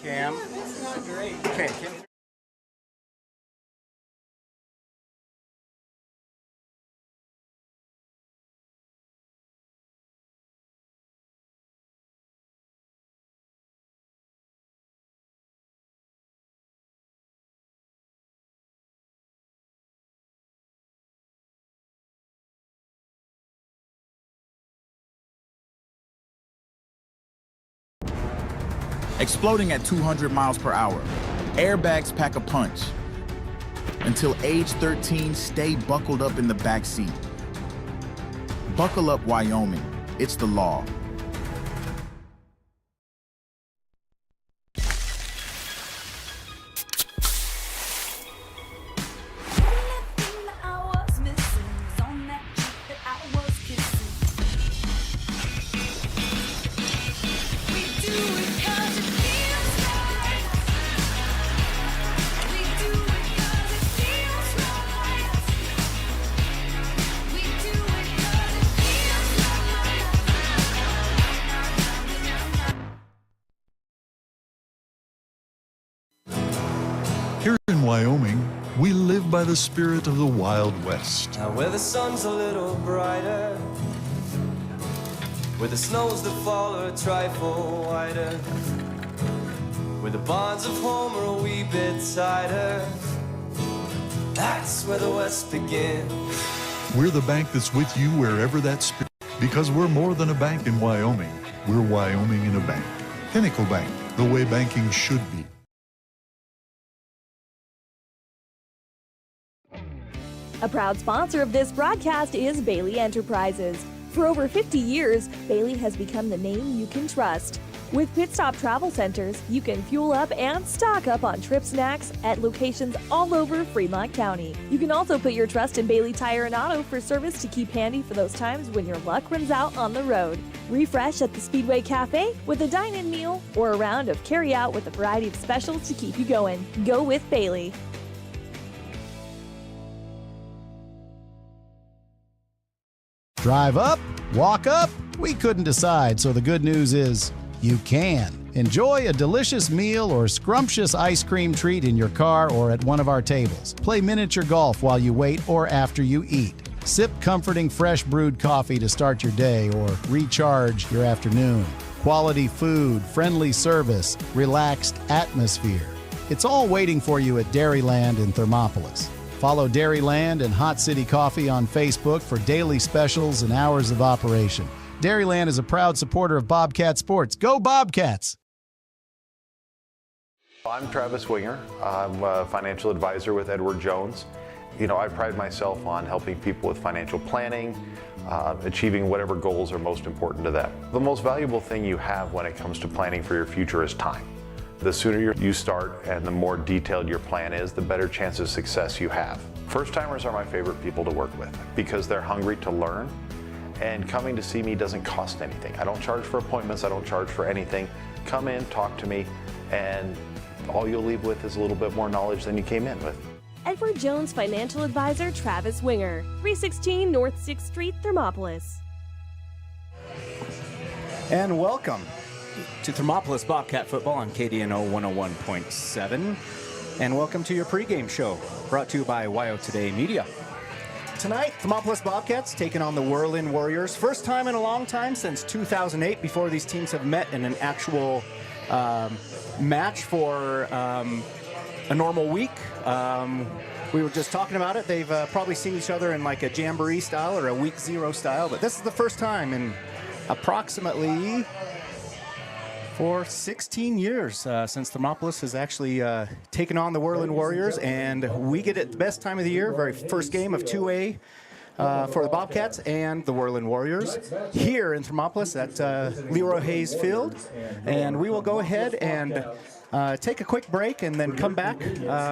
Cam. That's not great. Okay, Cam. Exploding at 200 miles per hour. Airbags pack a punch. Until age 13, stay buckled up in the back seat. Buckle up, Wyoming. It's the law. Here in Wyoming, we live by the spirit of the Wild West. Now where the sun's a little brighter, where the snows that fall are a trifle wider, where the bonds of home are a wee bit tighter, that's where the West begins. We're the bank that's with you wherever that spirit, because we're more than a bank in Wyoming. We're Wyoming in a bank. Pinnacle Bank, the way banking should be. A proud sponsor of this broadcast is Bailey Enterprises. For over 50 years, Bailey has become the name you can trust. With Pit Stop Travel Centers, you can fuel up and stock up on trip snacks at locations all over Fremont County. You can also put your trust in Bailey Tire and Auto for service to keep handy for those times when your luck runs out on the road. Refresh at the Speedway Cafe with a dine-in meal or a round of carry-out with a variety of specials to keep you going. Go with Bailey. Drive up? Walk up? We couldn't decide, so the good news is you can. Enjoy a delicious meal or scrumptious ice cream treat in your car or at one of our tables. Play miniature golf while you wait or after you eat. Sip comforting fresh brewed coffee to start your day or recharge your afternoon. Quality food, friendly service, relaxed atmosphere. It's all waiting for you at Dairyland in Thermopolis. Follow Dairyland and Hot City Coffee on Facebook for daily specials and hours of operation. Dairyland is a proud supporter of Bobcat sports. Go Bobcats! I'm Travis Winger. I'm a financial advisor with Edward Jones. I pride myself on helping people with financial planning, achieving whatever goals are most important to them. The most valuable thing you have when it comes to planning for your future is time. The sooner you start and the more detailed your plan is, the better chance of success you have. First-timers are my favorite people to work with because they're hungry to learn, and coming to see me doesn't cost anything. I don't charge for appointments, I don't charge for anything. Come in, talk to me, and all you'll leave with is a little bit more knowledge than you came in with. Edward Jones Financial Advisor Travis Winger, 316 North 6th Street, Thermopolis. And welcome to Thermopolis Bobcat Football on KDNO 101.7. And welcome to your pregame show, brought to you by WYO Today Media. Tonight, Thermopolis Bobcats taking on the Worland Warriors. First time in a long time since 2008, before these teams have met in an actual match for a normal week. We were just talking about it. They've probably seen each other in like a jamboree style or a week zero style, but this is the first time in approximately for 16 years since Thermopolis has actually taken on the Worland Warriors, and we get it the best time of the year, very first game of 2A for the Bobcats and the Worland Warriors here in Thermopolis at Leroy Hayes Field. And we will go ahead and take a quick break and then come back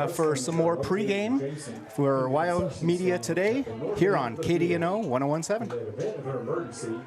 for some more pregame for WYO Media Today here on KDNO 101.7.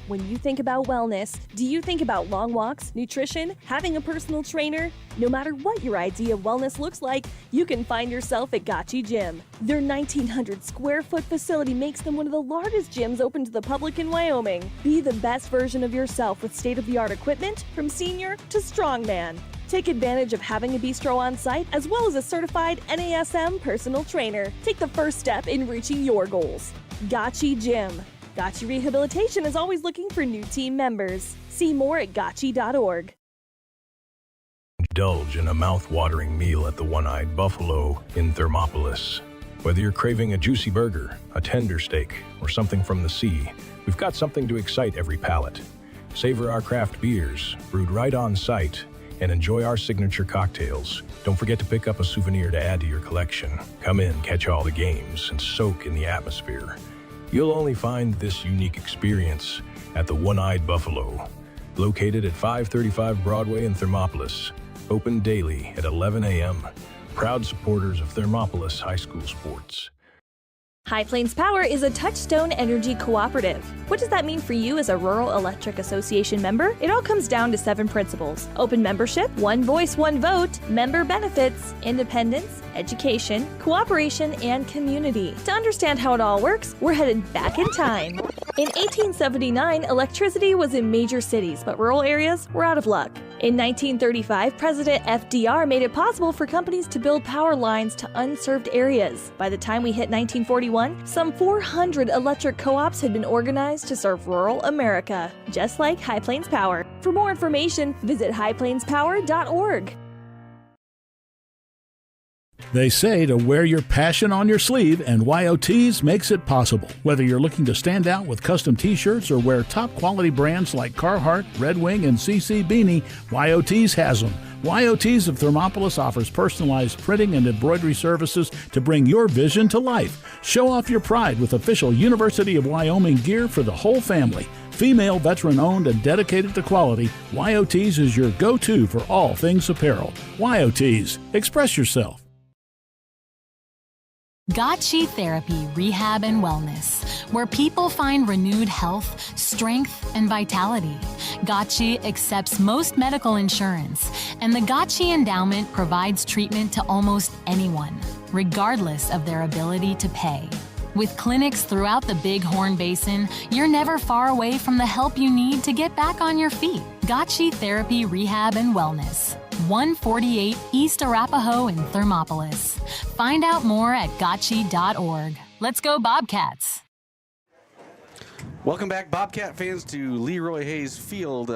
When you think about wellness, do you think about long walks, nutrition, having a personal trainer? No matter what your idea of wellness looks like, you can find yourself at Gotchi Gym. Their 1,900 square foot facility makes them one of the largest gyms open to the public in Wyoming. Be the best version of yourself with state-of-the-art equipment from senior to strongman. Take advantage of having a bistro on site as well as a certified NASM personal trainer. Take the first step in reaching your goals. Gotchi Gym. Gotchi Rehabilitation is always looking for new team members. See more at gotchi.org. Indulge in a mouth-watering meal at the One-Eyed Buffalo in Thermopolis. Whether you're craving a juicy burger, a tender steak, or something from the sea, we've got something to excite every palate. Savor our craft beers, brewed right on site, and enjoy our signature cocktails. Don't forget to pick up a souvenir to add to your collection. Come in, catch all the games, and soak in the atmosphere. You'll only find this unique experience at the One-Eyed Buffalo, located at 535 Broadway in Thermopolis. Open daily at 11 a.m. Proud supporters of Thermopolis High School sports. High Plains Power is a Touchstone Energy Cooperative. What does that mean for you as a Rural Electric Association member? It all comes down to 7 principles: open membership, one voice, one vote, member benefits, independence, education, cooperation, and community. To understand how it all works, we're headed back in time. In 1879, electricity was in major cities, but rural areas were out of luck. In 1935, President FDR made it possible for companies to build power lines to unserved areas. By the time we hit 1941, some 400 electric co-ops had been organized to serve rural America, just like High Plains Power. For more information, visit highplainspower.org. They say to wear your passion on your sleeve, and YOTs makes it possible. Whether you're looking to stand out with custom t-shirts or wear top-quality brands like Carhartt, Red Wing, and CC Beanie, YOTs has them. YOTs of Thermopolis offers personalized printing and embroidery services to bring your vision to life. Show off your pride with official University of Wyoming gear for the whole family. Female, veteran-owned, and dedicated to quality, YOTs is your go-to for all things apparel. YOTs. Express yourself. Gotchi Therapy, Rehab, and Wellness, where people find renewed health, strength, and vitality. Gotchi accepts most medical insurance, and the Gotchi Endowment provides treatment to almost anyone, regardless of their ability to pay. With clinics throughout the Bighorn Basin, you're never far away from the help you need to get back on your feet. Gotchi Therapy, Rehab, and Wellness, 148 East Arapahoe in Thermopolis. Find out more at gotchi.org. Let's go Bobcats! Welcome back, Bobcat fans, to Leroy Hayes Field.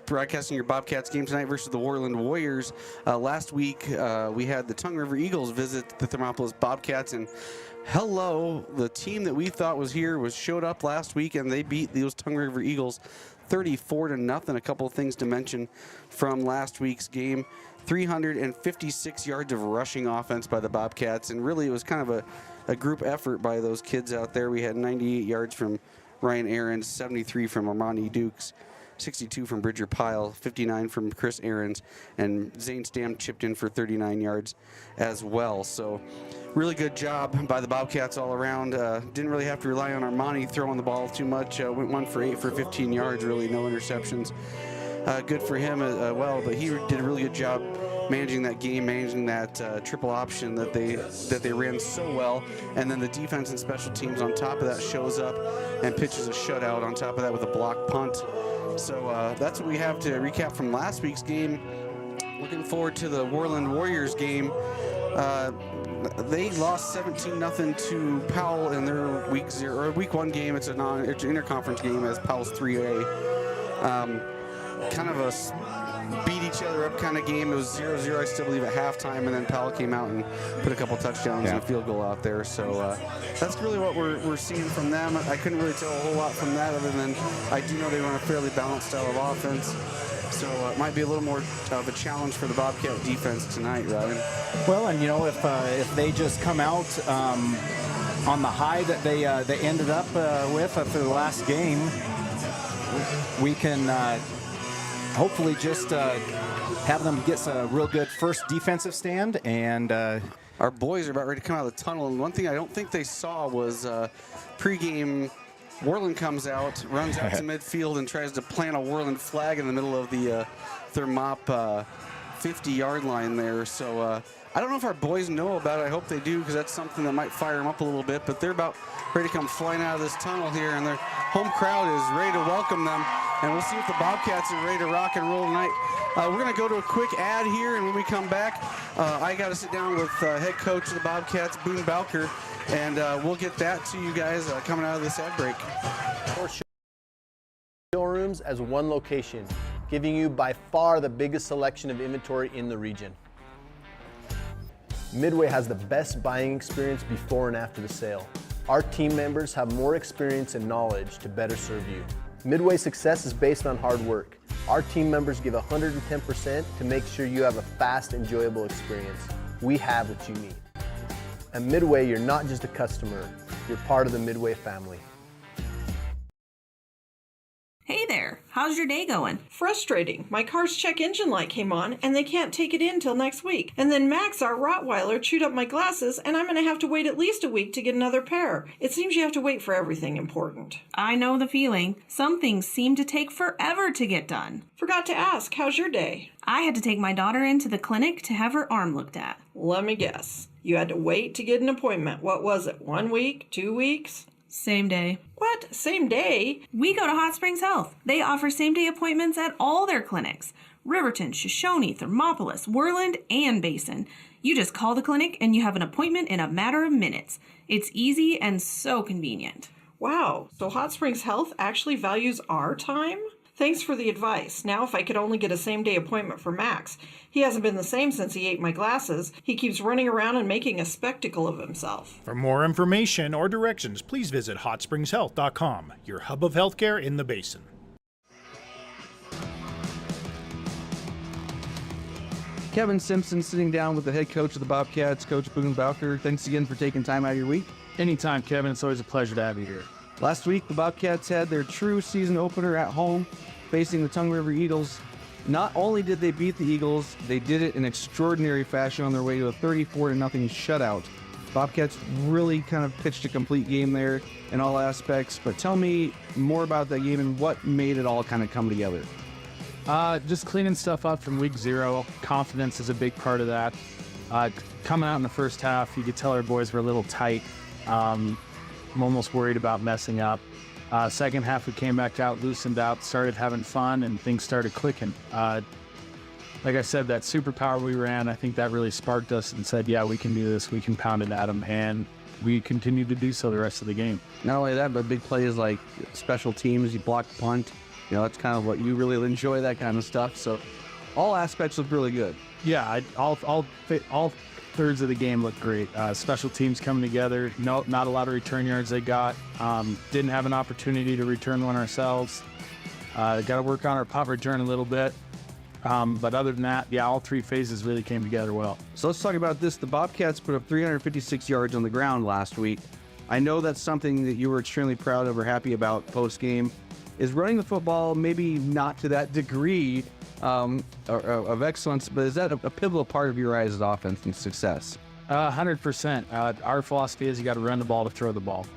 Broadcasting your Bobcats game tonight versus the Worland Warriors. Last week, we had the Tongue River Eagles visit the Thermopolis Bobcats, and hello, the team that we thought was here showed up last week, and they beat those Tongue River Eagles 34-0. A couple of things to mention from last week's game: 356 yards of rushing offense by the Bobcats, and really it was kind of a group effort by those kids out there. We had 98 yards from Ryan Aarons, 73 from Armani Dukes, 62 from Bridger Pyle, 59 from Chris Aarons, and Zane Stam chipped in for 39 yards as well. So really good job by the Bobcats all around. Didn't really have to rely on Armani throwing the ball too much. Went 1 for 8 for 15 yards, really no interceptions. Good for him well, but he did a really good job managing that game, managing that triple option that they ran so well. And then the defense and special teams on top of that shows up and pitches a shutout on top of that with a block punt. So that's what we have to recap from last week's game. Looking forward to the Worland Warriors game. They lost 17-0 to Powell in their week 1 game. It's an interconference game as Powell's 3A. Kind of a beat each other up kind of game. It was 0-0, I still believe, at halftime, and then Powell came out and put a couple touchdowns and a field goal out there. So that's really what we're seeing from them. I couldn't really tell a whole lot from that, other than I do know they run a fairly balanced style of offense. So it might be a little more of a challenge for the Bobcat defense tonight, Ryan. Well, and if they just come out on the high that they ended up with after the last game, we can hopefully just have them get a real good first defensive stand. And our boys are about ready to come out of the tunnel. And one thing I don't think they saw was pregame Worland comes out, runs out to midfield, and tries to plant a Worland flag in the middle of the Thermop 50-yard line there. So I don't know if our boys know about it. I hope they do, because that's something that might fire them up a little bit. But they're about ready to come flying out of this tunnel here, and their home crowd is ready to welcome them. And we'll see if the Bobcats are ready to rock and roll tonight. We're going to go to a quick ad here, and when we come back, I got to sit down with head coach of the Bobcats, Boone Bowker, and we'll get that to you guys coming out of this ad break. Showrooms as one location, giving you by far the biggest selection of inventory in the region. Midway has the best buying experience before and after the sale. Our team members have more experience and knowledge to better serve you. Midway's success is based on hard work. Our team members give 110% to make sure you have a fast, enjoyable experience. We have what you need. At Midway, you're not just a customer, you're part of the Midway family. Hey there, how's your day going? Frustrating. My car's check engine light came on and they can't take it in till next week. And then Max, our Rottweiler, chewed up my glasses and I'm going to have to wait at least a week to get another pair. It seems you have to wait for everything important. I know the feeling. Some things seem to take forever to get done. Forgot to ask, how's your day? I had to take my daughter into the clinic to have her arm looked at. Let me guess. You had to wait to get an appointment. What was it, 1 week, 2 weeks? Same day. What? Same day? We go to Hot Springs Health. They offer same-day appointments at all their clinics. Riverton, Shoshone, Thermopolis, Worland, and Basin. You just call the clinic and you have an appointment in a matter of minutes. It's easy and so convenient. Wow, so Hot Springs Health actually values our time? Thanks for the advice. Now if I could only get a same-day appointment for Max. He hasn't been the same since he ate my glasses. He keeps running around and making a spectacle of himself. For more information or directions, please visit hotspringshealth.com, your hub of healthcare in the Basin. Kevin Simpson sitting down with the head coach of the Bobcats, Coach Boone Bowker. Thanks again for taking time out of your week. Anytime, Kevin. It's always a pleasure to have you here. Last week, the Bobcats had their true season opener at home, facing the Tongue River Eagles. Not only did they beat the Eagles, they did it in extraordinary fashion on their way to a 34-0 shutout. Bobcats really kind of pitched a complete game there in all aspects, but tell me more about that game and what made it all kind of come together. Just cleaning stuff up from week 0. Confidence is a big part of that. Coming out in the first half, you could tell our boys were a little tight. I'm almost worried about messing up. Second half, we came back out, loosened out, started having fun, and things started clicking. Like I said, that superpower we ran, I think that really sparked us and said, yeah, we can do this, we can pound it at them, and we continued to do so the rest of the game. Not only that, but big plays like special teams, you block punt, that's kind of what you really enjoy, that kind of stuff. So all aspects look really good. Yeah, all thirds of the game looked great. Special teams coming together. Not a lot of return yards they got. Didn't have an opportunity to return one ourselves. Got to work on our punt return a little bit. But other than that, yeah, all three phases really came together well. So let's talk about this. The Bobcats put up 356 yards on the ground last week. I know that's something that you were extremely proud of or happy about post-game. Is running the football maybe not to that degree of excellence, but is that a pivotal part of your guys' offense and success? 100%. Our philosophy is you got to run the ball to throw the ball.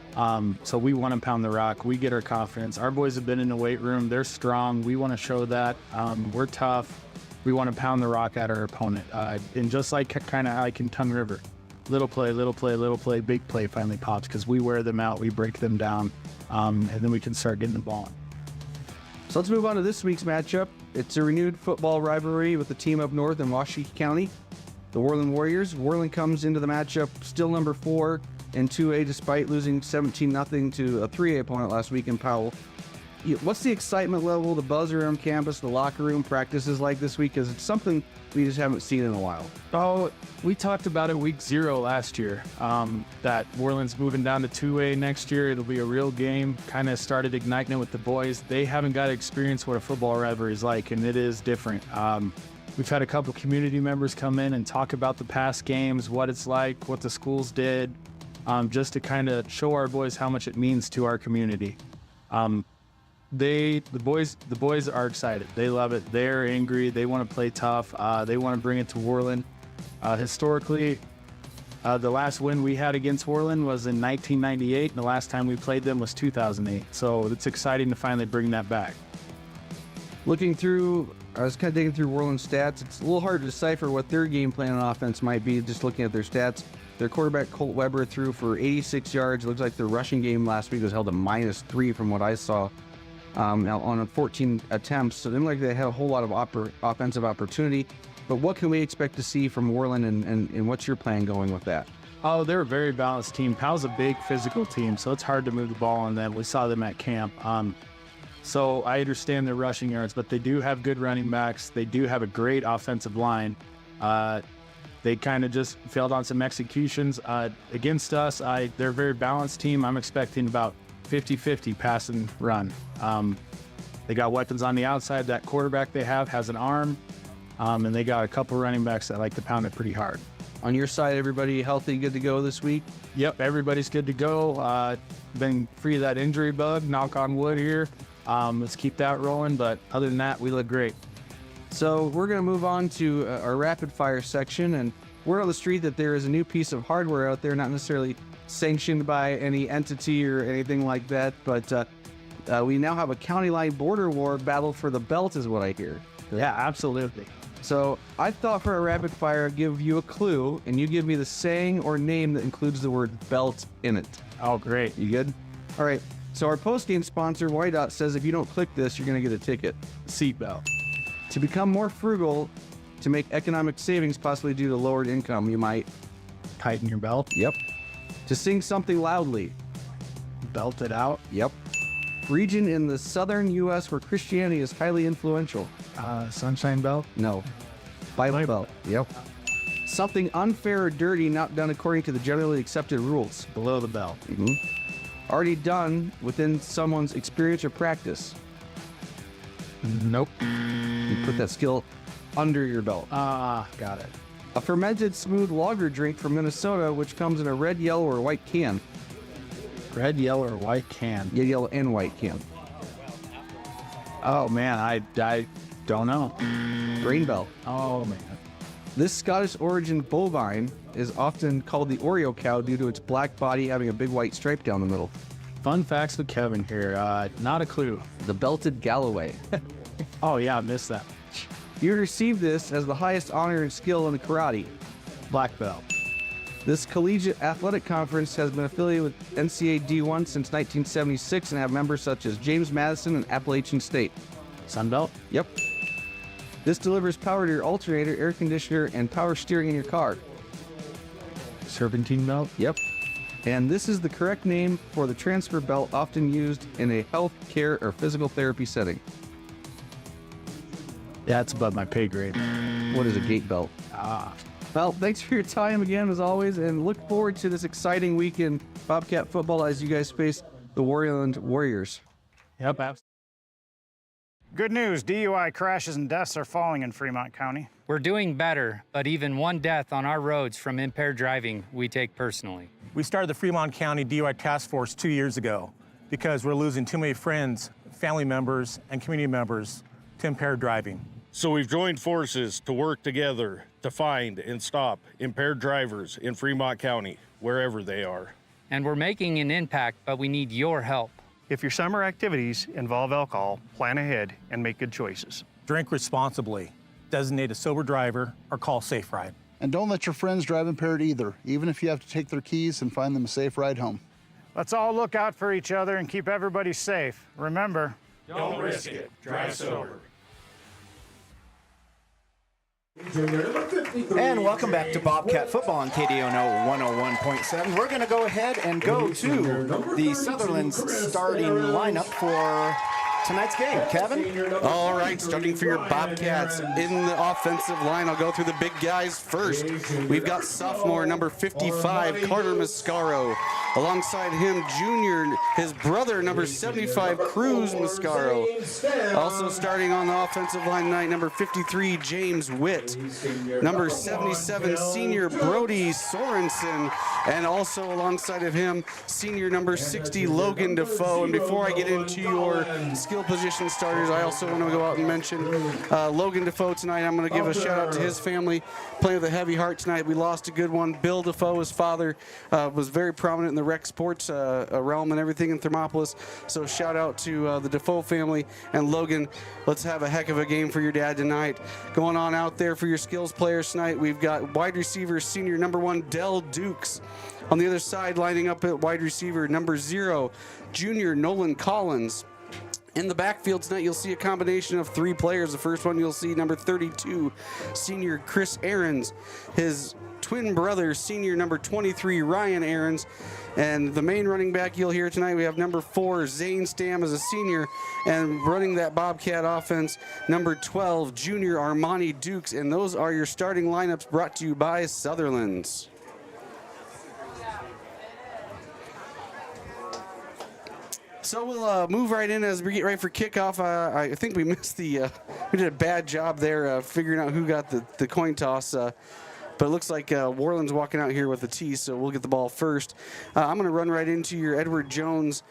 So we want to pound the rock. We get our confidence. Our boys have been in the weight room. They're strong. We want to show that. We're tough. We want to pound the rock at our opponent. And just like kind of like in Tongue River, little play, little play, little play, big play finally pops because we wear them out. We break them down, and then we can start getting the ball. So let's move on to this week's matchup. It's a renewed football rivalry with the team up north in Washoe County, the Worland Warriors. Worland comes into the matchup still number 4 in 2A despite losing 17-0 to a 3A opponent last week in Powell. What's the excitement level, the buzz around campus, the locker room practices like this week? Because it's something we just haven't seen in a while. Oh, we talked about it week 0 last year, that Worland's moving down to 2A next year. It'll be a real game. Kind of started igniting it with the boys. They haven't got to experience what a football rivalry is like, and it is different. We've had a couple community members come in and talk about the past games, what it's like, what the schools did, just to kind of show our boys how much it means to our community. The boys are excited. They love it. They're angry. They want to play tough. They want to bring it to Worland. Historically, The last win we had against Worland was in 1998, and the last time we played them was 2008. So it's exciting to finally bring that back. Looking through, I was kind of digging through Worland's stats. It's a little hard to decipher what their game plan on offense might be just looking at their stats. Their quarterback, Colt Weber, threw for 86 yards. It looks like their rushing game last week was held to -3 from what I saw on 14 attempts. So it didn't look like they had a whole lot of offensive opportunity. But what can we expect to see from Worland, and what's your plan going with that? Oh, they're a very balanced team. Powell's a big physical team, so it's hard to move the ball on them. We saw them at camp. So I understand their rushing yards, but they do have good running backs. They do have a great offensive line. They kind of just failed on some executions against us. They're a very balanced team. I'm expecting about 50-50 pass and run. They got weapons on the outside. That quarterback they have has an arm, and they got a couple running backs that like to pound it pretty hard. On your side, everybody healthy, good to go this week? Yep, everybody's good to go. Been free of that injury bug, knock on wood here. Let's keep that rolling, but other than that, we look great. So we're going to move on to our rapid fire section, and word on the street that there is a new piece of hardware out there, not necessarily sanctioned by any entity or anything like that, but we now have a county line border war battle for the belt is what I hear. Yeah, absolutely. So I thought for a rapid fire, I'd give you a clue, and you give me the saying or name that includes the word belt in it. Oh, great. You good? All right. So our post-game sponsor, Whiteout, says if you don't click this, you're going to get a ticket. Seatbelt. To become more frugal, to make economic savings possibly due to lowered income, you might tighten your belt. Yep. To sing something loudly. Belt it out. Yep. Region in the southern U.S. where Christianity is highly influential. Sunshine Belt? No. Bible Belt. Yep. Something unfair or dirty not done according to the generally accepted rules. Below the belt. Mm-hmm. Already done within someone's experience or practice. Nope. You put that skill under your belt. Got it. A fermented smooth lager drink from Minnesota, which comes in a red, yellow, or white can. Red, yellow, or white can? Yeah, yellow and white can. Oh, man, I don't know. Grain Belt. Oh, man. This Scottish origin bovine is often called the Oreo cow due to its black body having a big white stripe down the middle. Fun facts with Kevin here. Not a clue. The belted Galloway. Oh, yeah, I missed that. You received this as the highest honor and skill in the karate. Black belt. This collegiate athletic conference has been affiliated with NCAA D1 since 1976 and have members such as James Madison and Appalachian State. Sun Belt? Yep. This delivers power to your alternator, air conditioner, and power steering in your car. Serpentine Belt? Yep. And this is the correct name for the transfer belt often used in a health care or physical therapy setting. Yeah, it's above my pay grade. What is a gate belt? Well, thanks for your time again, as always, and look forward to this exciting week in Bobcat football as you guys face the Worland Warriors. Yep, absolutely. Good news, DUI crashes and deaths are falling in Fremont County. We're doing better, but even one death on our roads from impaired driving, we take personally. We started the Fremont County DUI Task Force 2 years ago because we're losing too many friends, family members, and community members to impaired driving. So we've joined forces to work together to find and stop impaired drivers in Fremont County, wherever they are. And we're making an impact, but we need your help. If your summer activities involve alcohol, plan ahead and make good choices. Drink responsibly, designate a sober driver, or call Safe Ride. And don't let your friends drive impaired either, even if you have to take their keys and find them a safe ride home. Let's all look out for each other and keep everybody safe. Remember, don't risk it. Drive sober. And welcome back to Bobcat Football on KDNO 101.7. We're going to go ahead and go to the Sutherland's starting lineup for tonight's game. Kevin? All right, starting for your Bobcats in the offensive line. I'll go through the big guys first. We've got sophomore number 55, Carter Mascaro. Alongside him, junior, his brother, number 75, Cruz Mascaro. Also starting on the offensive line tonight, number 53, James Witt. Number 77, senior Brody Sorensen. And also alongside of him, senior number 60, Logan Defoe. And before I get into your skill position starters, I also want to go out and mention Logan Defoe tonight. I'm going to give a shout out to his family, playing with a heavy heart tonight. We lost a good one. Bill Defoe, his father, was very prominent in the rec sports realm and everything in Thermopolis. So shout out to the Defoe family. And Logan, let's have a heck of a game for your dad tonight. Going on out there for your skills players tonight, we've got wide receiver senior number 1, Dell Dukes. On the other side, lining up at wide receiver, number 0, junior Nolan Collins. In the backfield tonight, you'll see a combination of 3 players. The first one you'll see number 32, senior Chris Aarons. His twin brother, senior number 23, Ryan Aarons. And the main running back you'll hear tonight, we have number 4, Zane Stam as a senior. And running that Bobcat offense, number 12, junior Armani Dukes. And those are your starting lineups brought to you by Sutherland's. So we'll move right in as we get ready for kickoff. I think we missed we did a bad job there figuring out who got the coin toss. But it looks like Worland's walking out here with the tee, so we'll get the ball first. I'm going to run right into your Edward Jones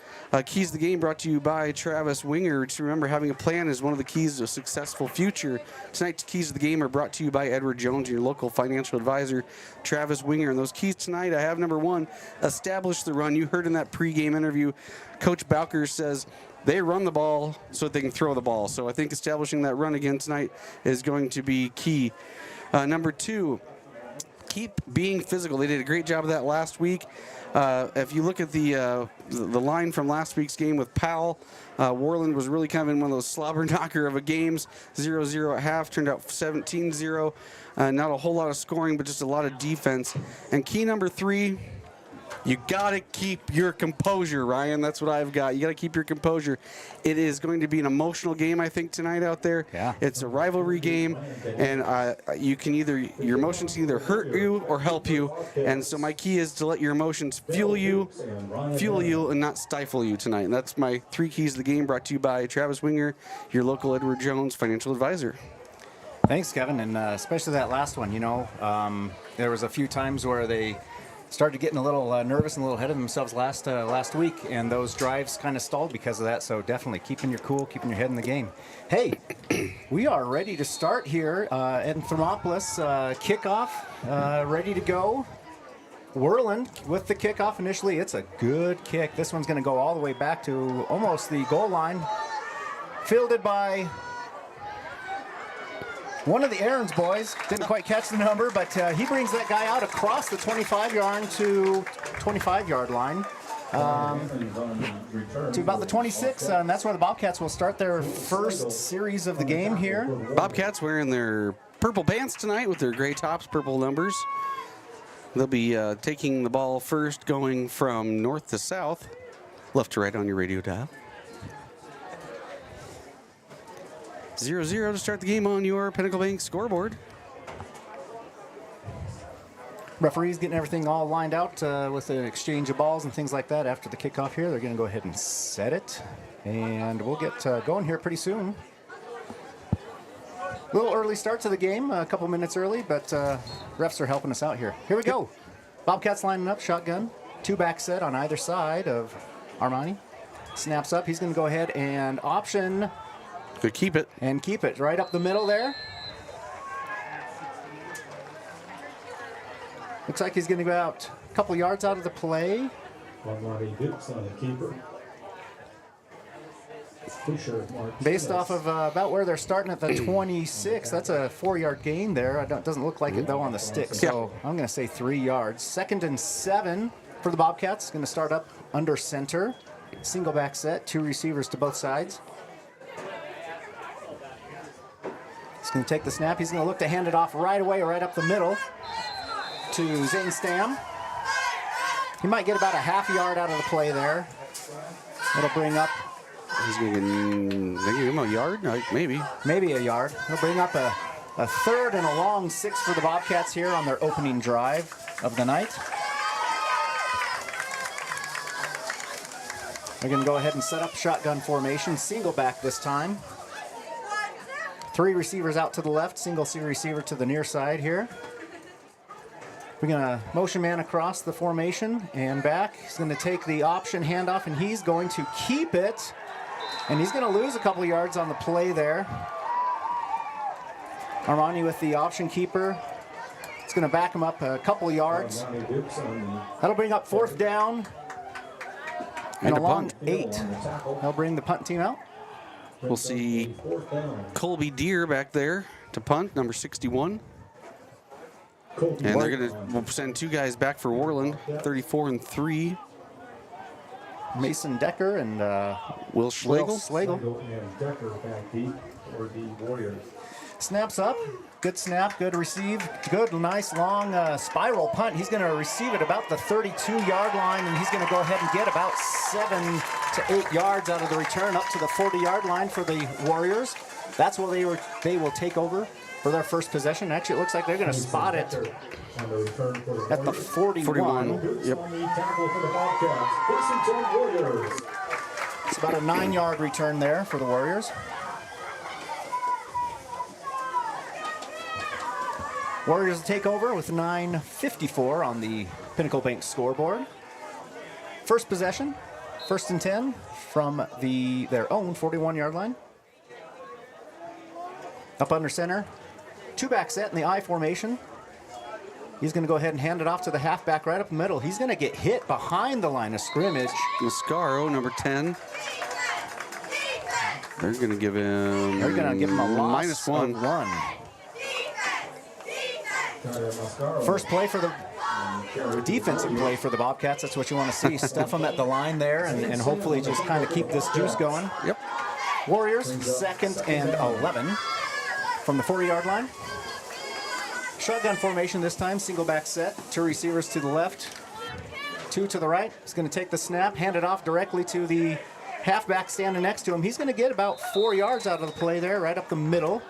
Keys to the Game, brought to you by Travis Winger. Just remember, having a plan is one of the keys to a successful future. Tonight's Keys to the Game are brought to you by Edward Jones, your local financial advisor, Travis Winger. And those keys tonight, I have number 1, establish the run. You heard in that pregame interview, Coach Bowker says they run the ball so that they can throw the ball. So I think establishing that run again tonight is going to be key. Number 2, keep being physical. They did a great job of that last week. If you look at the line from last week's game with Powell, Worland was really kind of in one of those slobber knocker of a games. 0-0 at half, turned out 17-0. Not a whole lot of scoring, but just a lot of defense. And key number 3, you got to keep your composure, Ryan. That's what I've got. You got to keep your composure. It is going to be an emotional game, I think, tonight out there. Yeah. It's a rivalry game, and your emotions can either hurt you or help you. And so my key is to let your emotions fuel you, and not stifle you tonight. And that's my 3 keys to the game, brought to you by Travis Winger, your local Edward Jones financial advisor. Thanks, Kevin, and especially that last one. There was a few times where they started getting a little nervous and a little ahead of themselves last week, and those drives kind of stalled because of that. So definitely keeping your cool, keeping your head in the game. Hey, we are ready to start here in Thermopolis. Kickoff, ready to go. Worland with the kickoff initially. It's a good kick. This one's going to go all the way back to almost the goal line. Fielded by one of the Aaron's boys. Didn't quite catch the number, but he brings that guy out across the 25-yard to 25-yard line to about the 26, and that's where the Bobcats will start their first series of the game here. Bobcats wearing their purple pants tonight with their gray tops, purple numbers. They'll be taking the ball first, going from north to south, left to right on your radio dial. 0-0 to start the game on your Pinnacle Bank scoreboard. Referees getting everything all lined out with the exchange of balls and things like that after the kickoff here. They're going to go ahead and set it, and we'll get going here pretty soon. A little early start to the game, a couple minutes early, but refs are helping us out here. Here we go. Bobcats lining up, shotgun, 2-back set on either side of Armani. Snaps up. He's going to go ahead and option. Good, keep it. And keep it right up the middle there. Looks like he's going to go out a couple yards out of the play. Based off of about where they're starting at the 26, that's a 4-yard gain there. It doesn't look like it, though, on the stick. So I'm going to say 3 yards. 2nd and 7 for the Bobcats. Going to start up under center. Single back set, 2 receivers to both sides. He's going to take the snap. He's going to look to hand it off right away, right up the middle to Zane Stam. He might get about a half yard out of the play there. It'll bring up. He's going to give him a yard? Maybe. Maybe a yard. It'll bring up a 3rd and a long 6 for the Bobcats here on their opening drive of the night. They're going to go ahead and set up shotgun formation, single back this time. 3 receivers out to the left, single receiver to the near side here. We're going to motion man across the formation and back. He's going to take the option handoff, and he's going to keep it. And he's going to lose a couple yards on the play there. Armani with the option keeper. It's going to back him up a couple yards. That'll bring up 4th down. And a long 8. They'll bring the punt team out. We'll see Colby Deere back there to punt, number 61. And they're going to send 2 guys back for Worland, 34 and 3. Mason Decker and Will Schlegel. Snaps up. Good snap, good receive. Good, nice, long spiral punt. He's going to receive it about the 32-yard line, and he's going to go ahead and get about 7 to 8 yards out of the return up to the 40-yard line for the Warriors. That's where they will take over for their first possession. Actually, it looks like they're going to spot it at the 41. Yep. It's about a 9-yard return there for the Warriors. Warriors take over with 9:54 on the Pinnacle Bank scoreboard. First possession, 1st and 10 from their own 41-yard line. Up under center, 2-back set in the I formation. He's going to go ahead and hand it off to the halfback right up the middle. He's going to get hit behind the line of scrimmage. Mascaro, number 10. They're going to give him a loss -1. of 1. First play for the defensive play for the Bobcats. That's what you want to see. Stuff them at the line there and hopefully just kind of keep this juice going. Yep. Warriors, 2nd and 11 from the 40-yard line. Shotgun formation this time, single back set. 2 receivers to the left, 2 to the right. He's going to take the snap, hand it off directly to the halfback standing next to him. He's going to get about 4 yards out of the play there, right up the middle.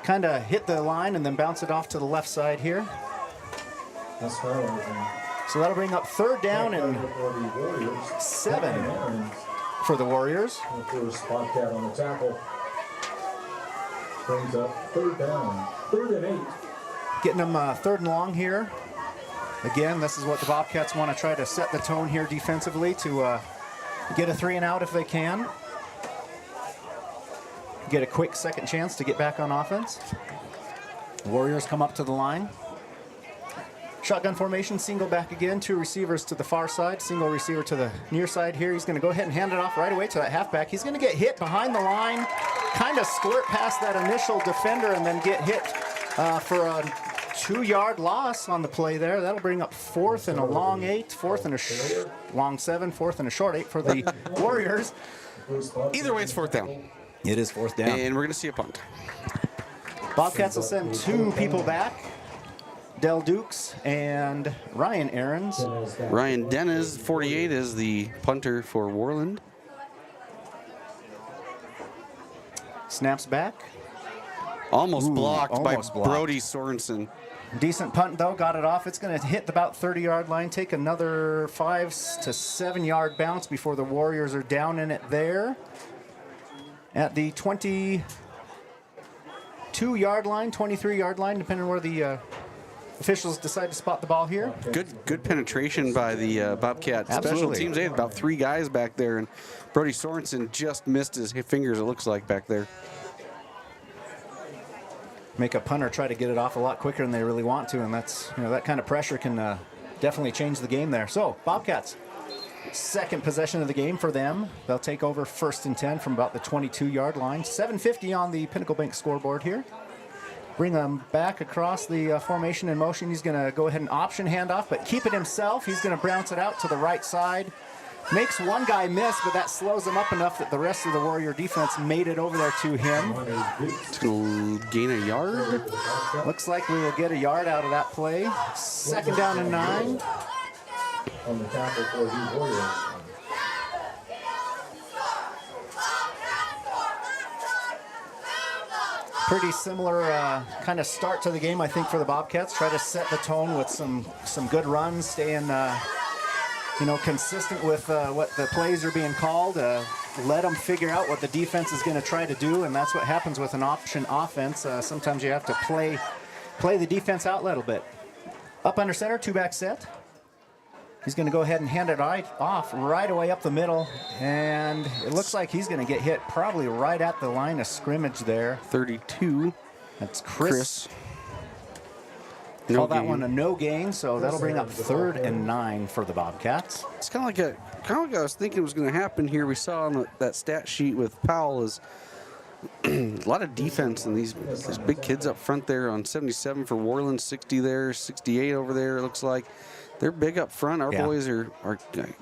Kind of hit the line and then bounce it off to the left side here. So that'll bring up 3rd down and 7 for the Warriors. First Bobcat on the tackle. Brings up 3rd down, 3rd and 8. Getting them 3rd and long here. Again, this is what the Bobcats want to try to set the tone here defensively to get a 3 and out if they can. Get a quick second chance to get back on offense. Warriors come up to the line. Shotgun formation, single back again. 2 receivers to the far side, single receiver to the near side here. He's going to go ahead and hand it off right away to that halfback. He's going to get hit behind the line, kind of squirt past that initial defender and then get hit for a 2-yard loss on the play there. That'll bring up 4th and a long 8, 4th and a long 7, 4th and a short 8 for the Warriors. Either way, it's 4th down. It is 4th down. And we're going to see a punt. Bobcats will send 2 people back. Del Dukes and Ryan Aarons. Ryan Dennis, 48, is the punter for Worland. Snaps back. Almost blocked by almost blocked. Brody Sorensen. Decent punt, though. Got it off. It's going to hit about 30-yard line. Take another 5 to 7-yard bounce before the Warriors are down in it there. At the 22-yard line, 23-yard line, depending on where the officials decide to spot the ball here. Good penetration by the Bobcat special teams. They had about 3 guys back there, and Brody Sorensen just missed his fingers, it looks like, back there. Make a punter try to get it off a lot quicker than they really want to, and that's, that kind of pressure can definitely change the game there. So, Bobcats, 2nd possession of the game for them. They'll take over 1st and 10 from about the 22-yard line. 7:50 on the Pinnacle Bank scoreboard here. Bring them back across the formation in motion. He's going to go ahead and option handoff, but keep it himself. He's going to bounce it out to the right side. Makes one guy miss, but that slows him up enough that the rest of the Warrior defense made it over there to him. It's going to gain a yard. Looks like we will get a yard out of that play. 2nd down and 9. On the tackle for the Warriors. Pretty similar kind of start to the game, I think, for the Bobcats. Try to set the tone with some good runs, staying consistent with what the plays are being called. Let them figure out what the defense is going to try to do, and that's what happens with an option offense. Sometimes you have to play the defense out a little bit. Up under center, 2-back set. He's going to go ahead and hand it off right away up the middle, and it looks like he's going to get hit probably right at the line of scrimmage there. 32. That's Chris. Call that one a no gain, so that'll bring up 3rd and 9 for the Bobcats. It's kind of like I was thinking was going to happen here. We saw on that stat sheet with Powell is a lot of defense and these big kids up front there on 77 for Worland, 60 there, 68 over there. It looks like they're big up front. Our boys are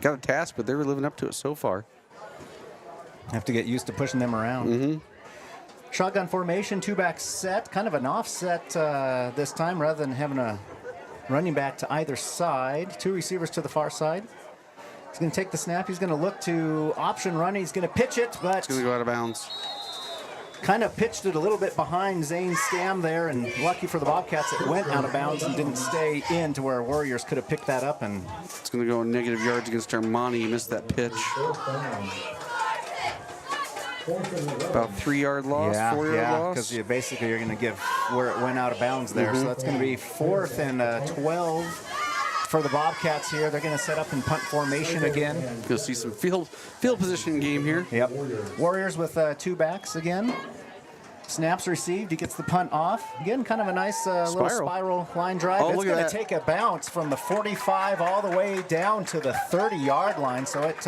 got a task, but they're living up to it so far. Have to get used to pushing them around. Mm-hmm. Shotgun formation, 2-back set, kind of an offset this time rather than having a running back to either side. 2 receivers to the far side. He's going to take the snap. He's going to look to option run. He's going to pitch it, but it's going to go out of bounds. Kind of pitched it a little bit behind Zane Stam there, and lucky for the Bobcats, it went out of bounds and didn't stay in to where Warriors could have picked that up. And it's going to go negative yards against Armani. He missed that pitch. About 3-yard loss, 4-yard loss. Because you're going to give where it went out of bounds there. So that's going to be 4th and 12 for the Bobcats here. They're going to set up in punt formation again. You'll see some field positioning game here. Yep. Warriors with 2 backs again. Snaps received. He gets the punt off. Again, kind of a nice little spiral line drive. It's going to take a bounce from the 45 all the way down to the 30-yard line. So it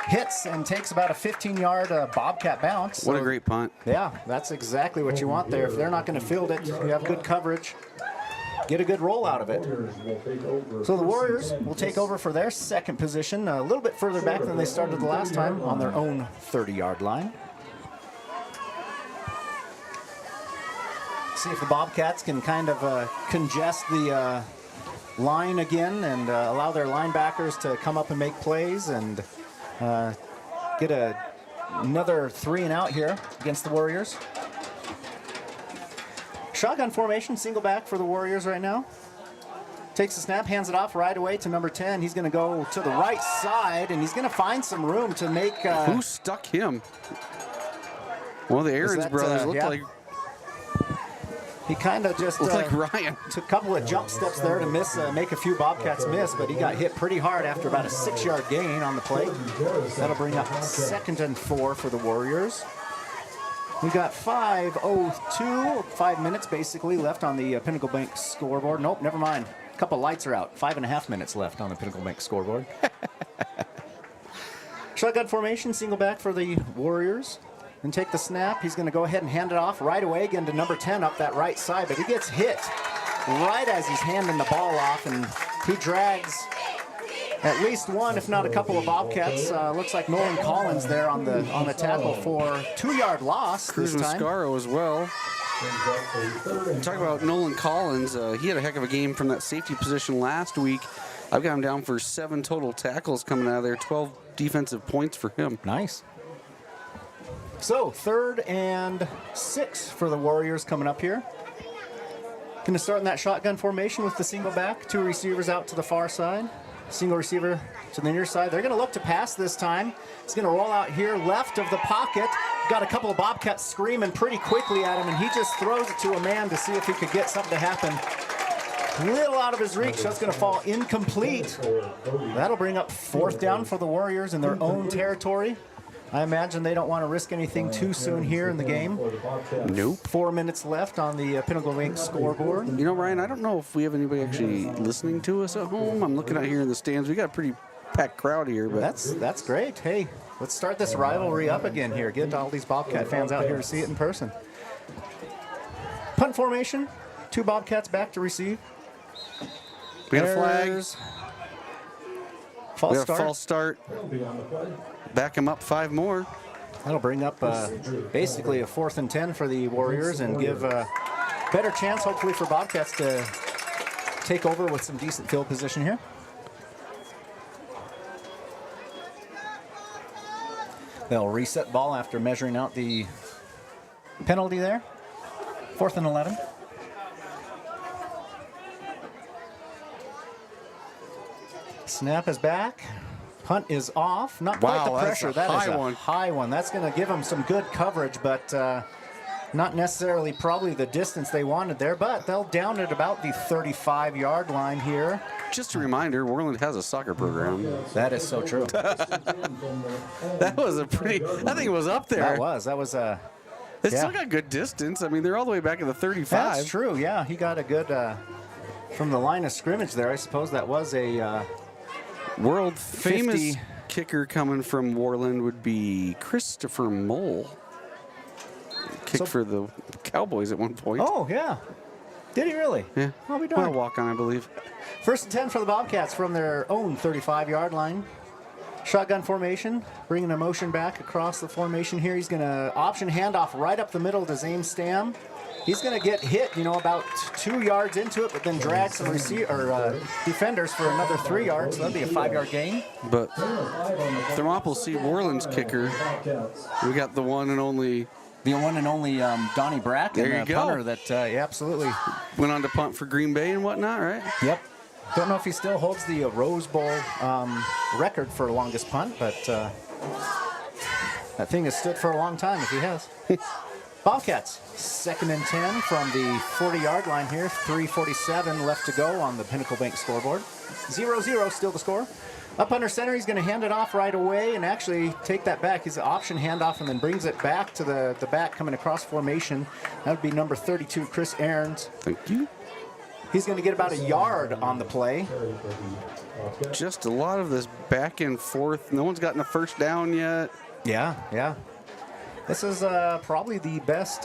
hits and takes about a 15-yard Bobcat bounce. What a great punt. Yeah, that's exactly what you want there. If they're not going to field it, you have good coverage. Get a good roll out of it. So the Warriors will take over for their second position, a little bit further back than they started the last time, on their own 30-yard line. See if the Bobcats can kind of congest the line again and allow their linebackers to come up and make plays and get another 3 and out here against the Warriors. Shotgun formation, single back for the Warriors right now. Takes the snap, hands it off right away to number 10. He's going to go to the right side, and he's going to find some room to make... Who stuck him? One of the Aarons brothers looked like... He kind of just looked like Ryan. Took a couple of jump steps there to miss, make a few Bobcats miss, but he got hit pretty hard after about a 6-yard gain on the play. That'll bring up 2nd and 4 for the Warriors. We've got 5:02, 5 minutes basically left on the Pinnacle Bank scoreboard. Nope, never mind. A couple lights are out. 5.5 minutes left on the Pinnacle Bank scoreboard. Shotgun formation, single back for the Warriors. And take the snap. He's going to go ahead and hand it off right away again to number 10 up that right side, but he gets hit right as he's handing the ball off, and he drags at least one, if not a couple of Bobcats. Looks like Nolan Collins there on the tackle for 2-yard loss Cruz this time. Mascaro as well. Talk about Nolan Collins. He had a heck of a game from that safety position last week. I've got him down for 7 total tackles coming out of there, 12 defensive points for him. Nice. So 3rd and 6 for the Warriors coming up here. Going to start in that shotgun formation with the single back. 2 receivers out to the far side. Single receiver to the near side. They're going to look to pass this time. It's going to roll out here left of the pocket. Got a couple of Bobcats screaming pretty quickly at him, and he just throws it to a man to see if he could get something to happen. A little out of his reach, so it's going to fall incomplete. That'll bring up 4th down for the Warriors in their own territory. I imagine they don't want to risk anything too soon here in the game. Nope. 4 minutes left on the Pinnacle Bank scoreboard. You know, Ryan, I don't know if we have anybody actually listening to us at home. I'm looking out here in the stands. We got a pretty packed crowd here. But That's great. Hey, let's start this rivalry up again here. Get all these Bobcat fans out here to see it in person. Punt formation. 2 Bobcats back to receive. We got a flag. False start. Back him up 5 more. That'll bring up basically a 4th and 10 for the Warriors and give a better chance, hopefully, for Bobcats to take over with some decent field position here. They'll reset ball after measuring out the penalty there. 4th and 11. Snap is back. Punt is off. Not quite the pressure. That is a high one. That's going to give them some good coverage, but not necessarily probably the distance they wanted there, but they'll down at about the 35-yard line here. Just a reminder, Worland has a soccer program. That is so true. That was a pretty, I think it was up there. That was It's still got good distance. I mean, they're all the way back at the 35. That's true, yeah. He got a good, from the line of scrimmage there, I suppose that was a world famous kicker coming from Worland would be Christopher Mole. Kicked for the Cowboys at one point. Oh, yeah. Did he really? Yeah. Well, we don't. A walk-on, I believe. 1st and 10 for the Bobcats from their own 35-yard line. Shotgun formation, bringing a motion back across the formation here. He's going to option handoff right up the middle to Zane Stam. He's going to get hit, about 2 yards into it, but then drag some defenders for another 3 yards. So that'd be a 5-yard gain. But Thermopolis see Worland's kicker. We got the one and only Donnie Bracken, there you go. Punter that absolutely went on to punt for Green Bay and whatnot, right? Yep. Don't know if he still holds the Rose Bowl record for longest punt, but that thing has stood for a long time if he has. Bobcats, 2nd and 10 from the 40-yard line here. 3:47 left to go on the Pinnacle Bank scoreboard. 0-0 still the score. Up under center, he's going to hand it off right away and actually take that back. He's an option handoff and then brings it back to the back coming across formation. That would be number 32, Chris Aarons. Thank you. He's going to get about a yard on the play. Just a lot of this back and forth. No one's gotten a first down yet. Yeah. This is probably the best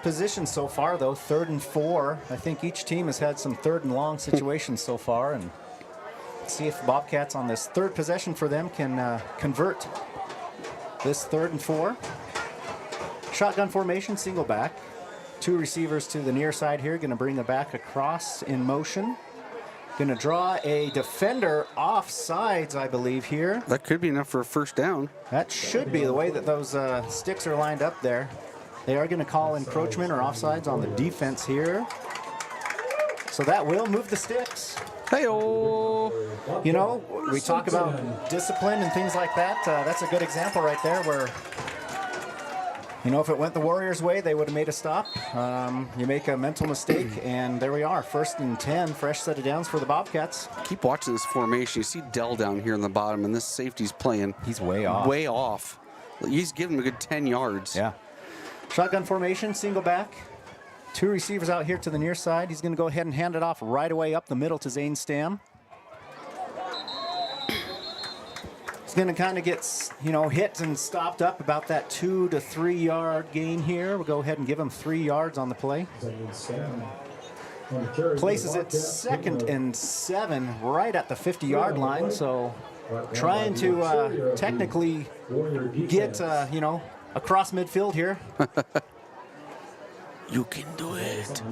position so far, though. 3rd and 4. I think each team has had some 3rd and long situations so far, and see if the Bobcats on this 3rd possession for them can convert this 3rd and 4. Shotgun formation, single back. 2 receivers to the near side here. Going to bring the back across in motion. Going to draw a defender off sides, I believe, here. That could be enough for a first down. That should be the way that those sticks are lined up there. They are going to call encroachment or offsides on the defense here. So that will move the sticks. Hey-oh. We talk about discipline and things like that. That's a good example right there where, if it went the Warriors' way, they would have made a stop. You make a mental mistake, and there we are. 1st and 10, fresh set of downs for the Bobcats. Keep watching this formation. You see Dell down here in the bottom, and this safety's playing. He's way off. Way off. He's giving him a good 10 yards. Yeah. Shotgun formation, single back. 2 receivers out here to the near side. He's going to go ahead and hand it off right away up the middle to Zane Stam. He's going to kind of get, hit and stopped up about that 2 to 3 yard gain here. We'll go ahead and give him 3 yards on the play. Places it 2nd and 7 right at the 50-yard line. So trying to technically get, across midfield here. You can do it.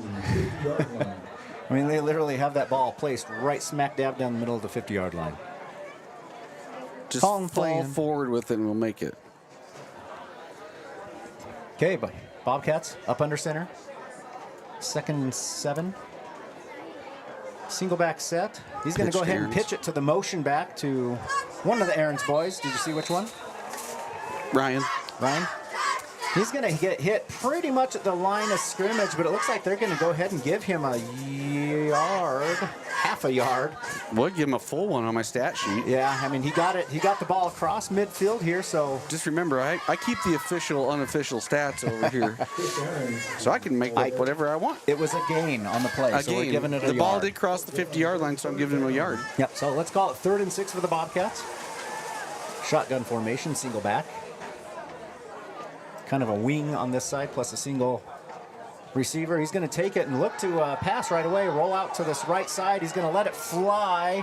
I mean, they literally have that ball placed right smack dab down the middle of the 50-yard line. Just fall forward with it and we'll make it. Okay, but Bobcats up under center. 2nd and 7. Single back set. He's going to go ahead and pitch it to the motion back to one of the Aarons boys. Did you see which one? Ryan. He's going to get hit pretty much at the line of scrimmage, but it looks like they're going to go ahead and give him a yard, half a yard. Would give him a full one on my stat sheet. Yeah, I mean, he got the ball across midfield here, so. Just remember, I keep the official, unofficial stats over here. So I can make whatever I want. It was a gain on the play, so we're giving it a yard. The ball did cross the 50-yard line, so I'm giving him a yard. Yep, so let's call it 3rd and 6 for the Bobcats. Shotgun formation, single back. Kind of a wing on this side, plus a single receiver. He's going to take it and look to pass right away, roll out to this right side. He's going to let it fly,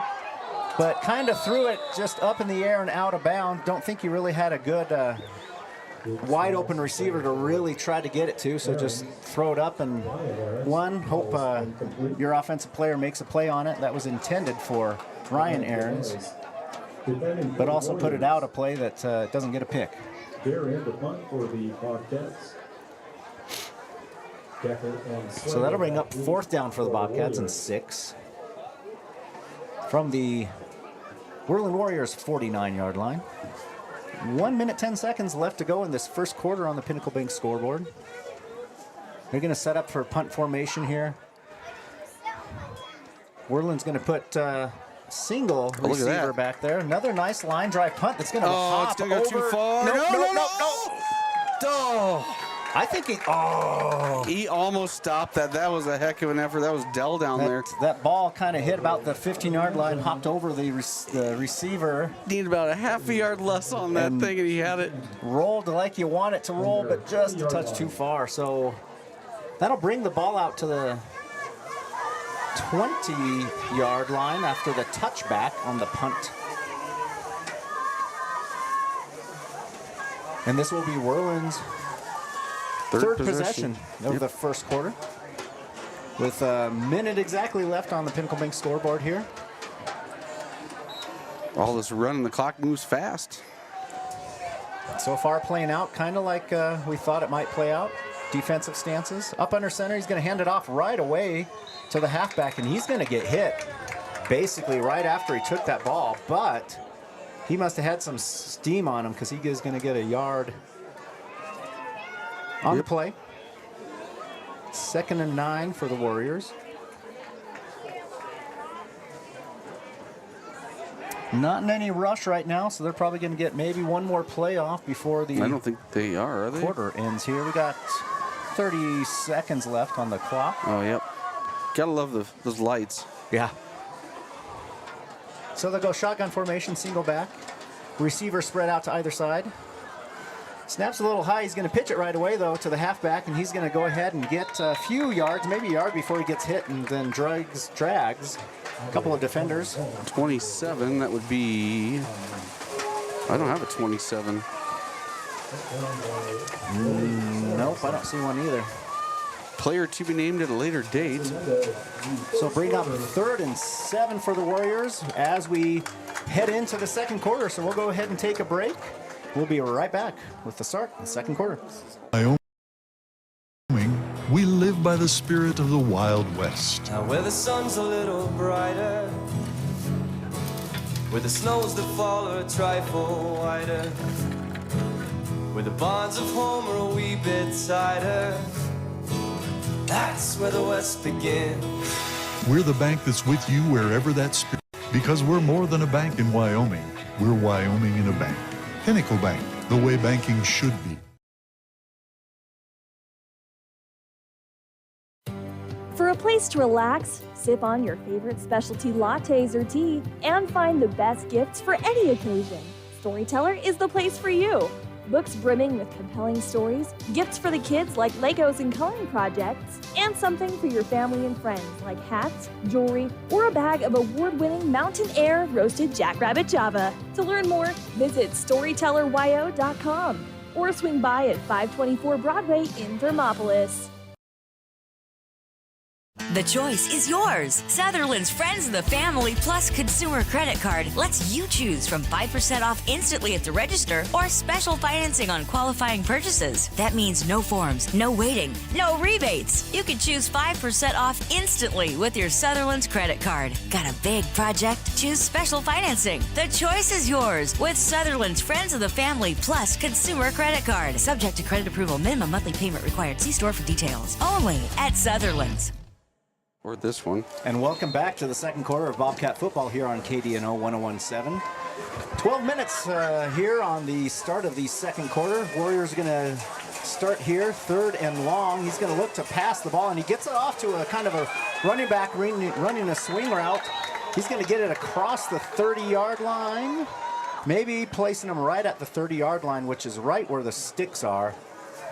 but kind of threw it just up in the air and out of bounds. Don't think he really had a good wide open receiver to really try to get it to, so just throw it up and hope your offensive player makes a play on it. That was intended for Ryan Aarons, but also put it out a play that doesn't get a pick. They're in the punt for the Bobcats. So that'll bring up 4th down for the Bobcats and 6. from the Worland Warriors 49-yard line. 1 minute, 10 seconds left to go in this first quarter on the Pinnacle Bank scoreboard. They're going to set up for punt formation here. Worland's going to put single receiver back there. Another nice line drive punt that's going to hop it's going to go over. too far. No. Oh. I think he almost stopped that. That was a heck of an effort. That was Dell down there. That ball kind of hit about the 15-yard line, hopped over the receiver. Needed about a half a yard less on that thing, and he had it. Rolled like you want it to roll, but just a touch too far. So that'll bring the ball out to the 20-yard line after the touchback on the punt. And this will be Worland's third possession of the first quarter. With a minute exactly left on the Pinnacle Bank scoreboard here. All this running, the clock moves fast. So far playing out kind of like we thought it might play out. Defensive stances. Up under center, he's going to hand it off right away to the halfback, and he's going to get hit basically right after he took that ball. But he must have had some steam on him because he is going to get a yard on the play. 2nd and 9 for the Warriors. Not in any rush right now, so they're probably going to get maybe one more play off before the I don't think they are they? Quarter ends here. We got 30 seconds left on the clock. Oh, yep. Gotta love those lights. Yeah. So they'll go shotgun formation, single back. Receiver spread out to either side. Snaps a little high. He's going to pitch it right away, though, to the halfback, and he's going to go ahead and get a few yards, maybe a yard before he gets hit, and then drags a couple of defenders. 27, that would be... I don't have a 27. Nope, I don't see one either. Player to be named at a later date. So bring up 3rd and 7 for the Warriors as we head into the second quarter. So we'll go ahead and take a break. We'll be right back with the start of the second quarter. Wyoming, we live by the spirit of the Wild West. Now where the sun's a little brighter, where the snows that fall are a trifle wider, where the bonds of home are a wee bit tighter, that's where the West begins. We're the bank that's with you wherever that spirit, because we're more than a bank in Wyoming. We're Wyoming in a bank. Pinnacle Bank, the way banking should be. For a place to relax, sip on your favorite specialty lattes or tea, and find the best gifts for any occasion, Storyteller is the place for you. Books brimming with compelling stories, gifts for the kids like Legos and coloring projects, and something for your family and friends like hats, jewelry, or a bag of award-winning Mountain Air roasted jackrabbit java. To learn more, visit StorytellerYO.com or swing by at 524 Broadway in Thermopolis. The choice is yours. Sutherland's Friends of the Family Plus Consumer Credit Card lets you choose from 5% off instantly at the register or special financing on qualifying purchases. That means no forms, no waiting, no rebates. You can choose 5% off instantly with your Sutherland's credit card. Got a big project? Choose special financing. The choice is yours with Sutherland's Friends of the Family Plus Consumer Credit Card. Subject to credit approval. Minimum monthly payment required. See store for details. Only at Sutherland's. Or this one. And welcome back to the second quarter of Bobcat football here on KDNO 1017. 12 minutes here on the start of the second quarter. Warriors are going to start here, 3rd and long. He's going to look to pass the ball, and he gets it off to a kind of a running back running a swing route. He's going to get it across the 30-yard line, maybe placing him right at the 30-yard line, which is right where the sticks are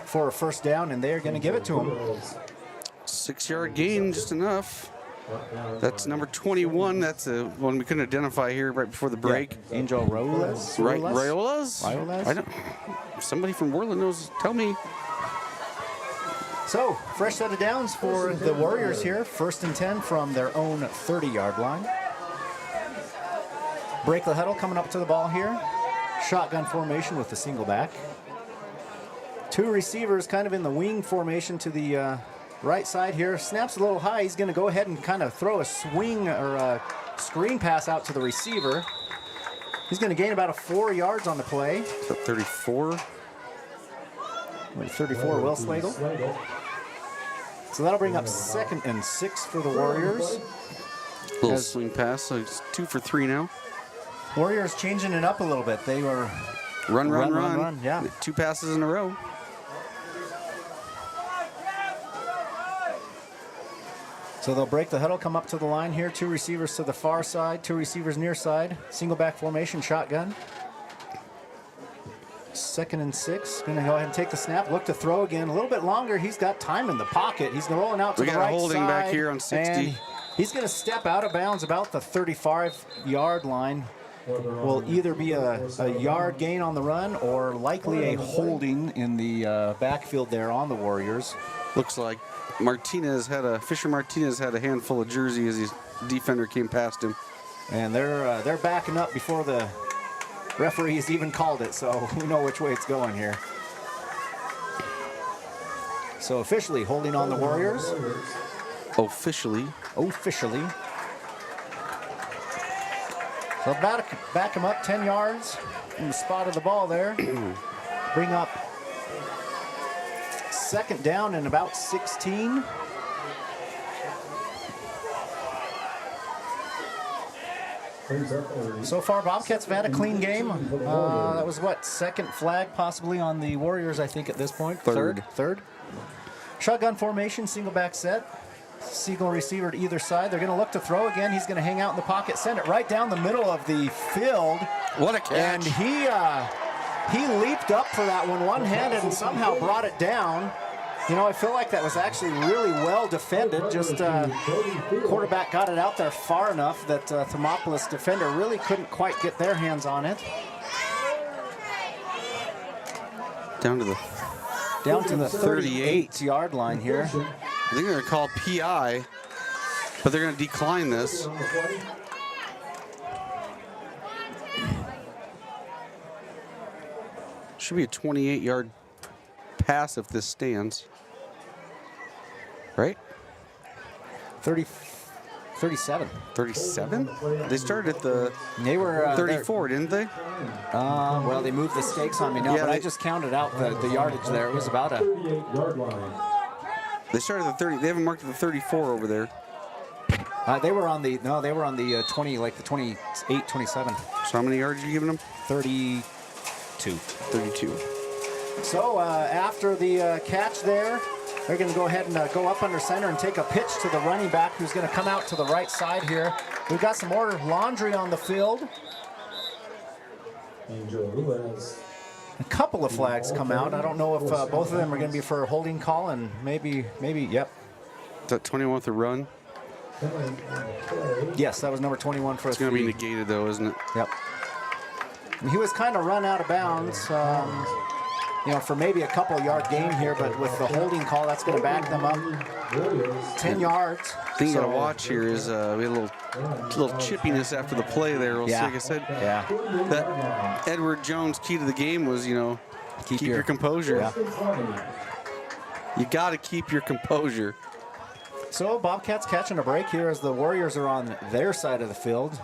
for a first down, and they're going to give it to him. 6-yard gain, just enough. That's number 21. That's the one we couldn't identify here right before the break. Yeah. Angel Rolas. Right, Rolas? Rolas? I don't. If somebody from Worland knows, tell me. So, fresh set of downs for the Warriors here. 1st and 10 from their own 30-yard line. Break the huddle coming up to the ball here. Shotgun formation with the single back. 2 receivers kind of in the wing formation to the right side here. Snaps a little high. He's going to go ahead and kind of throw a swing or a Screen pass out to the receiver. He's going to gain about 4 yards on the play. 34. 34, Will Slagle. So that'll bring up 2nd and 6 for the Warriors. Little swing pass, so it's 2 for 3 now. Warriors changing it up a little bit. They were run. Yeah. 2 passes in a row. So they'll break the huddle, come up to the line here. 2 receivers to the far side, 2 receivers near side. Single back formation, shotgun. 2nd and 6. Going to go ahead and take the snap. Look to throw again. A little bit longer. He's got time in the pocket. He's rolling out to the right side. We got a holding back here on 60. And he's going to step out of bounds about the 35-yard line. Will either be a yard gain on the run or likely a holding in the backfield there on the Warriors. Looks like Fisher Martinez had a handful of jersey as his defender came past him. And they're backing up before the referees even called it, so we know which way it's going here. So officially holding on the Warriors. Officially. So back him up 10 yards in the spot of the ball there. Bring up 2nd down and about 16. So far, Bobcats have had a clean game. That was what, 2nd flag possibly on the Warriors, I think, at this point. Third. Shotgun formation, single back set. Siegel receiver to either side. They're going to look to throw again. He's going to hang out in the pocket, send it right down the middle of the field. What a catch. And he leaped up for that one-handed and somehow brought it down. You know, I feel like that was actually really well defended. Just quarterback got it out there far enough that Thermopolis defender really couldn't quite get their hands on it. Down to the 38-yard line here. I think they're going to call PI, but they're going to decline this. Should be a 28-yard pass if this stands. Right? 37. 37? They started at the 34, didn't they? Well, they moved the stakes on me now, but I just counted out the yardage there. It was about a... They started at the 30. They haven't marked the 34 over there. They were on the 20, like the 28, 27. So how many yards are you giving them? 32. So after the catch there, they're going to go ahead and go up under center and take a pitch to the running back who's going to come out to the right side here. We've got some more laundry on the field. A couple of flags come out. I don't know if both of them are going to be for a holding call, and maybe, yep. Is that 21 with a run? Yes, that was number 21 for It's going to be negated, though, isn't it? Yep. And he was kind of run out of bounds, for maybe a couple-yard gain here, but with the holding call, that's going to back them up 10 yards. The thing you got to watch here is we had a little chippiness after the play there. Like I said, that Edward Jones' key to the game was, keep your composure. Yeah. You got to keep your composure. So Bobcats catching a break here as the Warriors are on their side of the field.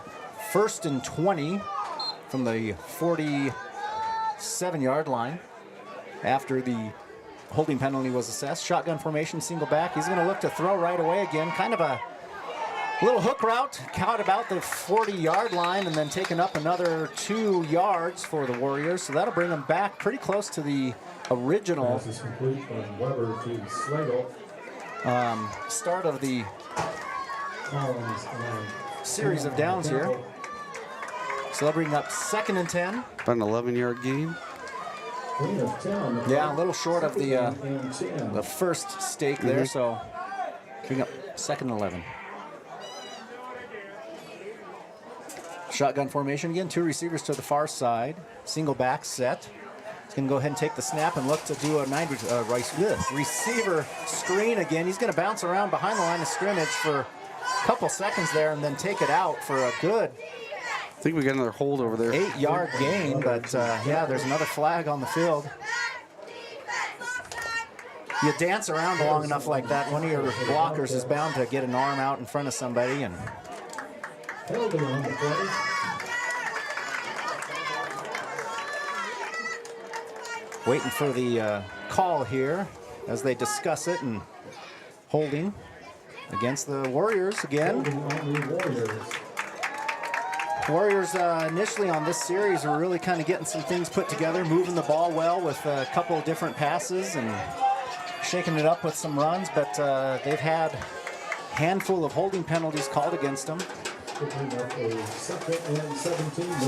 1st and 20 from the 47-yard line after the holding penalty was assessed. Shotgun formation, single back. He's going to look to throw right away again. Kind of a little hook route, caught about the 40-yard line and then taken up another 2 yards for the Warriors. So that'll bring them back pretty close to the original start of the series of downs here. So they'll bring up 2nd and 10. About an 11-yard gain. Yeah, a little short of the first stake there, so bring up 2nd and 11. Shotgun formation again, 2 receivers to the far side, single back set. He's going to go ahead and take the snap and look to do a receiver screen again. He's going to bounce around behind the line of scrimmage for a couple seconds there and then take it out for a good, I think we got another hold over there. 8-yard gain, but there's another flag on the field. You dance around long enough like that, one of your blockers is bound to get an arm out in front of somebody, and Penalty on the play. Waiting for the call here as they discuss it, and holding against the Warriors again. Warriors initially on this series were really kind of getting some things put together, moving the ball well with a couple of different passes and shaking it up with some runs, but they've had a handful of holding penalties called against them. So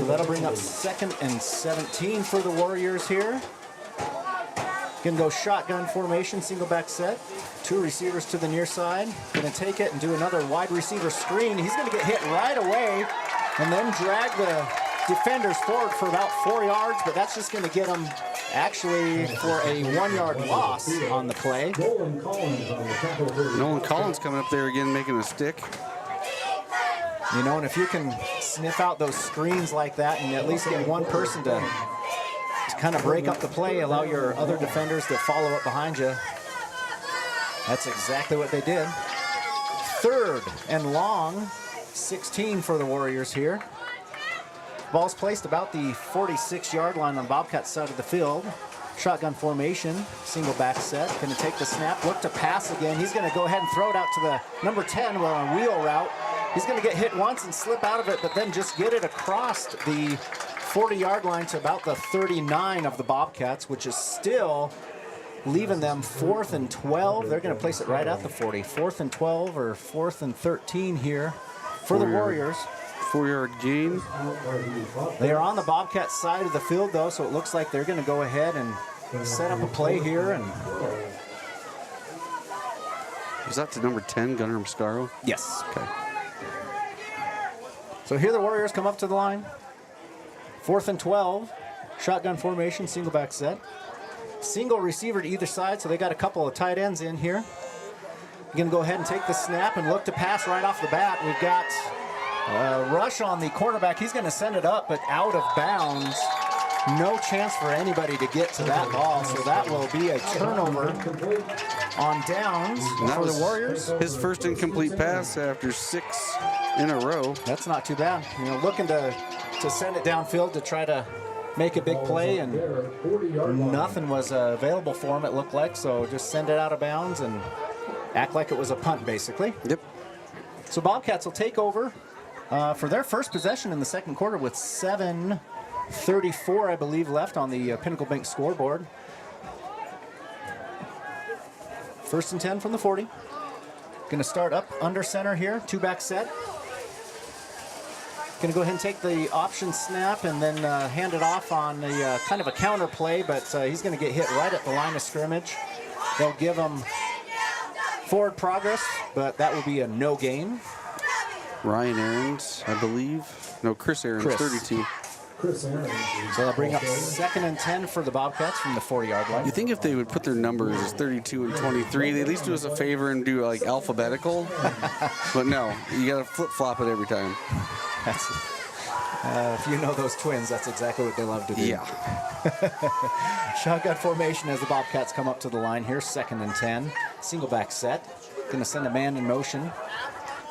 that'll bring up 2nd and 17 for the Warriors here. Gonna go shotgun formation, single back set. 2 receivers to the near side. Gonna take it and do another wide receiver screen. He's gonna get hit right away and then drag the defenders forward for about 4 yards, but that's just gonna get them actually for a 1-yard loss on the play. Nolan Collins coming up there again, making a stick. You know, and if you can sniff out those screens like that and at least get one person to kind of break up the play, allow your other defenders to follow up behind you. That's exactly what they did. 3rd and long, 16 for the Warriors here. Ball's placed about the 46-yard line on Bobcats side of the field. Shotgun formation, single back set. Going to take the snap, look to pass again. He's going to go ahead and throw it out to the number 10 on a wheel route. He's going to get hit once and slip out of it, but then just get it across the 40-yard line to about the 39 of the Bobcats, which is still leaving them 4th and 12. They're going to place it right at the 40. 4th and 12 or 4th and 13 here for the Warriors. 4-yard gain. They are on the Bobcats side of the field, though, so it looks like they're going to go ahead and set up a play here. And was that to number 10, Gunnar Mascaro? Yes. Okay. So here the Warriors come up to the line. 4th and 12. Shotgun formation, single back set. Single receiver to either side, so they got a couple of tight ends in here. You're going to go ahead and take the snap and look to pass right off the bat. We've got rush on the cornerback. He's going to send it up, but out of bounds. No chance for anybody to get to that ball, so that will be a turnover on downs for the Warriors. His first incomplete pass after 6 in a row. That's not too bad. You know, looking to send it downfield to try to make a big play, and nothing was available for him, it looked like, so just send it out of bounds and act like it was a punt, basically. Yep. So Bobcats will take over for their first possession in the second quarter with 7:34, I believe, left on the Pinnacle Bank scoreboard. 1st and 10 from the 40. Going to start up under center here, 2-back set. Going to go ahead and take the option snap and then hand it off on the kind of a counter play, but he's going to get hit right at the line of scrimmage. They'll give him forward progress, but that will be a no gain. Ryan Aarons, I believe. No, Chris Aarons, 32. So they'll bring up 2nd and 10 for the Bobcats from the 40-yard line. You think if they would put their numbers as 32 and 23, they at least do us a favor and do like alphabetical? But no, you got to flip-flop it every time. That's, if you know those twins, that's exactly what they love to do. Yeah. Shotgun formation as the Bobcats come up to the line here, 2nd and 10. Single back set. Going to send a man in motion.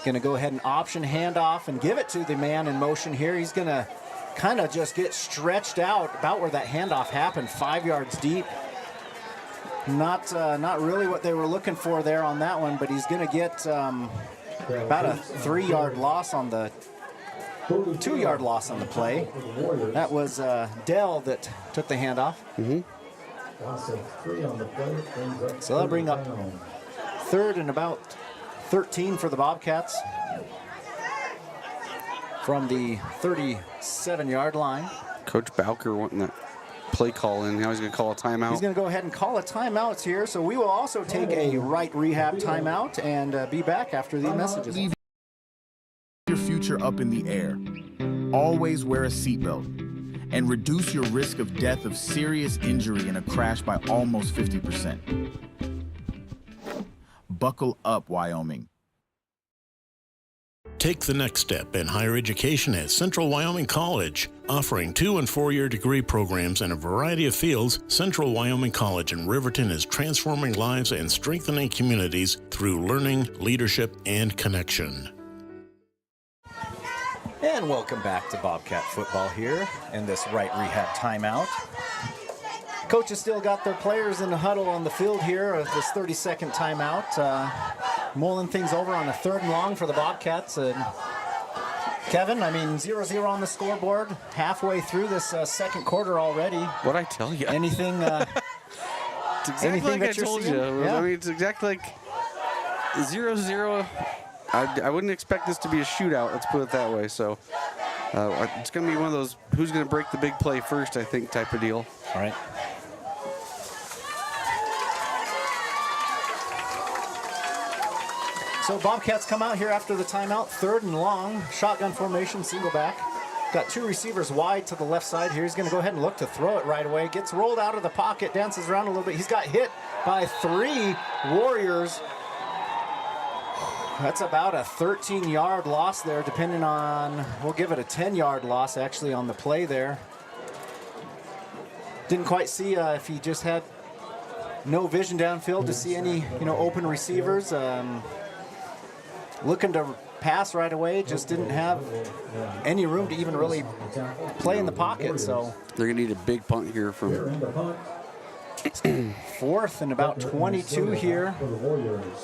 Going to go ahead and option handoff and give it to the man in motion here. He's going to kind of just get stretched out about where that handoff happened, 5 yards deep. Not really what they were looking for there on that one, but he's going to get about a 3-yard loss on the 2-yard loss on the play. That was Dell that took the handoff. Mm-hmm. So that'll bring up 3rd and about 13 for the Bobcats from the 37-yard line. Coach Bowker wanting that play call in. Now he's going to call a timeout. He's going to go ahead and call a timeout here. So we will also take a right rehab timeout and be back after these messages. Leave your future up in the air. Always wear a seatbelt and reduce your risk of death of serious injury in a crash by almost 50%. Buckle up, Wyoming. Take the next step in higher education at Central Wyoming College. Offering 2- and 4-year degree programs in a variety of fields, Central Wyoming College in Riverton is transforming lives and strengthening communities through learning, leadership, and connection. And welcome back to Bobcat football here in this right rehab timeout. Coaches still got their players in the huddle on the field here of this 30-second timeout. Mulling things over on a 3rd and long for the Bobcats. Kevin, I mean, 0-0 on the scoreboard, halfway through this second quarter already. What'd I tell you? Anything, it's exactly anything like that I told you. Yeah. I mean, it's exactly like 0-0. I wouldn't expect this to be a shootout, let's put it that way. So it's going to be one of those who's going to break the big play first, I think, type of deal. All right. So Bobcats come out here after the timeout, 3rd and long, shotgun formation, single back. Got 2 receivers wide to the left side here. He's going to go ahead and look to throw it right away. Gets rolled out of the pocket, dances around a little bit. He's got hit by 3 Warriors. That's about a 13-yard loss there, depending on, we'll give it a 10-yard loss actually on the play there. Didn't quite see if he just had no vision downfield to see any, open receivers. Looking to pass right away, just didn't have any room to even really play in the pocket. So they're gonna need a big punt here from 4th and about 22 here.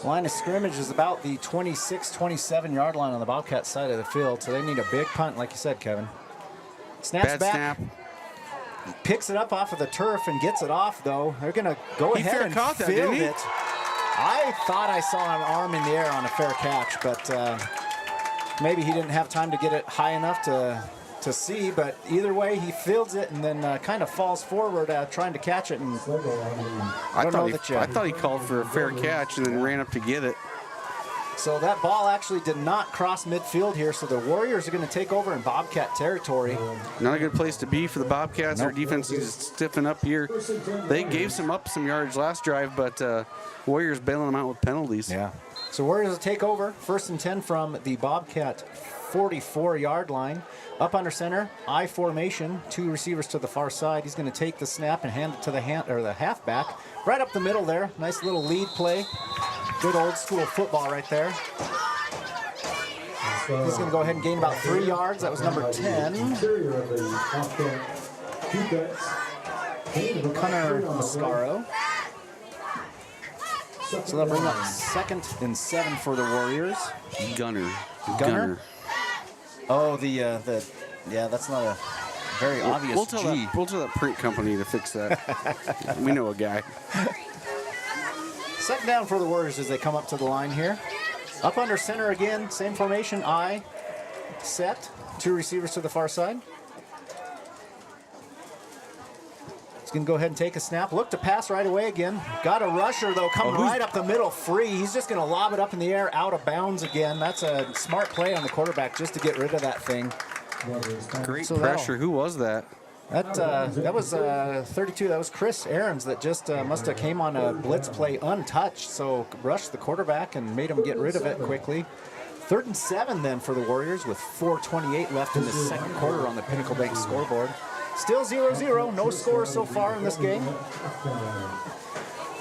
Line of scrimmage is about the 26, 27-yard line on the Bobcat side of the field. So they need a big punt, like you said, Kevin. Snaps Bad back. snap. Picks it up off of the turf and gets it off, though. They're going to go ahead and field it. I thought I saw an arm in the air on a fair catch, but maybe he didn't have time to get it high enough to see. But either way, he fields it and then kind of falls forward trying to catch it. And I thought he called for a fair catch and then ran up to get it. So that ball actually did not cross midfield here, so the Warriors are going to take over in Bobcat territory. Not a good place to be for the Bobcats. Nope. Their defense needs to stiffen up here. They gave some yards last drive, but Warriors bailing them out with penalties. Yeah. So Warriors will take over, 1st and 10 from the Bobcat 44-yard line. Up under center, I formation, 2 receivers to the far side. He's going to take the snap and hand it to the halfback. Right up the middle there. Nice little lead play. Good old school football right there. He's going to go ahead and gain about 3 yards. That was number 10. Connor Mascaro. So they'll bring up 2nd and 7 for the Warriors. Gunner. Oh, yeah, that's not a very obvious we'll tell G. We'll tell that print company to fix that. We know a guy. 2nd down for the Warriors as they come up to the line here. Up under center again, same formation, I set. 2 receivers to the far side. He's going to go ahead and take a snap. Look to pass right away again. Got a rusher, though, coming right up the middle free. He's just going to lob it up in the air, out of bounds again. That's a smart play on the quarterback just to get rid of that thing. Great pressure. Who was that? That was 32. That was Chris Aarons that just must have came on a blitz play untouched. So rushed the quarterback and made him get rid of it quickly. 3rd and 7 then for the Warriors with 4:28 left in the second quarter on the Pinnacle Bank scoreboard. Still 0-0. No scores so far in this game.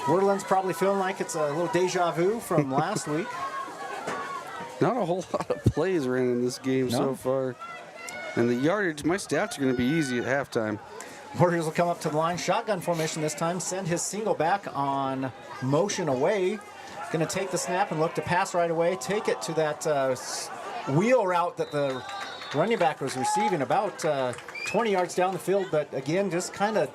Worland's probably feeling like it's a little deja vu from last week. Not a whole lot of plays ran in this game so far. And the yardage, my stats are going to be easy at halftime. Warriors will come up to the line. Shotgun formation this time. Send his single back on motion away. Going to take the snap and look to pass right away. Take it to that wheel route that the running back was receiving about 20 yards down the field. But again, just kind of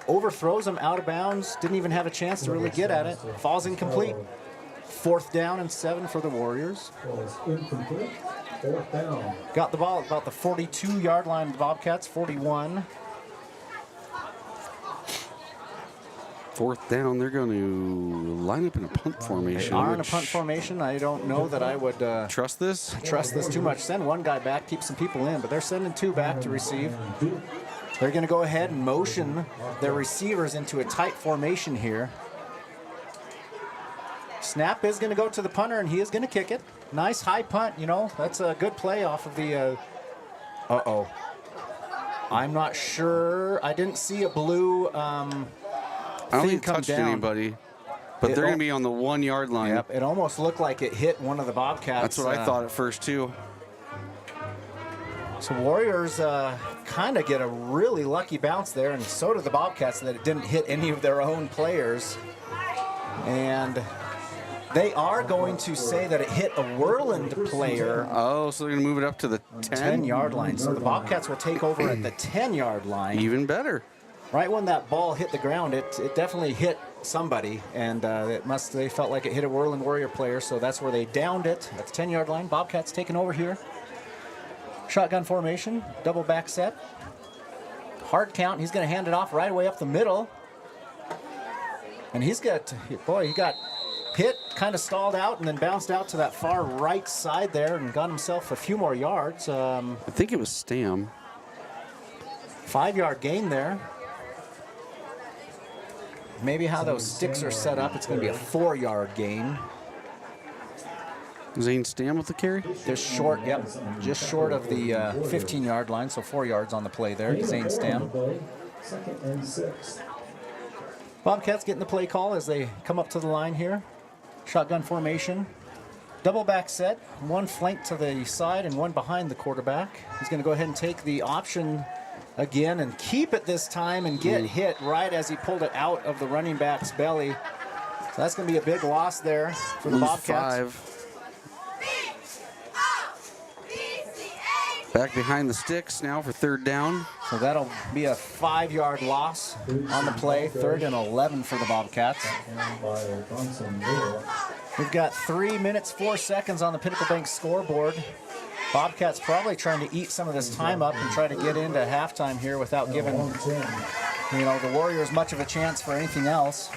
overthrows him out of bounds. Didn't even have a chance to really get at it. Falls incomplete. 4th down and 7 for the Warriors. Incomplete. 4th down. Got the ball at about the 42-yard line of the Bobcats, 41. 4th down, they're going to line up in a punt formation. They are in a punt formation. I don't know that I would trust this too much. Send one guy back, keep some people in, but they're sending 2 back to receive. They're going to go ahead and motion their receivers into a tight formation here. Snap is going to go to the punter, and he is going to kick it. Nice high punt, That's a good play off of the... I'm not sure. I didn't see a blue I don't think it touched anybody, but they're going to be on the 1-yard line. Yep, it almost looked like it hit one of the Bobcats. That's what I thought at first, too. So Warriors kind of get a really lucky bounce there, and so did the Bobcats, that it didn't hit any of their own players. And they are going to say that it hit a Worland player. Oh, so they're going to move it up to the 10-yard line. So the Bobcats will take over at the 10-yard line. Even better. Right when that ball hit the ground, it definitely hit somebody, and they felt like it hit a Worland Warrior player, so that's where they downed it at the 10-yard line. Bobcats taking over here. Shotgun formation, double back set. Hard count, he's going to hand it off right away up the middle. And he got hit, kind of stalled out, and then bounced out to that far right side there and got himself a few more yards. I think it was Stam. 5-yard gain there. Maybe how those sticks are set up, it's going to be a 4-yard gain. Zane Stam with the carry? Just short, yep. Just short of the 15-yard line, so 4 yards on the play there. Zane Stam. 2nd and 6. Bobcats getting the play call as they come up to the line here. Shotgun formation. Double back set. One flank to the side and one behind the quarterback. He's going to go ahead and take the option again and keep it this time and get hit right as he pulled it out of the running back's belly. So that's going to be a big loss there for the Bobcats. 5. Back behind the sticks now for 3rd down. So that'll be a 5-yard loss on the play. 3rd and 11 for the Bobcats. We've got 3 minutes, 4 seconds on the Pinnacle Bank scoreboard. Bobcats probably trying to eat some of this time up and try to get into halftime here without giving, the Warriors much of a chance for anything else.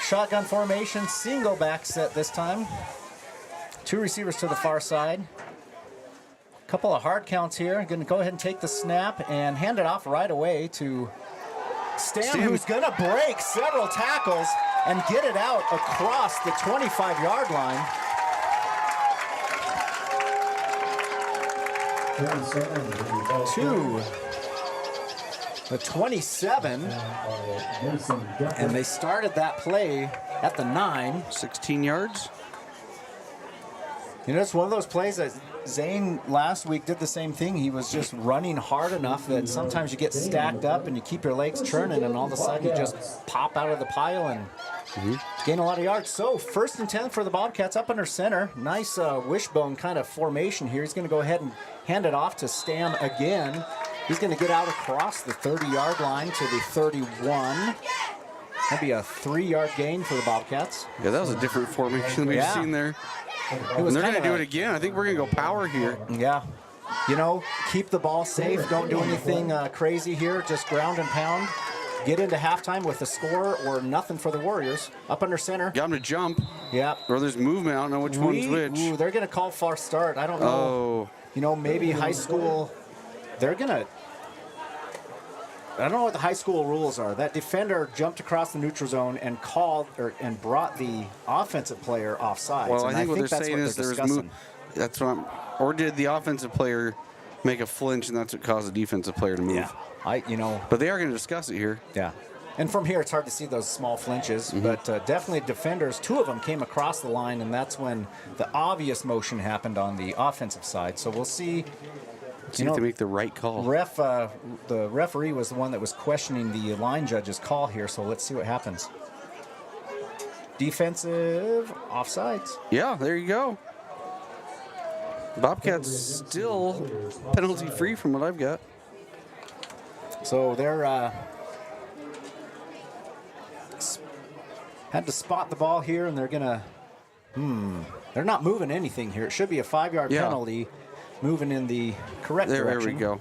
Shotgun formation, single back set this time. 2 receivers to the far side. Couple of hard counts here. Going to go ahead and take the snap and hand it off right away to Stam, who's going to break several tackles and get it out across the 25-yard line. To the 27. And they started that play at the 9. 16 yards. It's one of those plays that Zane last week did the same thing. He was just running hard enough that sometimes you get stacked up and you keep your legs churning, and all of a sudden you just pop out of the pile and gain a lot of yards. So 1st and 10 for the Bobcats up under center. Nice wishbone kind of formation here. He's going to go ahead and hand it off to Stam again. He's going to get out across the 30-yard line to the 31. That'd be a 3-yard gain for the Bobcats. Yeah, that was a different formation than we've seen there. And they're going to do it again. I think we're going to go power here. Yeah. Keep the ball safe. Don't do anything crazy here. Just ground and pound. Get into halftime with a score or nothing for the Warriors. Up under center. Got them to jump. Yeah. Or there's movement. I don't know which one's which. They're going to call far start. I don't know. Maybe high school. They're going to. I don't know what the high school rules are. That defender jumped across the neutral zone and and brought the offensive player offsides. Well, I think what they're saying is there's that's what or did the offensive player make a flinch and that's what caused the defensive player to move? Yeah, But they are going to discuss it here. Yeah. And from here, it's hard to see those small flinches, but definitely defenders, 2 of them came across the line, and that's when the obvious motion happened on the offensive side. So we'll see. See if they make the right call. The referee was the one that was questioning the line judge's call here, so let's see what happens. Defensive offsides. Yeah, there you go. Bobcats still penalty free from what I've got. So they're had to spot the ball here, and they're gonna. They're not moving anything here. It should be a 5-yard penalty. Moving in the correct direction. There we go.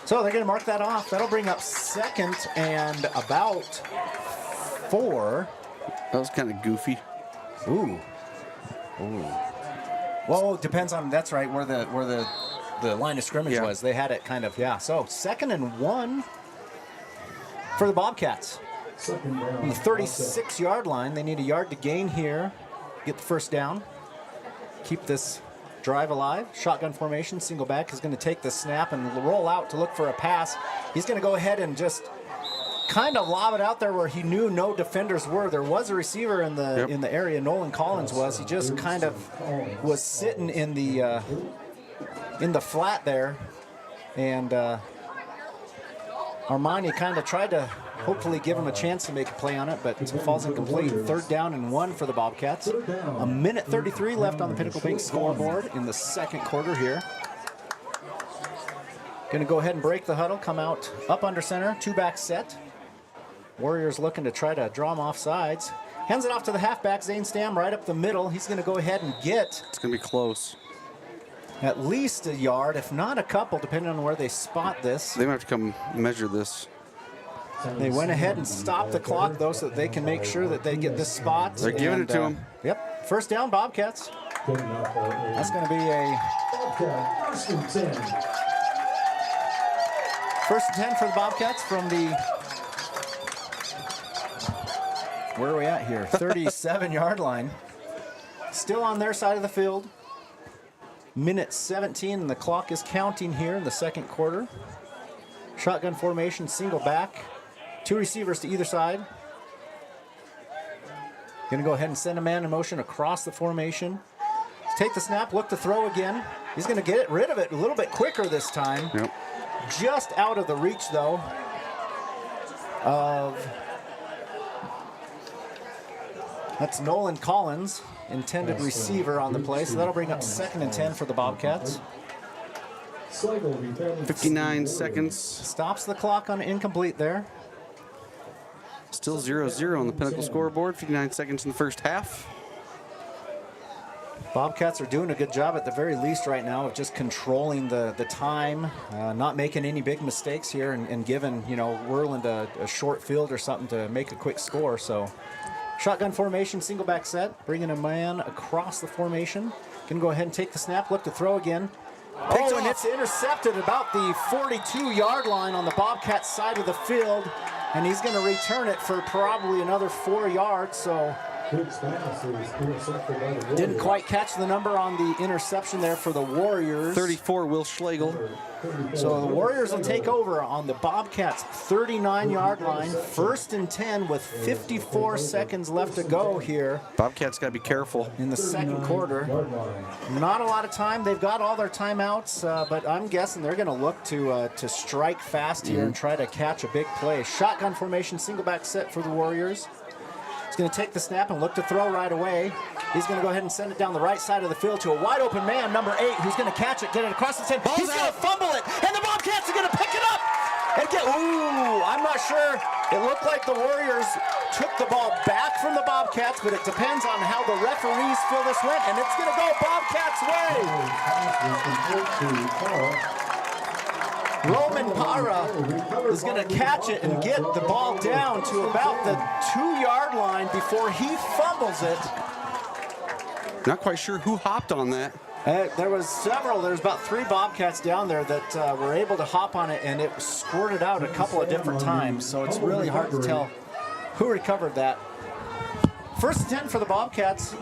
So they're going to mark that off. That'll bring up 2nd and about 4. That was kind of goofy. Ooh. Well, it depends on. That's right where the line of scrimmage was. They had it kind of So 2nd and 1 for the Bobcats. On the 36-yard line, they need a yard to gain here. Get the 1st down. Keep this drive alive. Shotgun formation, single back is going to take the snap and roll out to look for a pass. He's going to go ahead and just kind of lob it out there where he knew no defenders were. There was a receiver in the area. Nolan Collins was. He just kind of was sitting in the flat there, and Armani kind of tried to hopefully give him a chance to make a play on it, but it falls incomplete. 3rd down and 1 for the Bobcats. A minute 33 left on the Pinnacle Bank scoreboard in the second quarter here. Going to go ahead and break the huddle, come out up under center, 2-back set. Warriors looking to try to draw him off sides. Hands it off to the halfback, Zane Stam, right up the middle. He's going to go ahead and get... It's going to be close. At least a yard, if not a couple, depending on where they spot this. They might have to come measure this. They went ahead and stopped the clock, though, so that they can make sure that they get this spot. They're giving it to them. Yep. First down, Bobcats. That's going to be a... First and 10 for the Bobcats from the... Where are we at here? 37-yard line. Still on their side of the field. Minute 17, and the clock is counting here in the second quarter. Shotgun formation, single back. 2 receivers to either side. Going to go ahead and send a man in motion across the formation. Take the snap, look to throw again. He's going to get rid of it a little bit quicker this time. Yep. Just out of the reach, though, of... That's Nolan Collins, intended receiver on the play, so that'll bring up 2nd and 10 for the Bobcats. 59 seconds. Stops the clock on incomplete there. Still 0-0 on the Pinnacle scoreboard. 59 seconds in the first half. Bobcats are doing a good job at the very least right now of just controlling the time, not making any big mistakes here, and giving, you know, Worland a short field or something to make a quick score. So shotgun formation, single back set, bringing a man across the formation. Can go ahead and take the snap, look to throw again. And it's intercepted about the 42-yard line on the Bobcats side of the field, and he's going to return it for probably another 4 yards. So didn't quite catch the number on the interception there for the Warriors. 34, Will Schlegel. So the Warriors will take over on the Bobcats' 39-yard line. 1st and 10 with 54 seconds left to go here. Bobcats got to be careful. In the second quarter. Not a lot of time. They've got all their timeouts, but I'm guessing they're going to look to strike fast here and try to catch a big play. Shotgun formation, single back set for the Warriors. He's going to take the snap and look to throw right away. He's going to go ahead and send it down the right side of the field to a wide open man, number 8, who's going to catch it, get it across the 10. He's going to fumble it, and the Bobcats are going to pick it up. And I'm not sure. It looked like the Warriors took the ball back from the Bobcats, but it depends on how the referees feel this went, and it's going to go Bobcats' way. Roman Para is going to catch it and get the ball down to about the 2-yard line before he fumbles it. Not quite sure who hopped on that. There was several. There's about 3 Bobcats down there that were able to hop on it, and it squirted out a couple of different times, so it's really hard to tell who recovered that. 1st and 10 for the Bobcats.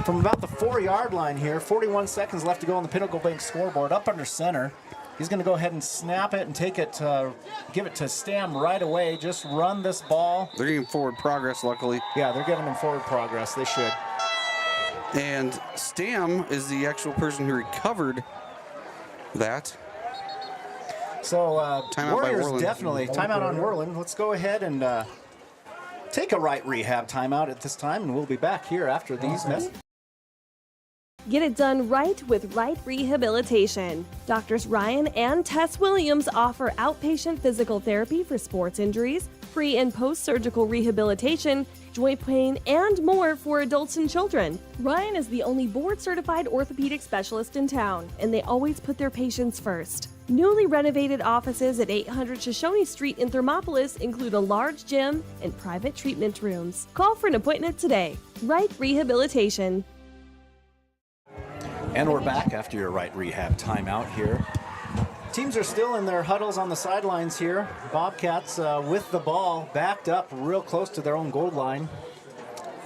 From about the 4-yard line here, 41 seconds left to go on the Pinnacle Bank scoreboard, up under center. He's going to go ahead and snap it and take it, give it to Stam right away. Just run this ball. They're giving forward progress, luckily. Yeah, they're giving him forward progress. They should. And Stam is the actual person who recovered that. So Warriors definitely. Timeout on Worland. Let's go ahead and take a right rehab timeout at this time, and we'll be back here after these messages. Get it done right with Right Rehabilitation. Doctors Ryan and Tess Williams offer outpatient physical therapy for sports injuries, pre- and post-surgical rehabilitation, joint pain, and more for adults and children. Ryan is the only board-certified orthopedic specialist in town, and they always put their patients first. Newly renovated offices at 800 Shoshone Street in Thermopolis include a large gym and private treatment rooms. Call for an appointment today. Right Rehabilitation. And we're back after your Right Rehab timeout here. Teams are still in their huddles on the sidelines here. Bobcats with the ball backed up real close to their own goal line.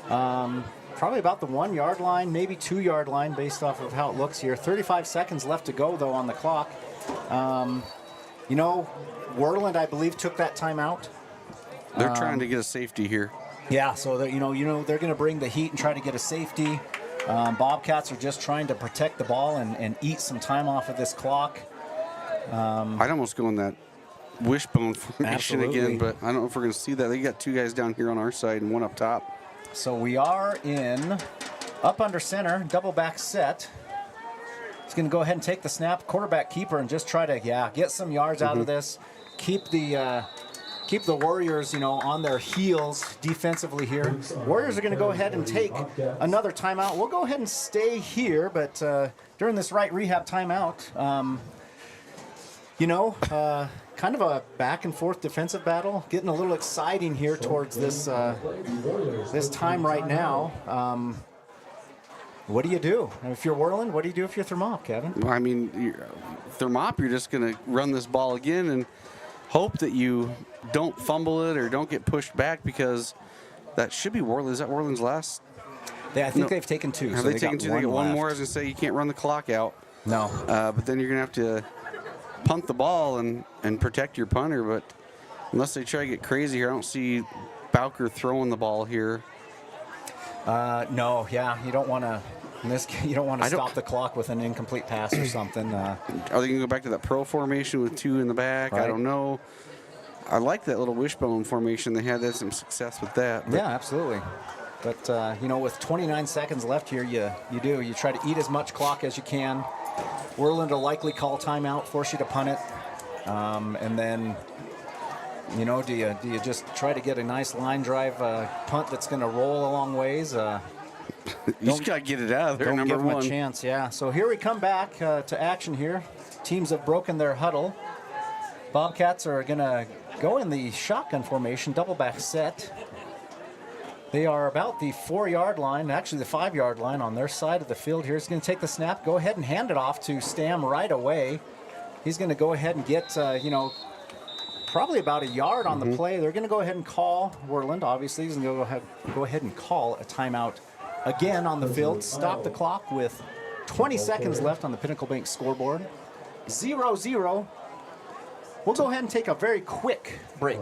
Probably about the 1-yard line, maybe 2-yard line based off of how it looks here. 35 seconds left to go, though, on the clock. You know, Worland, I believe, took that timeout. They're trying to get a safety here. Yeah, so they're, you know they're going to bring the heat and try to get a safety. Bobcats are just trying to protect the ball and eat some time off of this clock. I'd almost go in that wishbone formation Absolutely. again, but I don't know if we're going to see that. They got 2 guys down here on our side and 1 up top. So we are in up under center, double back set. He's going to go ahead and take the snap, quarterback keeper, and just try to get some yards out of this. Keep the Warriors, on their heels defensively here. Warriors are going to go ahead and take another timeout. We'll go ahead and stay here, but during this right rehab timeout, kind of a back and forth defensive battle, getting a little exciting here towards this time right now. What do you do? If you're Worland, what do you do if you're Thermop, Kevin? I mean, Thermop, you're just going to run this ball again and hope that you don't fumble it or don't get pushed back, because that should be Worland. Is that Worland's last? I think they've taken 2. Have so they taken 2? They got 1 more. I was going to say you can't run the clock out. No. But then you're going to have to punt the ball and protect your punter. But unless they try to get crazy here, I don't see Bowker throwing the ball here. No, you don't want to. You don't want to stop the clock with an incomplete pass or something. Are they going to go back to that pro formation with 2 in the back? Right. I don't know. I like that little wishbone formation. They had some success with that. Yeah, absolutely. But, with 29 seconds left here, you try to eat as much clock as you can. Worland will likely call timeout, force you to punt it. And then, do you just try to get a nice line drive punt that's going to roll a long ways? You just got to get it out of there, don't number give them 1. a chance, yeah. So here we come back to action here. Teams have broken their huddle. Bobcats are going to go in the shotgun formation, double back set. They are about the 4-yard line, actually the 5-yard line on their side of the field here. He's going to take the snap, go ahead and hand it off to Stam right away. He's going to go ahead and get, probably about a yard on the play. They're going to go ahead and call Worland, obviously. He's going to go ahead and call a timeout again on the field. Stop the clock with 20 seconds left on the Pinnacle Bank scoreboard. 0-0. We'll go ahead and take a very quick break.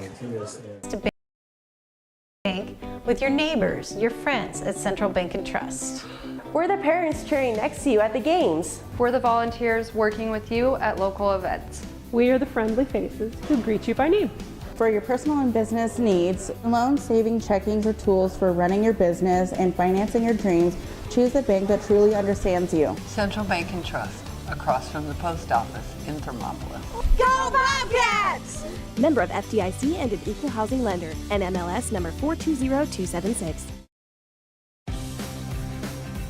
Bank with your neighbors, your friends at Central Bank and Trust. We're the parents cheering next to you at the games. We're the volunteers working with you at local events. We are the friendly faces who greet you by name. For your personal and business needs, loan, saving, checkings, or tools for running your business and financing your dreams, choose a bank that truly understands you. Central Bank and Trust, across from the post office in Thermopolis. Go Bobcats! Member of FDIC and an equal housing lender. NMLS number 420276.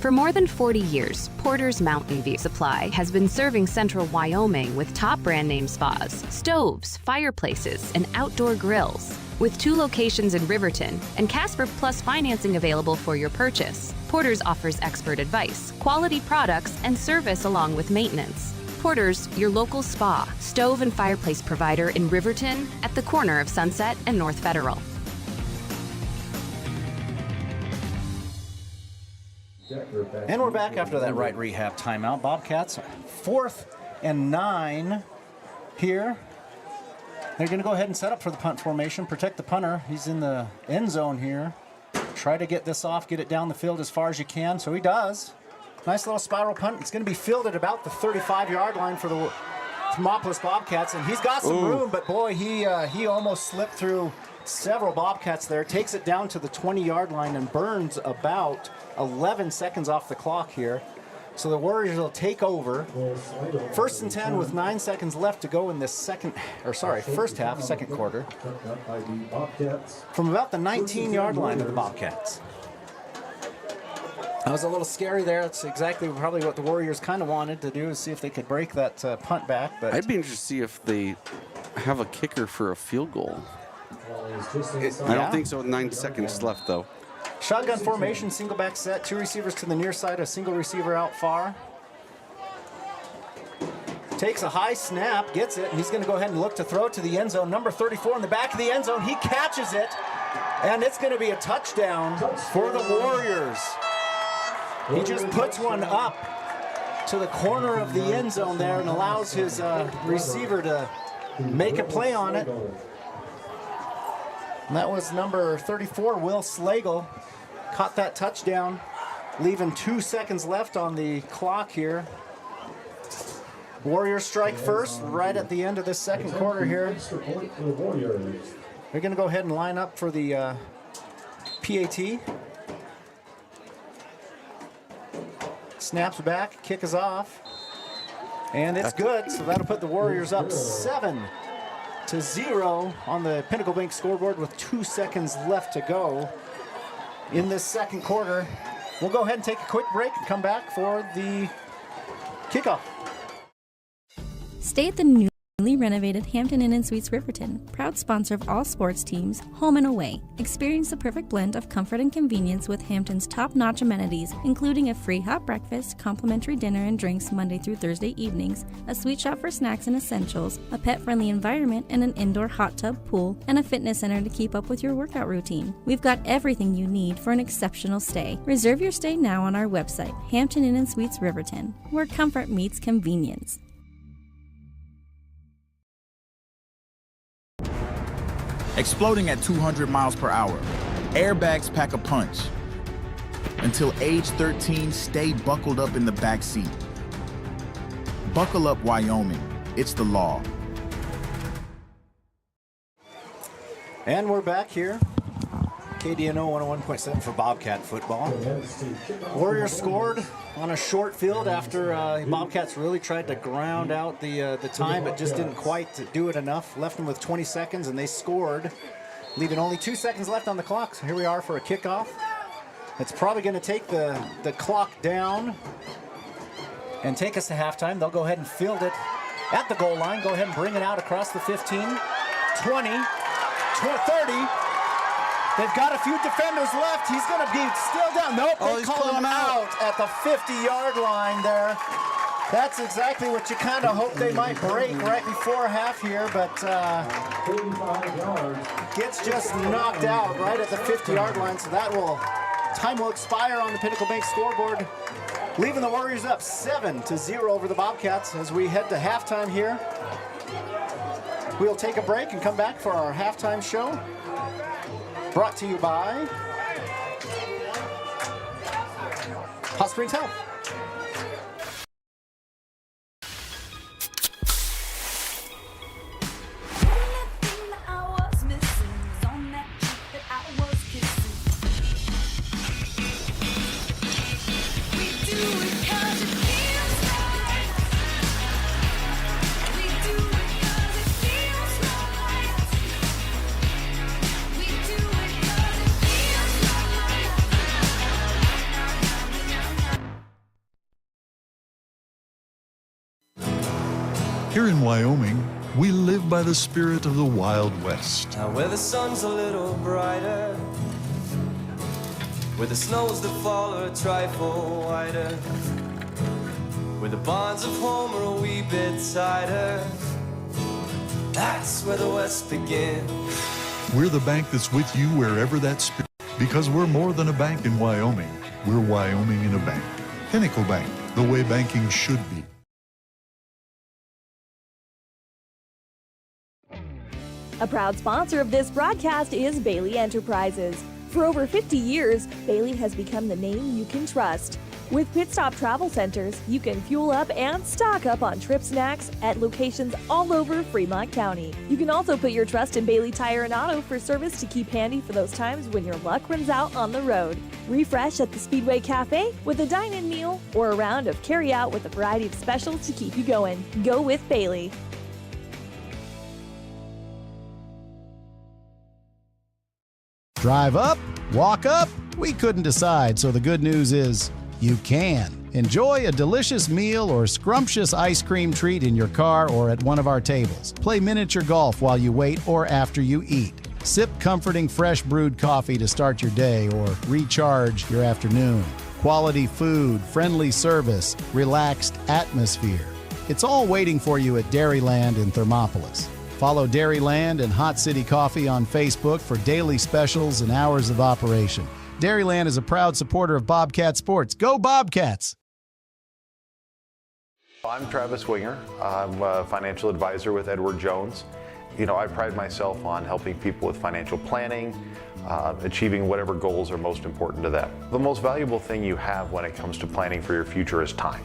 For more than 40 years, Porter's Mountain View Supply has been serving central Wyoming with top brand name spas, stoves, fireplaces, and outdoor grills. With 2 locations in Riverton and Casper Plus financing available for your purchase, Porter's offers expert advice, quality products, and service along with maintenance. Porter's, your local spa, stove, and fireplace provider in Riverton at the corner of Sunset and North Federal. And we're back after that right rehab timeout. Bobcats, 4th and 9 here. They're going to go ahead and set up for the punt formation, protect the punter. He's in the end zone here. Try to get this off, get it down the field as far as you can. So he does. Nice little spiral punt. It's going to be fielded about the 35-yard line for the Thermopolis Bobcats. And he's got some room, but boy, he almost slipped through several Bobcats there. Takes it down to the 20-yard line and burns about 11 seconds off the clock here. So the Warriors will take over. 1st and 10 with 9 seconds left to go in this first half, second quarter. From about the 19-yard line of the Bobcats. That was a little scary there. That's exactly probably what the Warriors kind of wanted to do, is see if they could break that punt back. But I'd be interested to see if they have a kicker for a field goal. I don't think so with 9 seconds left, though. Shotgun formation, single back set, 2 receivers to the near side, a single receiver out far. Takes a high snap, gets it, and he's going to go ahead and look to throw to the end zone. Number 34 in the back of the end zone. He catches it, and it's going to be a touchdown for the Warriors. He just puts one up to the corner of the end zone there and allows his receiver to make a play on it. And that was number 34, Will Slagle. Caught that touchdown, leaving 2 seconds left on the clock here. Warriors strike first right at the end of this second quarter here. They're going to go ahead and line up for the PAT. Snaps back, kick is off, and it's good. So that'll put the Warriors up 7-0 on the Pinnacle Bank scoreboard with 2 seconds left to go in this second quarter. We'll go ahead and take a quick break and come back for the kickoff. Stay at the newly renovated Hampton Inn & Suites Riverton, proud sponsor of all sports teams, home and away. Experience the perfect blend of comfort and convenience with Hampton's top-notch amenities, including a free hot breakfast, complimentary dinner and drinks Monday through Thursday evenings, a sweet shop for snacks and essentials, a pet-friendly environment and an indoor hot tub pool, and a fitness center to keep up with your workout routine. We've got everything you need for an exceptional stay. Reserve your stay now on our website, Hampton Inn & Suites Riverton, where comfort meets convenience. Exploding at 200 miles per hour. Airbags pack a punch. Until age 13, stay buckled up in the back seat. Buckle up, Wyoming. It's the law. And we're back here. KDNO 101.7 for Bobcat football. Warriors scored on a short field after Bobcats really tried to ground out the time, but just didn't quite do it enough. Left them with 20 seconds, and they scored, leaving only 2 seconds left on the clock. So here we are for a kickoff. It's probably going to take the clock down and take us to halftime. They'll go ahead and field it at the goal line. Go ahead and bring it out across the 15, 20, 30. They've got a few defenders left. He's going to be still down. Nope, they call him out at the 50-yard line there. That's exactly what you kind of hope they might break right before half here, but gets just knocked out right at the 50-yard line, so time will expire on the Pinnacle Bank scoreboard, leaving the Warriors up 7-0 over the Bobcats as we head to halftime here. We'll take a break and come back for our halftime show. Brought to you by Hot Springs Health. Here in Wyoming, we live by the spirit of the Wild West. Now where the sun's a little brighter, where the snows that fall are a trifle whiter, where the bonds of home are a wee bit tighter, that's where the West begins. We're the bank that's with you wherever that spirit, because we're more than a bank in Wyoming. We're Wyoming in a bank. Pinnacle Bank, the way banking should be. A proud sponsor of this broadcast is Bailey Enterprises. For over 50 years, Bailey has become the name you can trust. With Pit Stop Travel Centers, you can fuel up and stock up on trip snacks at locations all over Fremont County. You can also put your trust in Bailey Tire and Auto for service to keep handy for those times when your luck runs out on the road. Refresh at the Speedway Cafe with a dine-in meal or a round of carry-out with a variety of specials to keep you going. Go with Bailey. Drive up? Walk up? We couldn't decide, so the good news is you can. Enjoy a delicious meal or scrumptious ice cream treat in your car or at one of our tables. Play miniature golf while you wait or after you eat. Sip comforting fresh brewed coffee to start your day or recharge your afternoon. Quality food, friendly service, relaxed atmosphere. It's all waiting for you at Dairyland in Thermopolis. Follow Dairyland and Hot City Coffee on Facebook for daily specials and hours of operation. Dairyland is a proud supporter of Bobcat sports. Go Bobcats! I'm Travis Winger. I'm a financial advisor with Edward Jones. You know, I pride myself on helping people with financial planning, achieving whatever goals are most important to them. The most valuable thing you have when it comes to planning for your future is time.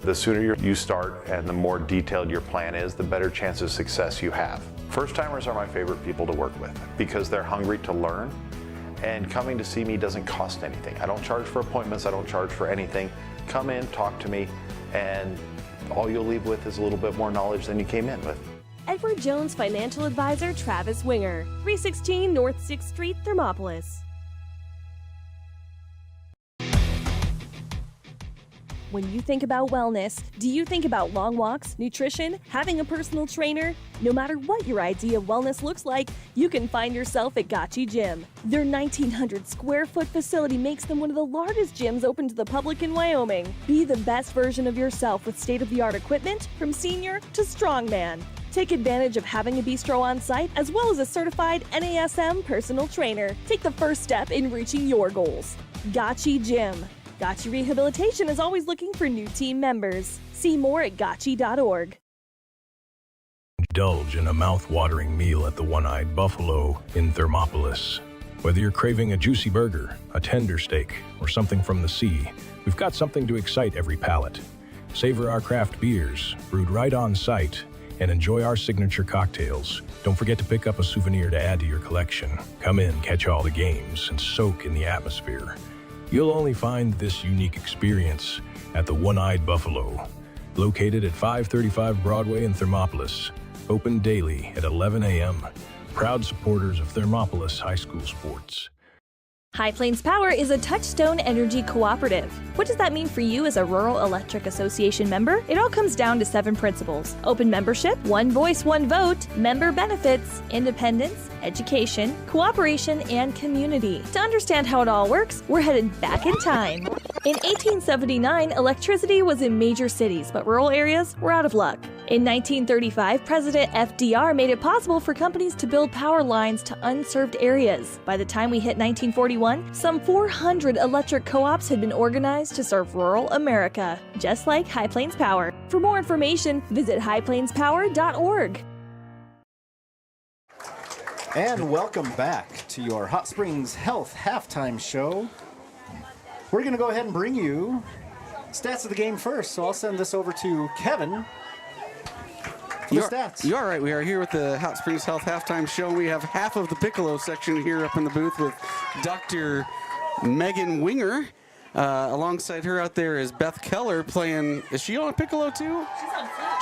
The sooner you start and the more detailed your plan is, the better chance of success you have. First-timers are my favorite people to work with because they're hungry to learn, and coming to see me doesn't cost anything. I don't charge for appointments, I don't charge for anything. Come in, talk to me, and all you'll leave with is a little bit more knowledge than you came in with. Edward Jones Financial Advisor Travis Winger, 316 North 6th Street, Thermopolis. When you think about wellness, do you think about long walks, nutrition, having a personal trainer? No matter what your idea of wellness looks like, you can find yourself at Gotchi Gym. Their 1,900 square foot facility makes them one of the largest gyms open to the public in Wyoming. Be the best version of yourself with state-of-the-art equipment from senior to strongman. Take advantage of having a bistro on site as well as a certified NASM personal trainer. Take the first step in reaching your goals. Gotchi Gym. Gotchi Rehabilitation is always looking for new team members. See more at gotchi.org. Indulge in a mouth-watering meal at the One-Eyed Buffalo in Thermopolis. Whether you're craving a juicy burger, a tender steak, or something from the sea, we've got something to excite every palate. Savor our craft beers, brewed right on site, and enjoy our signature cocktails. Don't forget to pick up a souvenir to add to your collection. Come in, catch all the games, and soak in the atmosphere. You'll only find this unique experience at the One-Eyed Buffalo, located at 535 Broadway in Thermopolis, open daily at 11 a.m. Proud supporters of Thermopolis High School sports. High Plains Power is a Touchstone Energy Cooperative. What does that mean for you as a Rural Electric Association member? It all comes down to 7 principles: open membership, one voice, one vote, member benefits, independence, education, cooperation, and community. To understand how it all works, we're headed back in time. In 1879, electricity was in major cities, but rural areas were out of luck. In 1935, President FDR made it possible for companies to build power lines to unserved areas. By the time we hit 1941, some 400 electric co-ops had been organized to serve rural America, just like High Plains Power. For more information, visit highplainspower.org. And welcome back to your Hot Springs Health Halftime Show. We're going to go ahead and bring you stats of the game first, so I'll send this over to Kevin. You're all right. We are here with the Hot Springs Health Halftime Show. We have half of the Piccolo section here up in the booth with Dr. Megan Winger. Alongside her out there is Beth Keller playing. Is she on a piccolo too?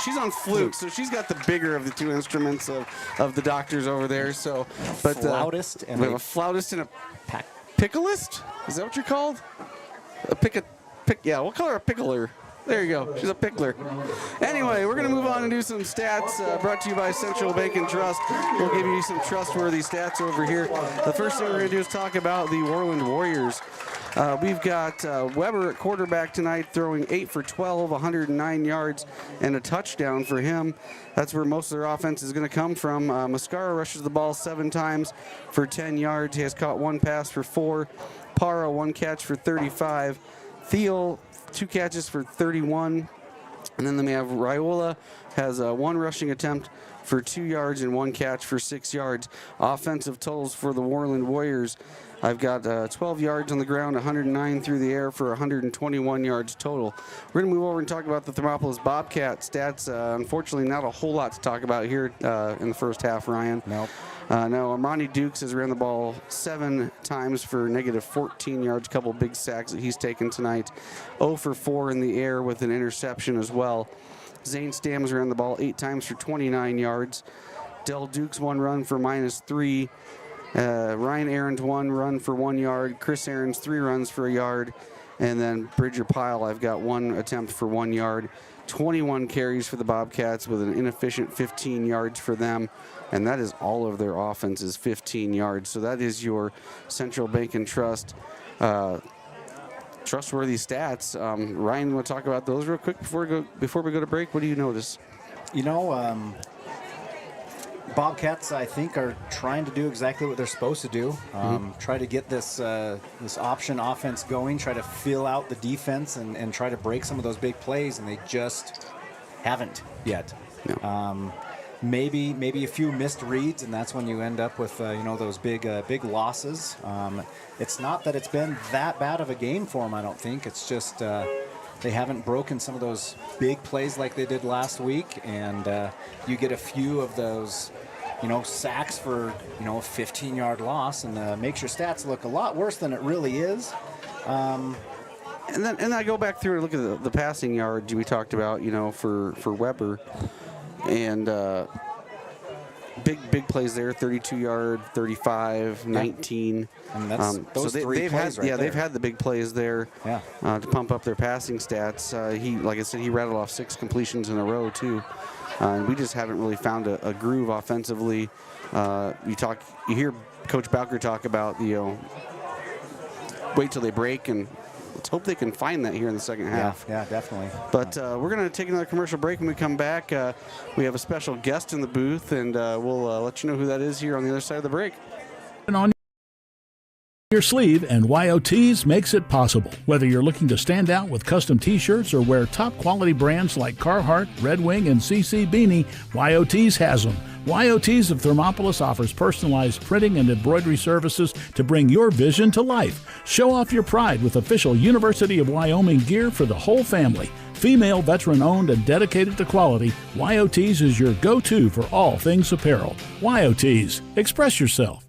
She's on flute. So she's got the bigger of the 2 instruments of the doctors over there. So, but flautist and we have a flautist and a piccolist. Is that what you're called? Yeah, we'll call her a pickler. There you go. She's a pickler. Anyway, we're going to move on and do some stats brought to you by Central Bank and Trust. We'll give you some trustworthy stats over here. The first thing we're going to do is talk about the Worland Warriors. We've got Weber at quarterback tonight, throwing 8 for 12, 109 yards, and a touchdown for him. That's where most of their offense is going to come from. Mascara rushes the ball 7 times for 10 yards. He has caught 1 pass for 4. Parra, 1 catch for 35. Thiel, 2 catches for 31. And then we have Raiola, has 1 rushing attempt for 2 yards and 1 catch for 6 yards. Offensive totals for the Worland Warriors. I've got 12 yards on the ground, 109 through the air for 121 yards total. We're going to move over and talk about the Thermopolis Bobcat stats. Unfortunately, not a whole lot to talk about here in the first half, Ryan. Nope. No, Armani Dukes has ran the ball 7 times for negative 14 yards, a couple big sacks that he's taken tonight. 0 for 4 in the air with an interception as well. Zane Stams ran the ball 8 times for 29 yards. Del Dukes 1 run for -3. Ryan Aaron's 1 run for 1 yard. Chris Aaron's 3 runs for a yard. And then Bridger Pyle, I've got 1 attempt for 1 yard. 21 carries for the Bobcats with an inefficient 15 yards for them. And that is all of their offense is 15 yards. So that is your Central Bank and Trust trustworthy stats. Ryan, you want to talk about those real quick before we go to break? What do you notice? You know, Bobcats, I think, are trying to do exactly what they're supposed to do. Try to get this option offense going, try to fill out the defense and try to break some of those big plays, and they just haven't yet. No. Maybe a few missed reads, and that's when you end up with those big losses. It's not that it's been that bad of a game for them, I don't think. It's just they haven't broken some of those big plays like they did last week, and you get a few of those sacks for a 15-yard loss, and makes your stats look a lot worse than it really is. And then I go back through and look at the passing yards we talked about, for Weber. And big plays there, 32-yard, 35, 19. And that's those three plays right there. They've had the big plays there to pump up their passing stats. Like I said, he rattled off 6 completions in a row, too. And we just haven't really found a groove offensively. You hear Coach Bowker talk about, wait till they break, and let's hope they can find that here in the second half. Yeah, definitely. But we're going to take another commercial break. When we come back, we have a special guest in the booth, and we'll let you know who that is here on the other side of the break. On your sleeve, and YOTs makes it possible. Whether you're looking to stand out with custom t-shirts or wear top quality brands like Carhartt, Red Wing, and CC Beanie, YOTs has them. YOTs of Thermopolis offers personalized printing and embroidery services to bring your vision to life. Show off your pride with official University of Wyoming gear for the whole family. Female, veteran-owned, and dedicated to quality, YOTs is your go-to for all things apparel. YOTs, express yourself.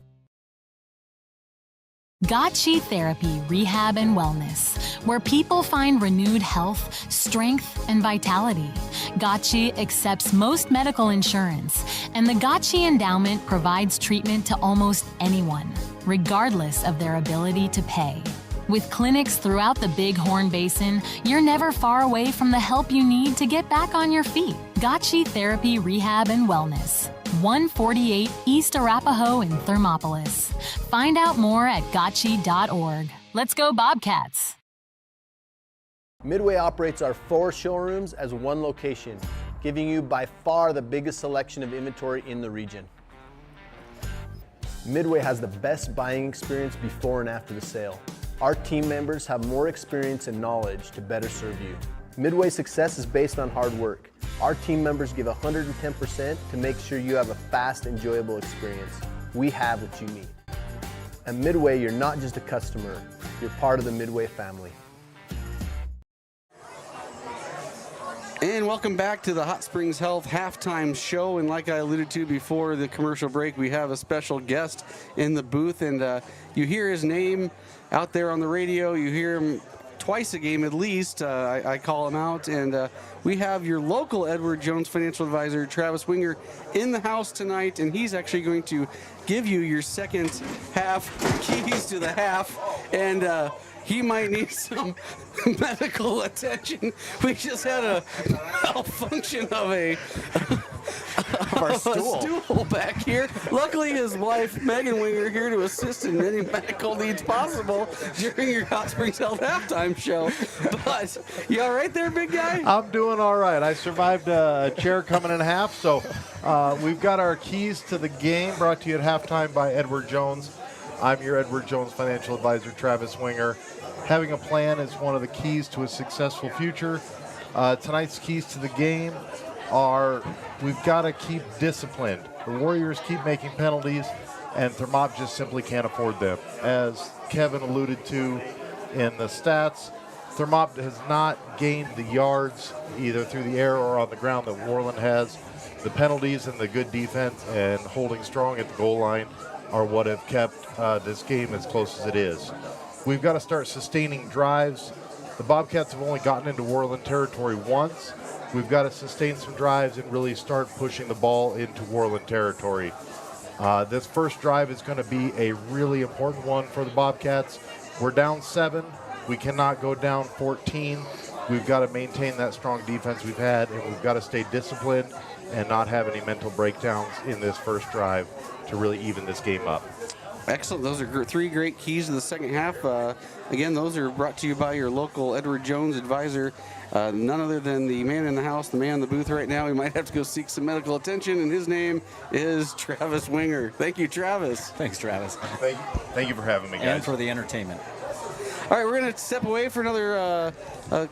Gotchi Therapy, Rehab, and Wellness, where people find renewed health, strength, and vitality. Gotchi accepts most medical insurance, and the Gotchi Endowment provides treatment to almost anyone, regardless of their ability to pay. With clinics throughout the Bighorn Basin, you're never far away from the help you need to get back on your feet. Gotchi Therapy, Rehab, and Wellness, 148 East Arapahoe in Thermopolis. Find out more at gotchi.org. Let's go Bobcats! Midway operates our 4 showrooms as one location, giving you by far the biggest selection of inventory in the region. Midway has the best buying experience before and after the sale. Our team members have more experience and knowledge to better serve you. Midway's success is based on hard work. Our team members give 110% to make sure you have a fast, enjoyable experience. We have what you need. At Midway, you're not just a customer, you're part of the Midway family. And welcome back to the Hot Springs Health halftime show. And like I alluded to before the commercial break, we have a special guest in the booth, and you hear his name out there on the radio. You hear him twice a game at least. I call him out, and we have your local Edward Jones financial advisor, Travis Winger, in the house tonight, and he's actually going to give you your second half keys to the half, and he might need some medical attention. We just had a malfunction of our a stool back here. Luckily, his wife, Megan Winger, here to assist in any medical needs possible during your Hot Springs Health halftime show. But you all right there, big guy? I'm doing all right. I survived a chair coming in half, so we've got our keys to the game brought to you at halftime by Edward Jones. I'm your Edward Jones financial advisor, Travis Winger. Having a plan is one of the keys to a successful future. Tonight's keys to the game are we've got to keep disciplined. The Warriors keep making penalties, and Thermop just simply can't afford them. As Kevin alluded to in the stats, Thermop has not gained the yards either through the air or on the ground that Worland has. The penalties and the good defense and holding strong at the goal line are what have kept this game as close as it is. We've got to start sustaining drives. The Bobcats have only gotten into Worland territory once. We've got to sustain some drives and really start pushing the ball into Worland territory. This first drive is going to be a really important one for the Bobcats. We're down 7. We cannot go down 14. We've got to maintain that strong defense we've had, and we've got to stay disciplined and not have any mental breakdowns in this first drive to really even this game up. Excellent. Those are 3 great keys to the second half. Again, those are brought to you by your local Edward Jones advisor, none other than the man in the house, the man in the booth right now. We might have to go seek some medical attention, and his name is Travis Winger. Thank you, Travis. Thanks, Travis. Thank you for having me, guys. And for the entertainment. All right, we're going to step away for another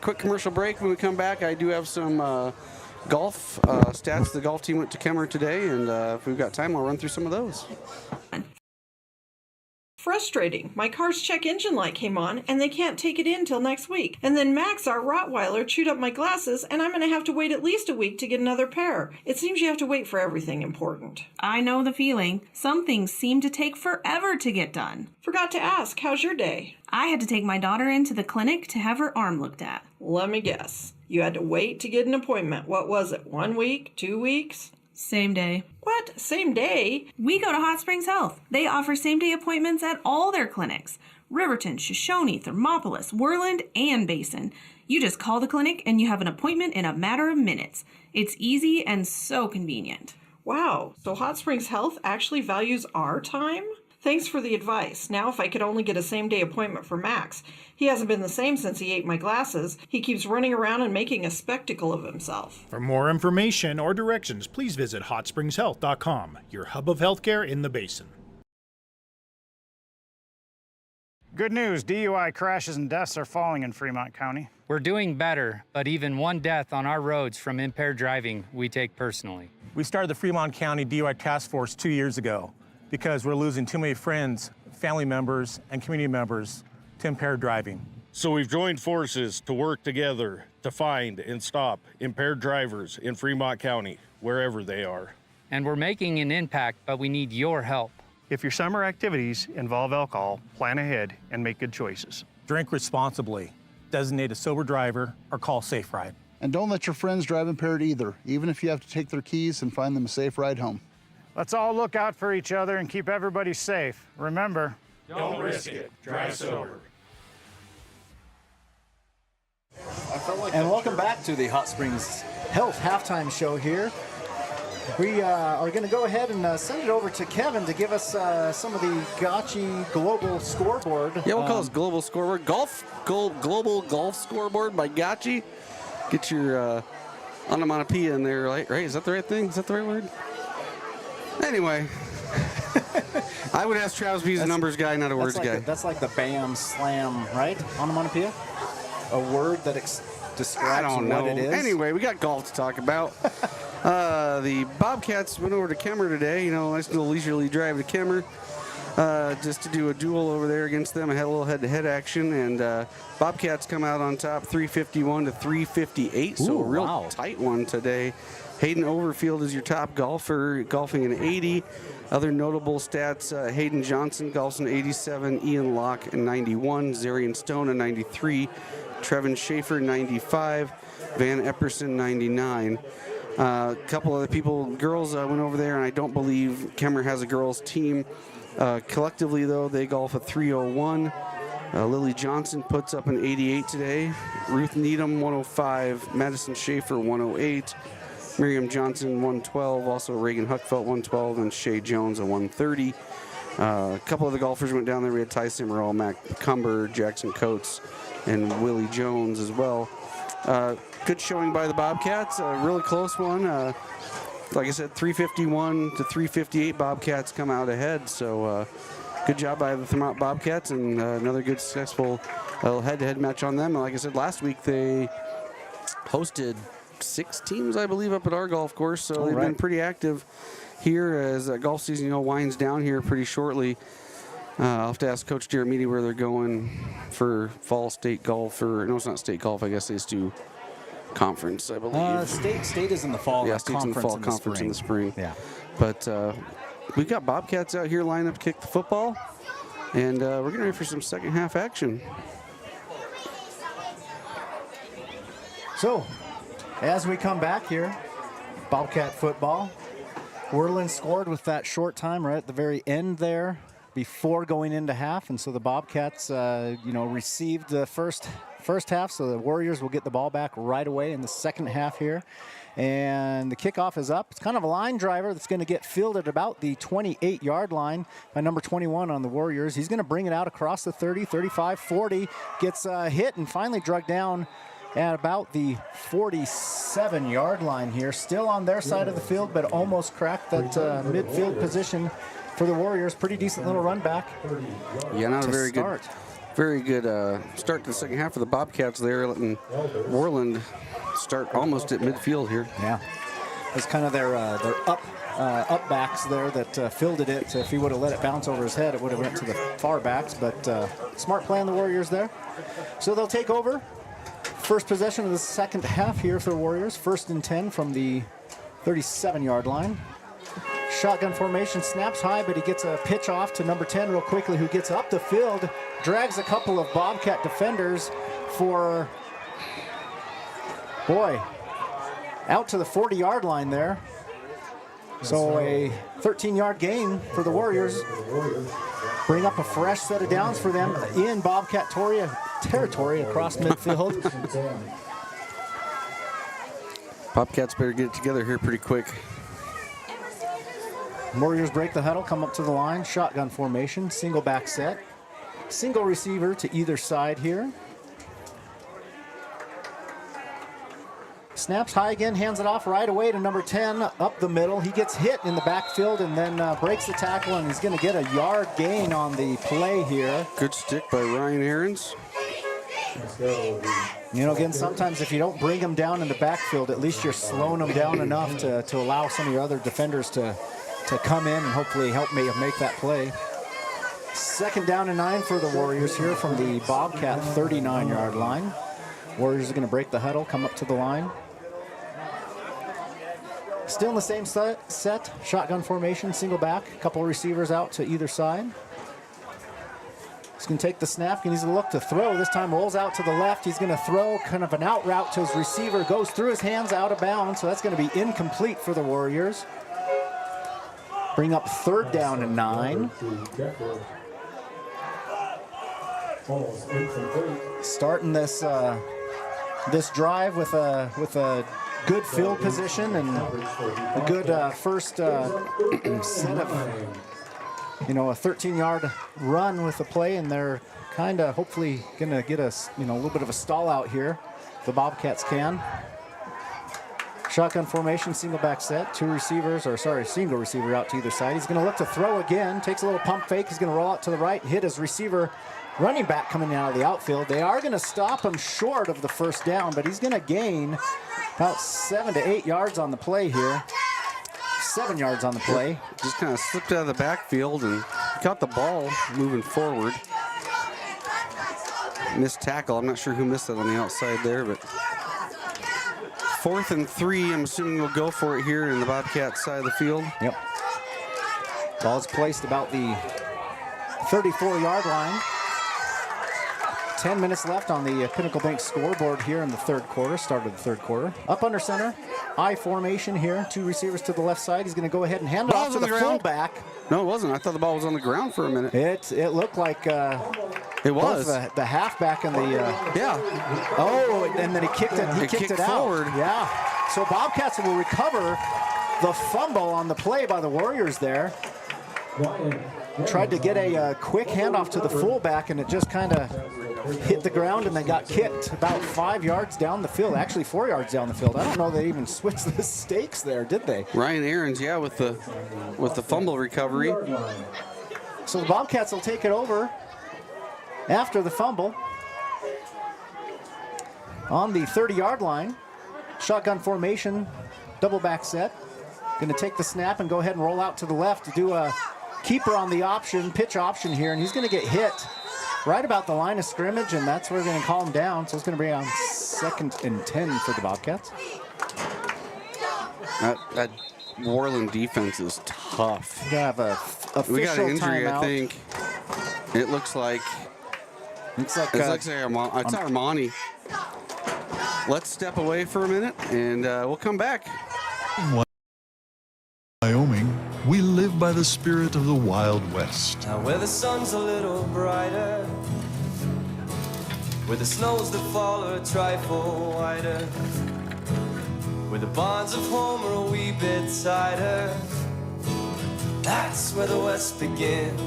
quick commercial break. When we come back, I do have some golf stats. The golf team went to Kemmer today, and if we've got time, I'll run through some of those. Frustrating. My car's check engine light came on, and they can't take it in till next week. And then Max, our Rottweiler, chewed up my glasses, and I'm going to have to wait at least a week to get another pair. It seems you have to wait for everything important. I know the feeling. Some things seem to take forever to get done. Forgot to ask, how's your day? I had to take my daughter into the clinic to have her arm looked at. Let me guess. You had to wait to get an appointment. What was it, 1 week, 2 weeks? Same day. What? Same day? We go to Hot Springs Health. They offer same-day appointments at all their clinics. Riverton, Shoshone, Thermopolis, Worland, and Basin. You just call the clinic and you have an appointment in a matter of minutes. It's easy and so convenient. Wow, so Hot Springs Health actually values our time? Thanks for the advice. Now if I could only get a same-day appointment for Max. He hasn't been the same since he ate my glasses. He keeps running around and making a spectacle of himself. For more information or directions, please visit hotspringshealth.com, your hub of healthcare in the Basin. Good news, DUI crashes and deaths are falling in Fremont County. We're doing better, but even one death on our roads from impaired driving, we take personally. We started the Fremont County DUI Task Force 2 years ago because we're losing too many friends, family members, and community members to impaired driving. So we've joined forces to work together to find and stop impaired drivers in Fremont County, wherever they are. And we're making an impact, but we need your help. If your summer activities involve alcohol, plan ahead and make good choices. Drink responsibly, designate a sober driver, or call Safe Ride. And don't let your friends drive impaired either, even if you have to take their keys and find them a safe ride home. Let's all look out for each other and keep everybody safe. Remember, don't risk it. Drive sober. And welcome back to the Hot Springs Health halftime show here. We are going to go ahead and send it over to Kevin to give us some of the Gotchi Global Scoreboard. Yeah, we'll call this Global Scoreboard. Global Golf Scoreboard by Gotchi. Get your onomatopoeia in there, right? Is that the right thing? Is that the right word? Anyway, I would ask Travis, he's a numbers guy, not a words guy. That's like the bam, slam, right? Onomatopoeia? A word that describes what it is? Anyway, we got golf to talk about. The Bobcats went over to Kemmer today. You know, nice little leisurely drive to Kemmer just to do a duel over there against them. I had a little head-to-head action, and Bobcats come out on top 351 to 358, so a real tight one today. Hayden Overfield is your top golfer, golfing an 80. Other notable stats, Hayden Johnson golfs an 87, Ian Locke an 91, Zarian Stone a 93, Trevin Schaefer 95, Van Epperson 99. A couple other people, girls went over there, and I don't believe Kemmer has a girls team. Collectively, though, they golf a 301. Lily Johnson puts up an 88 today. Ruth Needham 105, Madison Schaefer 108. Miriam Johnson, 112. Also, Reagan Huckfelt, 112. And Shay Jones, a 130. A couple of the golfers went down there. We had Ty Simmerall, Mac Cumber, Jackson Coates, and Willie Jones as well. Good showing by the Bobcats. A really close one. Like I said, 351 to 358. Bobcats come out ahead. So good job by the Thermont Bobcats, and another good, successful head-to-head match on them. And like I said, last week they hosted 6 teams, I believe, up at our golf course, so they've been pretty active here as golf season, winds down here pretty shortly. I'll have to ask Coach Jeremiti where they're going for fall state golf, or no, it's not state golf. I guess they just do conference, I believe. State is in the fall. Yeah, state's in the fall, conference in the spring. Yeah, but we've got Bobcats out here lined up to kick the football, and we're getting ready for some second half action. So, as we come back here, Bobcat football. Worland scored with that short time right at the very end there before going into half, and so the Bobcats, received the first half, so the Warriors will get the ball back right away in the second half here. And the kickoff is up. It's kind of a line driver that's going to get fielded about the 28-yard line by number 21 on the Warriors. He's going to bring it out across the 30, 35, 40, gets hit and finally dragged down at about the 47-yard line here. Still on their side of the field, but almost cracked that midfield position for the Warriors. Pretty decent little run back. Yeah, not a very good Very good start to the second half of the Bobcats there, letting Worland start almost at midfield here. Yeah. It's kind of their up backs there that fielded it. If he would have let it bounce over his head, it would have went to the far backs, but smart play on the Warriors there. So they'll take over. First possession of the second half here for the Warriors. 1st and 10 from the 37-yard line. Shotgun formation, snaps high, but he gets a pitch off to number 10 real quickly, who gets up the field, drags a couple of Bobcat defenders for, boy, out to the 40-yard line there. So a 13-yard gain for the Warriors. Bring up a fresh set of downs for them in Bobcat territory across midfield. Bobcats better get it together here pretty quick. Warriors break the huddle, come up to the line, shotgun formation, single back set. Single receiver to either side here. Snaps high again, hands it off right away to number 10, up the middle. He gets hit in the backfield and then breaks the tackle, and he's going to get a yard gain on the play here. Good stick by Ryan Ahrens. You know, again, sometimes if you don't bring them down in the backfield, at least you're slowing them down enough to allow some of your other defenders to come in and hopefully help me make that play. 2nd down and 9 for the Warriors here from the Bobcat 39-yard line. Warriors are going to break the huddle, come up to the line. Still in the same set, shotgun formation, single back, a couple of receivers out to either side. He's going to take the snap, and he's going to look to throw. This time rolls out to the left. He's going to throw kind of an out route to his receiver, goes through his hands out of bounds, so that's going to be incomplete for the Warriors. Bring up 3rd down and 9. Starting this this drive with a good field position and a good first set of, a 13-yard run with the play, and they're kind of hopefully going to get us, a little bit of a stall out here. The Bobcats can. Shotgun formation, single back set, single receiver out to either side. He's going to look to throw again, takes a little pump fake. He's going to roll out to the right, hit his receiver, running back coming out of the outfield. They are going to stop him short of the 1st down, but he's going to gain about 7 to 8 yards on the play here. 7 yards on the play. Just kind of slipped out of the backfield and got the ball moving forward. Missed tackle. I'm not sure who missed that on the outside there, but 4th and 3, I'm assuming we'll go for it here in the Bobcat side of the field. Yep. Ball's placed about the 34-yard line. 10 minutes left on the Pinnacle Bank scoreboard here in the 3rd quarter, start of the 3rd quarter. Up under center, I formation here, 2 receivers to the left side. He's going to go ahead and hand it off to the fullback. No, it wasn't. I thought the ball was on the ground for a minute. It looked like it was the halfback and the yeah. Oh, and then he kicked it. He kicked it out. Forward. Yeah. So Bobcats will recover the fumble on the play by the Warriors there. Tried to get a quick handoff to the fullback, and it just kind of hit the ground, and they got kicked about 5 yards down the field. Actually, 4 yards down the field. I don't know they even switched the stakes there, did they? Ryan Ahrens, yeah, with the fumble recovery. So the Bobcats will take it over after the fumble on the 30-yard line. Shotgun formation, double back set. Going to take the snap and go ahead and roll out to the left to do a keeper on the option, pitch option here, and he's going to get hit right about the line of scrimmage, and that's where they're going to call him down. So it's going to be on 2nd and 10 for the Bobcats. That Worland defense is tough. We have a official we got an injury, timeout. I think. It looks like it's Armani. Let's step away for a minute, and we'll come back. Wyoming, we live by the spirit of the Wild West. Now where the sun's a little brighter, where the snows that fall are a trifle whiter, where the bonds of home are a wee bit tighter, that's where the West begins.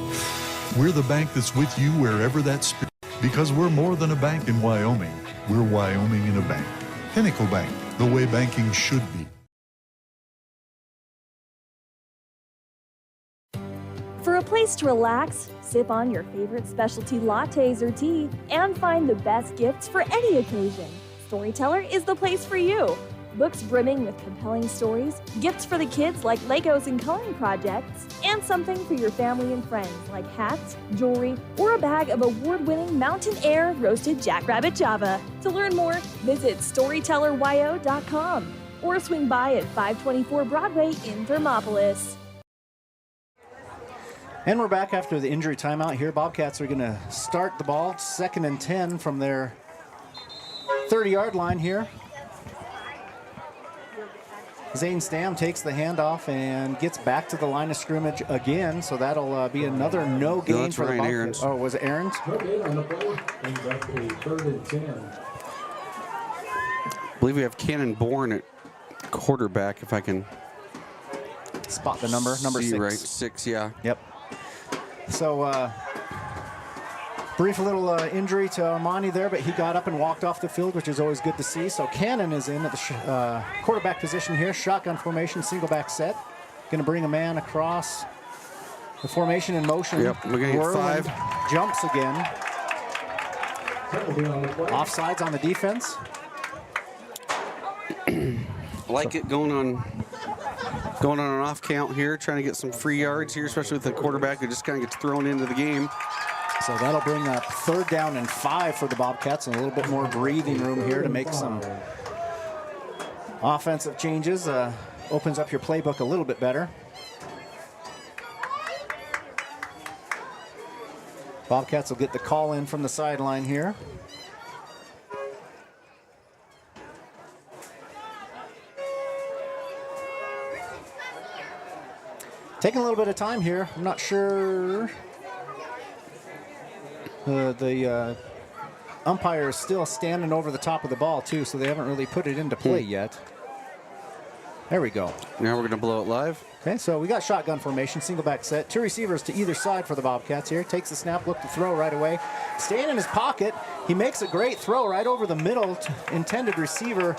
We're the bank that's with you wherever that spirit, because we're more than a bank in Wyoming. We're Wyoming in a bank. Pinnacle Bank, the way banking should be. For a place to relax, sip on your favorite specialty lattes or tea, and find the best gifts for any occasion, Storyteller is the place for you. Books brimming with compelling stories, gifts for the kids like Legos and coloring projects, and something for your family and friends like hats, jewelry, or a bag of award-winning Mountain Air roasted jackrabbit java. To learn more, visit StorytellerYO.com or swing by at 524 Broadway in Thermopolis. And we're back after the injury timeout here. Bobcats are going to start the ball, 2nd and 10 from their 30-yard line here. Zane Stam takes the handoff and gets back to the line of scrimmage again, so that'll be another no gain for the Bobcats. Oh, was it Aaron's? On the play, brings up a 3rd and 10. I believe we have Cannon Bourne at quarterback, if I can spot the number 6. Right, 6, yeah. Yep. So, brief little injury to Armani there, but he got up and walked off the field, which is always good to see. So Cannon is in at the quarterback position here. Shotgun formation, single back set. Going to bring a man across the formation in motion. Yep, we're going to get 5. Jumps again. Offsides on the defense. Like it going on an off count here, trying to get some free yards here, especially with the quarterback who just kind of gets thrown into the game. So that'll bring up 3rd down and 5 for the Bobcats, and a little bit more breathing room here to make some offensive changes. Opens up your playbook a little bit better. Bobcats will get the call in from the sideline here. Taking a little bit of time here. I'm not sure. The umpire is still standing over the top of the ball, too, so they haven't really put it into play yet. There we go. Now we're going to blow it live. Okay, so we got shotgun formation, single back set. 2 receivers to either side for the Bobcats here. Takes the snap, look to throw right away. Staying in his pocket, he makes a great throw right over the middle. Intended receiver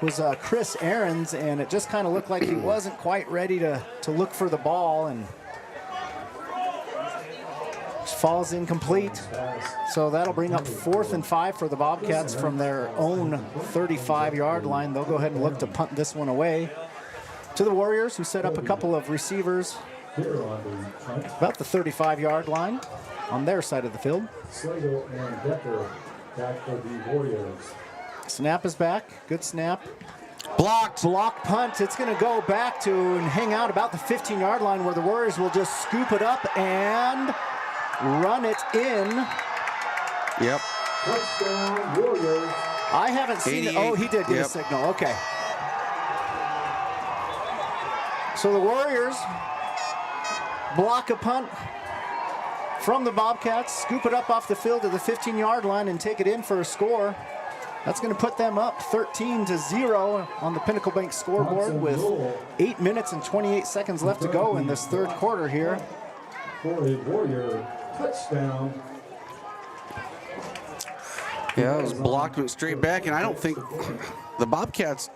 was Chris Ahrens, and it just kind of looked like he wasn't quite ready to look for the ball, and falls incomplete. So that'll bring up 4th and 5 for the Bobcats from their own 35-yard line. They'll go ahead and look to punt this one away to the Warriors, who set up a couple of receivers about the 35-yard line on their side of the field. Slagle and Decker back for the Warriors. Snap is back. Good snap. Blocked. Blocked punt. It's going to go back to and hang out about the 15-yard line, where the Warriors will just scoop it up and run it in. Yep. Touchdown, Warriors. I haven't seen it. Oh, he did get a signal. Okay. So the Warriors block a punt from the Bobcats, scoop it up off the field to the 15-yard line, and take it in for a score. That's going to put them up 13-0 on the Pinnacle Bank scoreboard with 8 minutes and 28 seconds left to go in this 3rd quarter here. For a Warrior touchdown. Yeah, it was blocked, went straight back, and I don't think the Bobcats,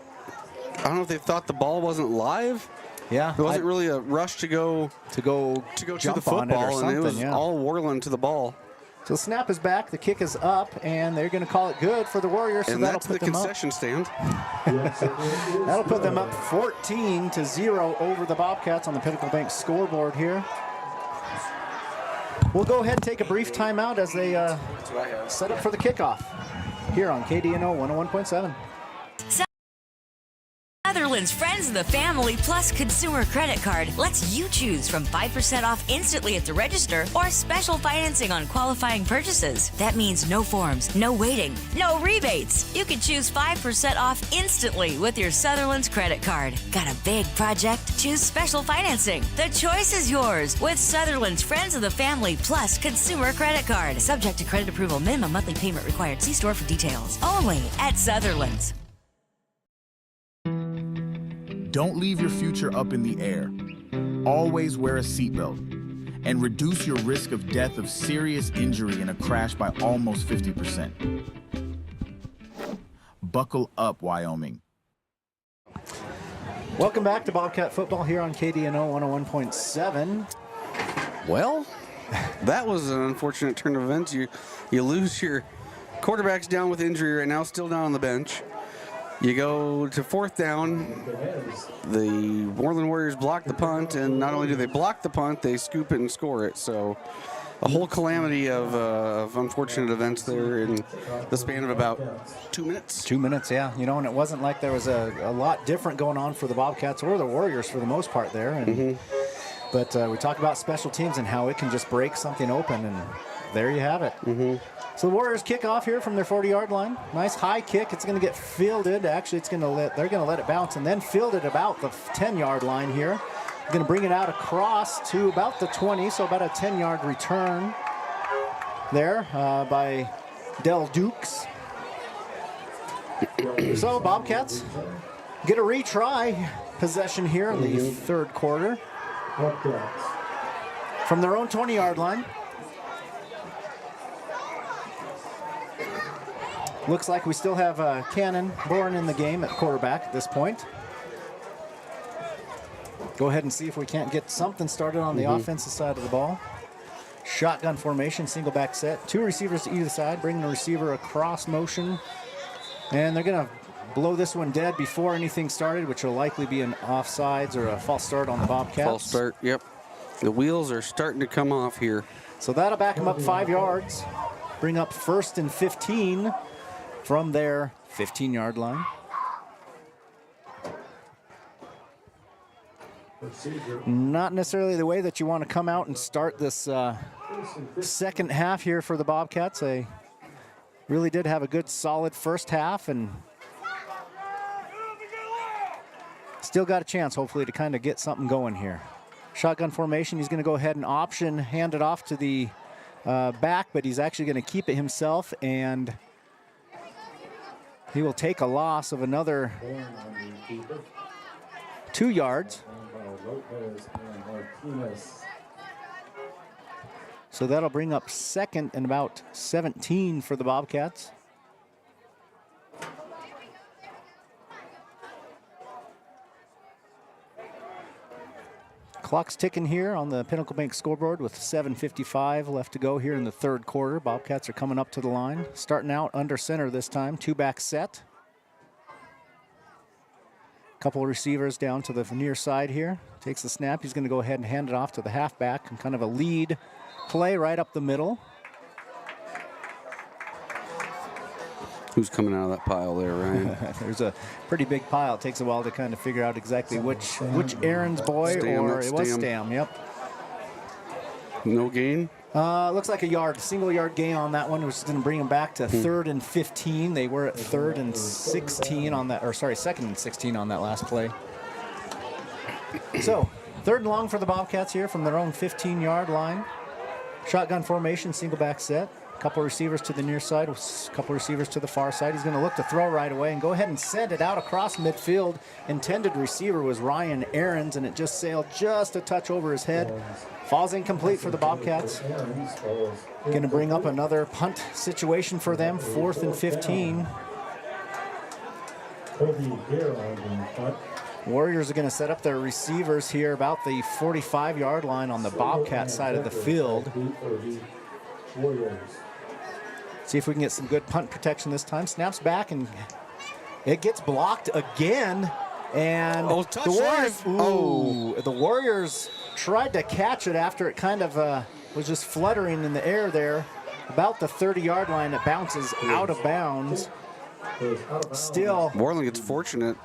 I don't know if they thought the ball wasn't live. Yeah. It wasn't really a rush to go to the football, and it was all Worland to the ball. So the snap is back, the kick is up, and they're going to call it good for the Warriors. So and that'll that's put the them concession stand. That'll put them up 14-0 over the Bobcats on the Pinnacle Bank scoreboard here. We'll go ahead and take a brief timeout as they set up for the kickoff here on KDNO 101.7. Sutherland's Friends of the Family Plus Consumer Credit Card lets you choose from 5% off instantly at the register or special financing on qualifying purchases. That means no forms, no waiting, no rebates. You can choose 5% off instantly with your Sutherland's credit card. Got a big project? Choose special financing. The choice is yours with Sutherland's Friends of the Family Plus Consumer Credit Card. Subject to credit approval. Minimum monthly payment required. See store for details. Only at Sutherland's. Don't leave your future up in the air. Always wear a seatbelt and reduce your risk of death of serious injury in a crash by almost 50%. Buckle up, Wyoming. Welcome back to Bobcat Football here on KDNO 101.7. Well, that was an unfortunate turn of events. You lose your quarterback's down with injury right now, still down on the bench. You go to fourth down. The Worland Warriors block the punt, and not only do they block the punt, they scoop it and score it. So a whole calamity of unfortunate events there in the span of about 2 minutes. 2 minutes, yeah. You know, and it wasn't like there was a lot different going on for the Bobcats or the Warriors for the most part there. And, But we talk about special teams and how it can just break something open, and there you have it. So the Warriors kick off here from their 40-yard line. Nice high kick. It's going to get fielded. Actually, they're going to let it bounce and then field it about the 10-yard line here. They're going to bring it out across to about the 20, so about a 10-yard return there by Del Dukes. So Bobcats get a retry possession here in the third quarter from their own 20-yard line. Looks like we still have Cannon Bourne in the game at quarterback at this point. Go ahead and see if we can't get something started on the offensive side of the ball. Shotgun formation, single back set. 2 receivers to either side, bringing the receiver across motion. And they're going to blow this one dead before anything started, which will likely be an offsides or a false start on the Bobcats. False start, yep. The wheels are starting to come off here. So that'll back them up 5 yards. Bring up 1st and 15 from their 15-yard line. Not necessarily the way that you want to come out and start this second half here for the Bobcats. They really did have a good, solid first half and still got a chance, hopefully, to kind of get something going here. Shotgun formation, he's going to go ahead and option, hand it off to the back, but he's actually going to keep it himself, and he will take a loss of another 2 yards. So that'll bring up 2nd and about 17 for the Bobcats. Clock's ticking here on the Pinnacle Bank scoreboard with 7:55 left to go here in the third quarter. Bobcats are coming up to the line. Starting out under center this time, 2-back set. Couple of receivers down to the near side here. Takes the snap. He's going to go ahead and hand it off to the halfback and kind of a lead play right up the middle. Who's coming out of that pile there, Ryan? There's a pretty big pile. It takes a while to kind of figure out exactly which Aaron's boy or it was Stam. Yep. No gain? Looks like a yard, single-yard gain on that one, which is going to bring them back to 3rd and 15. They were at 3rd and 16 on that, or sorry, 2nd and 16 on that last play. So 3rd and long for the Bobcats here from their own 15-yard line. Shotgun formation, single back set. Couple receivers to the near side, couple receivers to the far side. He's going to look to throw right away and go ahead and send it out across midfield. Intended receiver was Ryan Aarons, and it just sailed just a touch over his head. Falls incomplete for the Bobcats. Going to bring up another punt situation for them, 4th and 15. Warriors are going to set up their receivers here about the 45-yard line on the Bobcat side of the field. See if we can get some good punt protection this time. Snaps back, and it gets blocked again. And the Warriors tried to catch it after it kind of was just fluttering in the air there. About the 30-yard line, it bounces out of bounds. Still, Worland gets fortunate.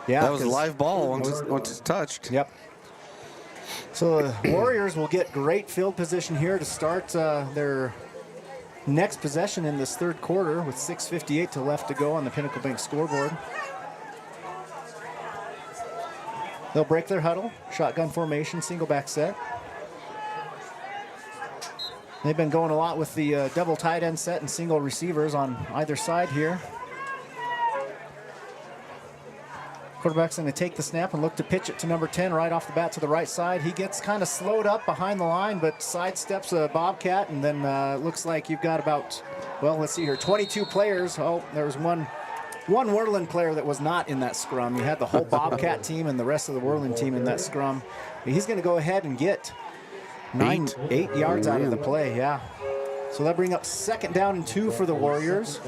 Yeah, that was a live ball once it's touched. Yep. So the Warriors will get great field position here to start their next possession in this third quarter with 6:58 left to go on the Pinnacle Bank scoreboard. They'll break their huddle, shotgun formation, single back set. They've been going a lot with the double tight end set and single receivers on either side here. Quarterback's going to take the snap and look to pitch it to number 10 right off the bat to the right side. He gets kind of slowed up behind the line, but sidesteps a Bobcat, and then looks like you've got about, well, let's see here, 22 players. Oh, there was one Worland player that was not in that scrum. You had the whole Bobcat team and the rest of the Worland team in that scrum. He's going to go ahead and get 8 yards out of the play, yeah. So that bring up 2nd down and 2 for the Warriors.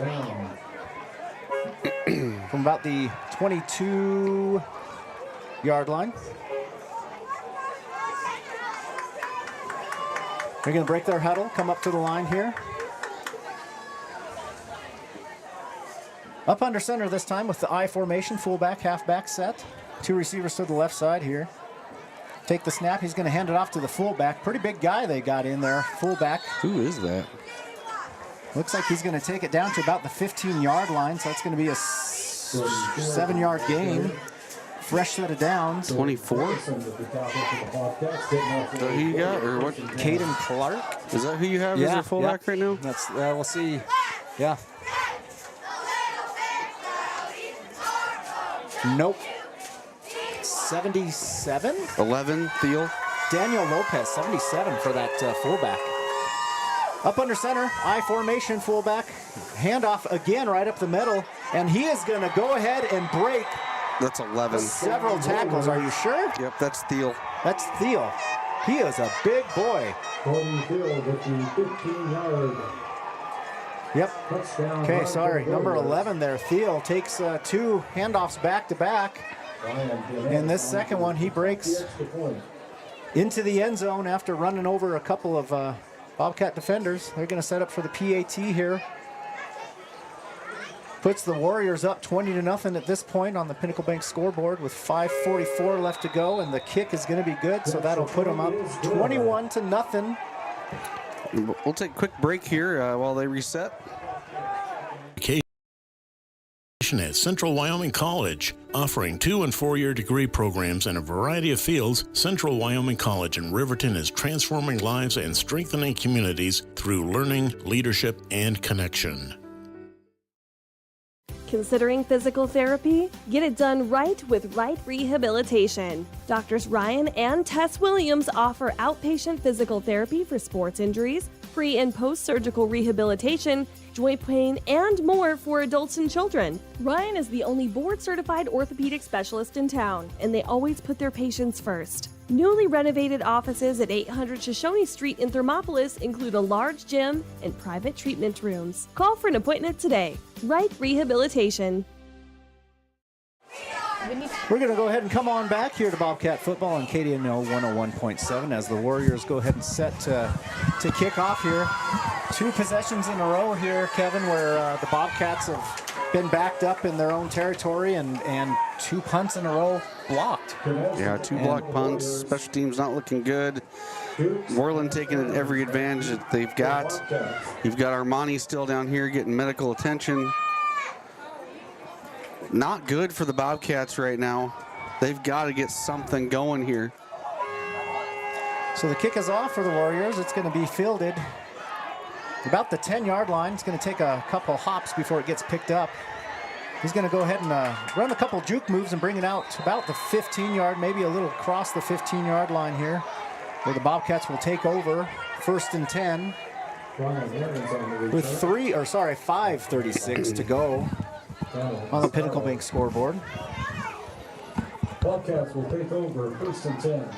From about the 22-yard line. They're going to break their huddle, come up to the line here. Up under center this time with the I formation, fullback, halfback set. 2 receivers to the left side here. Take the snap. He's going to hand it off to the fullback. Pretty big guy they got in there, fullback. Who is that? Looks like he's going to take it down to about the 15-yard line, so that's going to be a 7-yard gain. Fresh set of downs. 24? Is that who you got, or what? Caden Clark. Is that who you have as your fullback right now? That's, we'll see. Yeah. Nope. 77? 11, Thiel. Daniel Lopez, 77 for that fullback. Up under center, I formation, fullback. Handoff again right up the middle, and he is going to go ahead and break. That's 11. Several tackles, are you sure? Yep, that's Thiel. That's Thiel. He is a big boy. Yep. Okay, sorry. Number 11 there. Thiel takes 2 handoffs back to back. And this second one, he breaks into the end zone after running over a couple of Bobcat defenders. They're going to set up for the PAT here. Puts the Warriors up 20-0 at this point on the Pinnacle Bank scoreboard with 5:44 left to go, and the kick is going to be good, so that'll put them up 21-0. We'll take a quick break here while they reset. At Central Wyoming College, offering 2- and 4-year degree programs in a variety of fields, Central Wyoming College in Riverton is transforming lives and strengthening communities through learning, leadership, and connection. Considering physical therapy? Get it done right with Right Rehabilitation. Doctors Ryan and Tess Williams offer outpatient physical therapy for sports injuries, pre- and post-surgical rehabilitation, joint pain, and more for adults and children. Ryan is the only board-certified orthopedic specialist in town, and they always put their patients first. Newly renovated offices at 800 Shoshone Street in Thermopolis include a large gym and private treatment rooms. Call for an appointment today. Right Rehabilitation. We're going to go ahead and come on back here to Bobcat football on KDNO 101.7 as the Warriors go ahead and set to kick off here. 2 possessions in a row here, Kevin, where the Bobcats have been backed up in their own territory and 2 punts in a row blocked. Yeah, 2 blocked punts. Special teams not looking good. Worland taking every advantage that they've got. You've got Armani still down here getting medical attention. Not good for the Bobcats right now. They've got to get something going here. So the kick is off for the Warriors. It's going to be fielded about the 10-yard line. It's going to take a couple hops before it gets picked up. He's going to go ahead and run a couple juke moves and bring it out about the 15-yard, maybe a little across the 15-yard line here, where the Bobcats will take over. 1st and 10 with 5:36 to go on the Pinnacle Bank scoreboard. Bobcats will take over 1st and 10.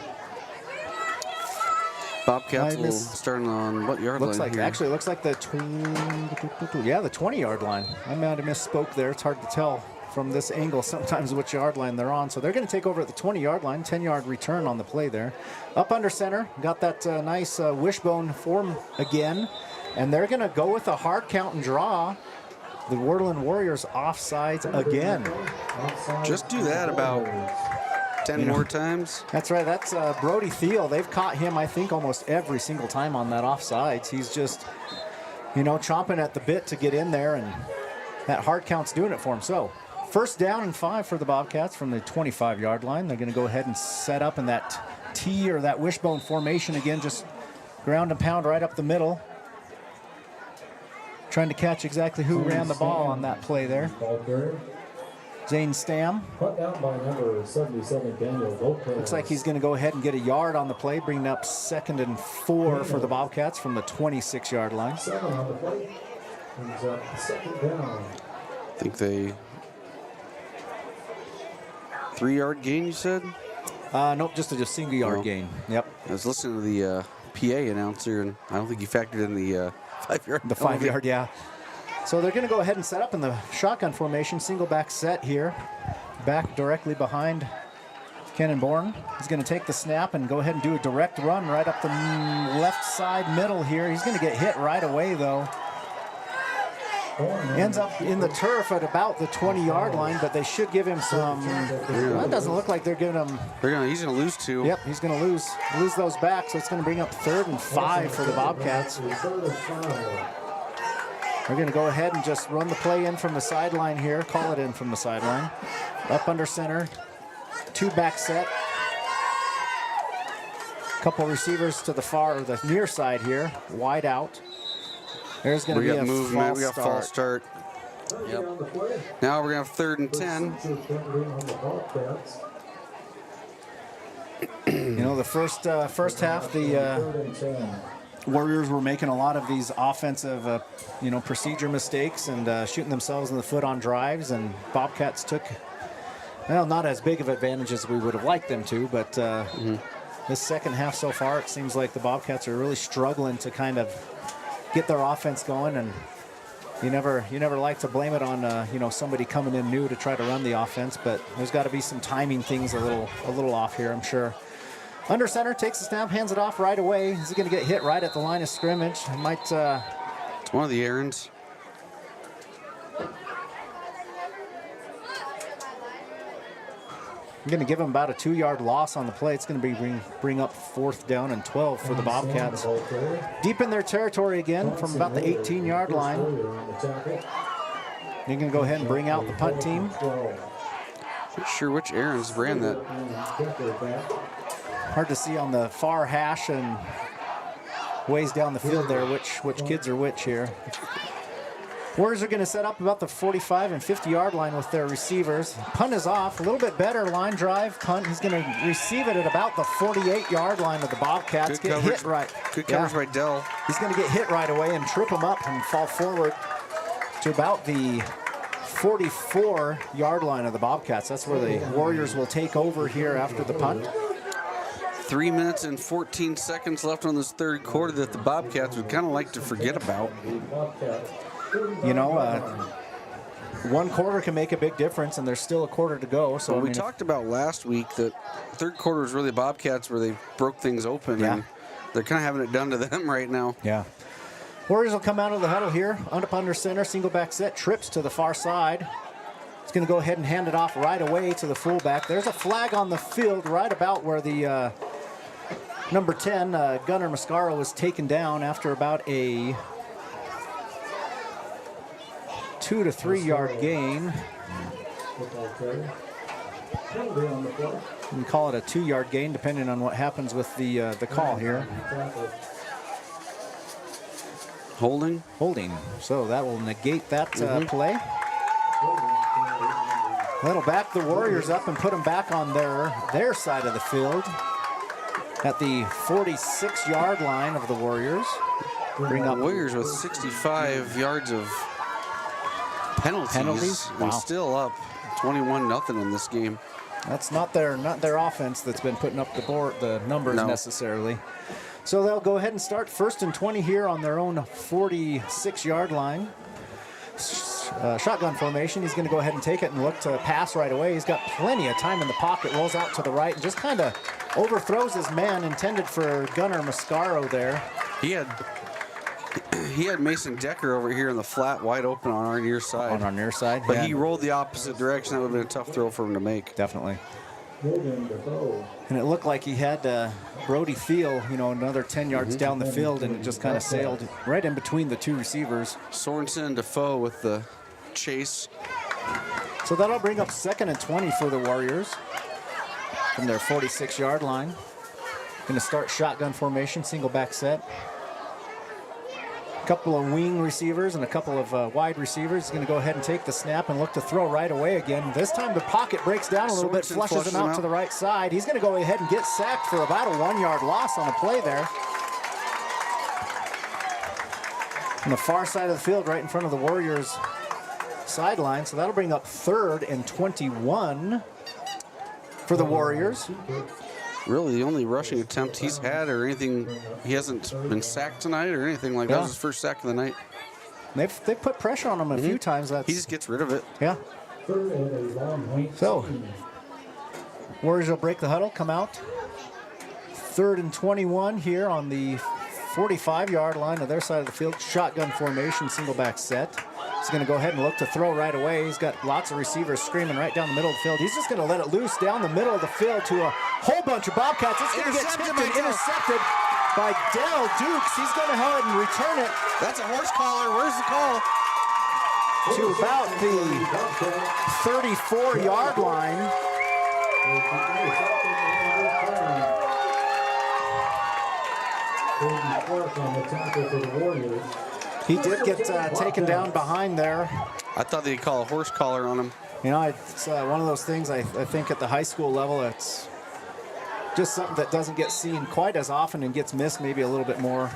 Bobcats will start on what yard looks line like here? Actually, it looks like the 20-yard line. I might have misspoke there. It's hard to tell from this angle sometimes which yard line they're on. So they're going to take over at the 20-yard line. 10-yard return on the play there. Up under center, got that nice wishbone form again, and they're going to go with a hard count and draw. The Worland Warriors offsides again. Just do that about 10 more times. That's right. That's Brody Thiel. They've caught him, I think, almost every single time on that offsides. He's just, chomping at the bit to get in there, and that hard count's doing it for him. So 1st down and 5 for the Bobcats from the 25-yard line. They're going to go ahead and set up in that T or that wishbone formation again, just ground and pound right up the middle. Trying to catch exactly who ran the ball on that play there. Zane Stam. Cut out by number 77, Daniel Lopez. Looks like he's going to go ahead and get a yard on the play, bringing up 2nd and 4 for the Bobcats from the 26-yard line. 7 on the play. Brings up 2nd down. I think they 3-yard gain, you said? Nope, just a single-yard gain. Yep. I was listening to the PA announcer, and I don't think he factored in the 5-yard. The 5-yard, yeah. So they're going to go ahead and set up in the shotgun formation, single back set here. Back directly behind Kenan Bourne. He's going to take the snap and go ahead and do a direct run right up the left side middle here. He's going to get hit right away, though. Ends up in the turf at about the 20-yard line, but they should give him some. That doesn't look like they're giving him. He's going to lose 2. Yep, he's going to lose those back, so it's going to bring up 3rd and 5 for the Bobcats. They're going to go ahead and just run the play in from the sideline here, call it in from the sideline. Up under center, 2-back set. Couple receivers to the the near side here, wide out. There's going to be a false start. Yep. Now we're going to have 3rd and 10. You know, the first half, the Warriors were making a lot of these offensive, procedure mistakes and shooting themselves in the foot on drives, and Bobcats took, well, not as big of advantage as we would have liked them to, but this second half so far, it seems like the Bobcats are really struggling to kind of get their offense going, and you never like to blame it on somebody coming in new to try to run the offense, but there's got to be some timing things a little off here, I'm sure. Under center, takes the snap, hands it off right away. Is he going to get hit right at the line of scrimmage? It might. It's one of the errands. I'm going to give him about a 2-yard loss on the play. It's going to be bring up 4th down and 12 for the Bobcats. Deep in their territory again from about the 18-yard line. They're going to go ahead and bring out the punt team. Not sure which errands ran that. Hard to see on the far hash and ways down the field there which kids are which here. Warriors are going to set up about the 45 and 50-yard line with their receivers. Punt is off. A little bit better line drive. Punt. He's going to receive it at about the 48-yard line of the Bobcats. Good coverage. Good coverage by Dell. He's going to get hit right away and trip him up and fall forward to about the 44-yard line of the Bobcats. That's where the Warriors will take over here after the punt. 3 minutes and 14 seconds left on this third quarter that the Bobcats would kind of like to forget about. You know, one quarter can make a big difference, and there's still a quarter to go. So we talked about last week that third quarter was really Bobcats where they broke things open, and they're kind of having it done to them right now. Yeah. Warriors will come out of the huddle here, up under center, single back set, trips to the far side. He's going to go ahead and hand it off right away to the fullback. There's a flag on the field right about where the number 10, Gunnar Mascaro, was taken down after about a 2 to 3 yard gain. You can call it a 2-yard gain depending on what happens with the call here. Holding. So that will negate that play. That'll back the Warriors up and put them back on their side of the field at the 46-yard line of the Warriors. Bring up Warriors with 65 yards of penalties. Wow. And still up 21-0 in this game. That's not their offense that's been putting up the numbers necessarily. So they'll go ahead and start 1st and 20 here on their own 46-yard line. Shotgun formation. He's going to go ahead and take it and look to pass right away. He's got plenty of time in the pocket, rolls out to the right, and just kind of overthrows his man intended for Gunnar Mascaro there. He had Mason Decker over here in the flat wide open on our near side. But he rolled the opposite direction. That would have been a tough throw for him to make. Definitely. And it looked like he had Brody Field, another 10 yards down the field, and it just kind of sailed right in between the two receivers. Sorensen and Defoe with the chase. So that'll bring up 2nd and 20 for the Warriors from their 46-yard line. Going to start shotgun formation, single back set. A couple of wing receivers and a couple of wide receivers. He's going to go ahead and take the snap and look to throw right away again. This time the pocket breaks down a little bit, flushes him out to the right side. He's going to go ahead and get sacked for about a 1-yard loss on a play there. On the far side of the field, right in front of the Warriors sideline. So that'll bring up 3rd and 21 for the Warriors. really the only rushing attempt he's had or anything. He hasn't been sacked tonight or anything like that. That was his first sack of the night. They've put pressure on him a few times. He just gets rid of it. Yeah. So, Warriors will break the huddle, come out. 3rd and 21 here on the 45-yard line of their side of the field. Shotgun formation, single back set. He's going to go ahead and look to throw right away. He's got lots of receivers screaming right down the middle of the field. He's just going to let it loose down the middle of the field to a whole bunch of Bobcats. It's going to get tipped and intercepted by Dell Dukes. He's going to go ahead and return it. That's a horse collar. Where's the call? To about the 34-yard line. He did get taken down behind there. I thought they'd call a horse collar on him. You know, it's one of those things I think at the high school level, it's just something that doesn't get seen quite as often and gets missed maybe a little bit more.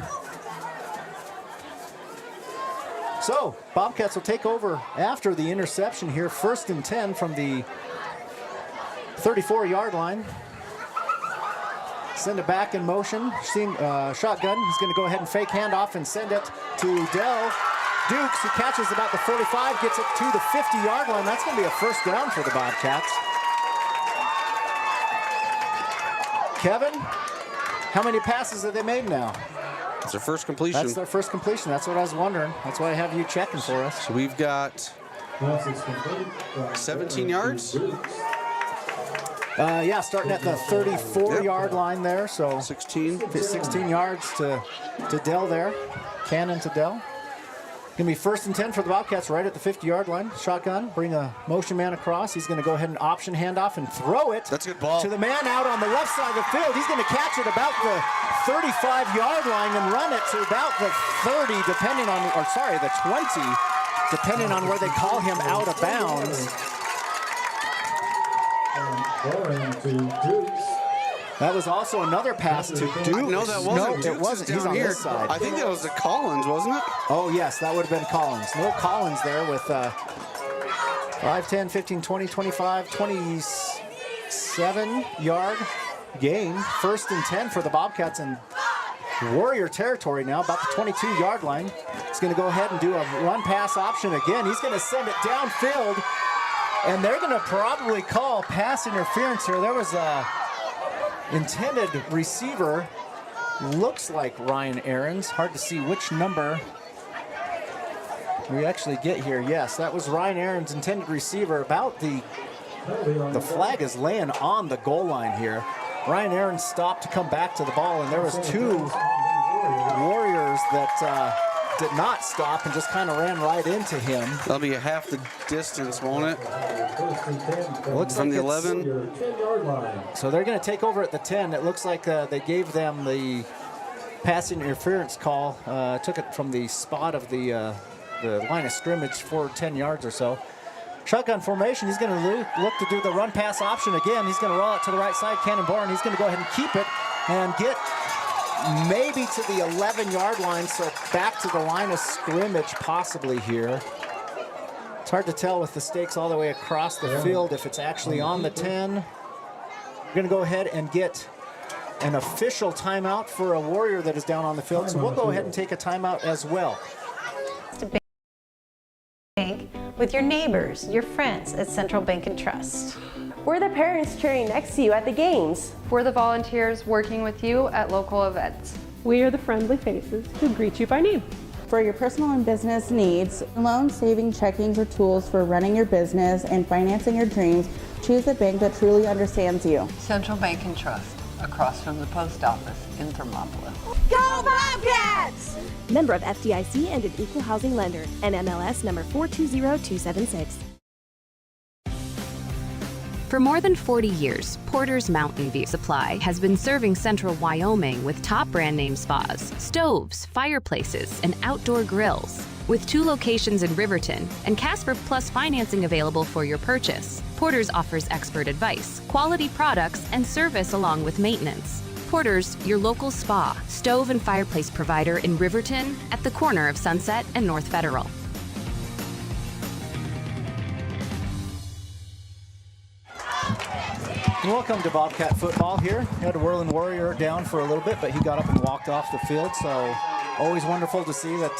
So, Bobcats will take over after the interception here. 1st and 10 from the 34-yard line. Send it back in motion. Shotgun. He's going to go ahead and fake handoff and send it to Dell Dukes, who catches about the 45, gets it to the 50-yard line. That's going to be a first down for the Bobcats. Kevin, how many passes have they made now? It's their first completion. That's their first completion. That's what I was wondering. That's why I have you checking for us. So we've got 17 yards. Yeah, starting at the 34-yard line there. So 16 yards to Dell there. Cannon to Dell. Going to be 1st and 10 for the Bobcats right at the 50-yard line. Shotgun, bring a motion man across. He's going to go ahead and option handoff and throw it. That's a good ball. To the man out on the left side of the field. He's going to catch it about the 35-yard line and run it to about the 30, depending on, or sorry, the 20, depending on where they call him out of bounds. That was also another pass to Dukes. No, that wasn't. No, it wasn't. He's on this side. I think that was the Collins, wasn't it? Oh, yes, that would have been Collins. No Collins there with 5, 10, 15, 20, 25, 27-yard gain. 1st and 10 for the Bobcats in Warrior territory now, about the 22-yard line. He's going to go ahead and do a run-pass option again. He's going to send it downfield, and they're going to probably call pass interference here. There was a intended receiver, looks like Ryan Aarons. Hard to see which number we actually get here. Yes, that was Ryan Aarons' intended receiver. About the flag is laying on the goal line here. Ryan Aarons stopped to come back to the ball, and there was 2 Warriors that did not stop and just kind of ran right into him. That'll be a half the distance, won't it? Looks from like the 11. So they're going to take over at the 10. It looks like they gave them the pass interference call. Took it from the spot of the line of scrimmage for 10 yards or so. Shotgun formation. He's going to look to do the run pass option again. He's going to roll it to the right side. Cannonball, and he's going to go ahead and keep it and get maybe to the 11-yard line, so back to the line of scrimmage possibly here. It's hard to tell with the stakes all the way across the field if it's actually on the 10. We're going to go ahead and get an official timeout for a Warrior that is down on the field, so we'll go ahead and take a timeout as well. Bank with your neighbors, your friends at Central Bank and Trust. We're the parents cheering next to you at the games. We're the volunteers working with you at local events. We are the friendly faces who greet you by name. For your personal and business needs, loan, saving, checkings, or tools for running your business and financing your dreams, choose a bank that truly understands you. Central Bank and Trust, across from the post office in Thermopolis. Go Bobcats! Member of FDIC and an equal housing lender. NMLS number 420276. For more than 40 years, Porter's Mountain View Supply has been serving central Wyoming with top brand name spas, stoves, fireplaces, and outdoor grills. With 2 locations in Riverton and Casper Plus financing available for your purchase, Porter's offers expert advice, quality products, and service along with maintenance. Porter's, your local spa, stove, and fireplace provider in Riverton at the corner of Sunset and North Federal. Welcome to Bobcat football here. Had a Worland Warrior down for a little bit, but he got up and walked off the field. So always wonderful to see that,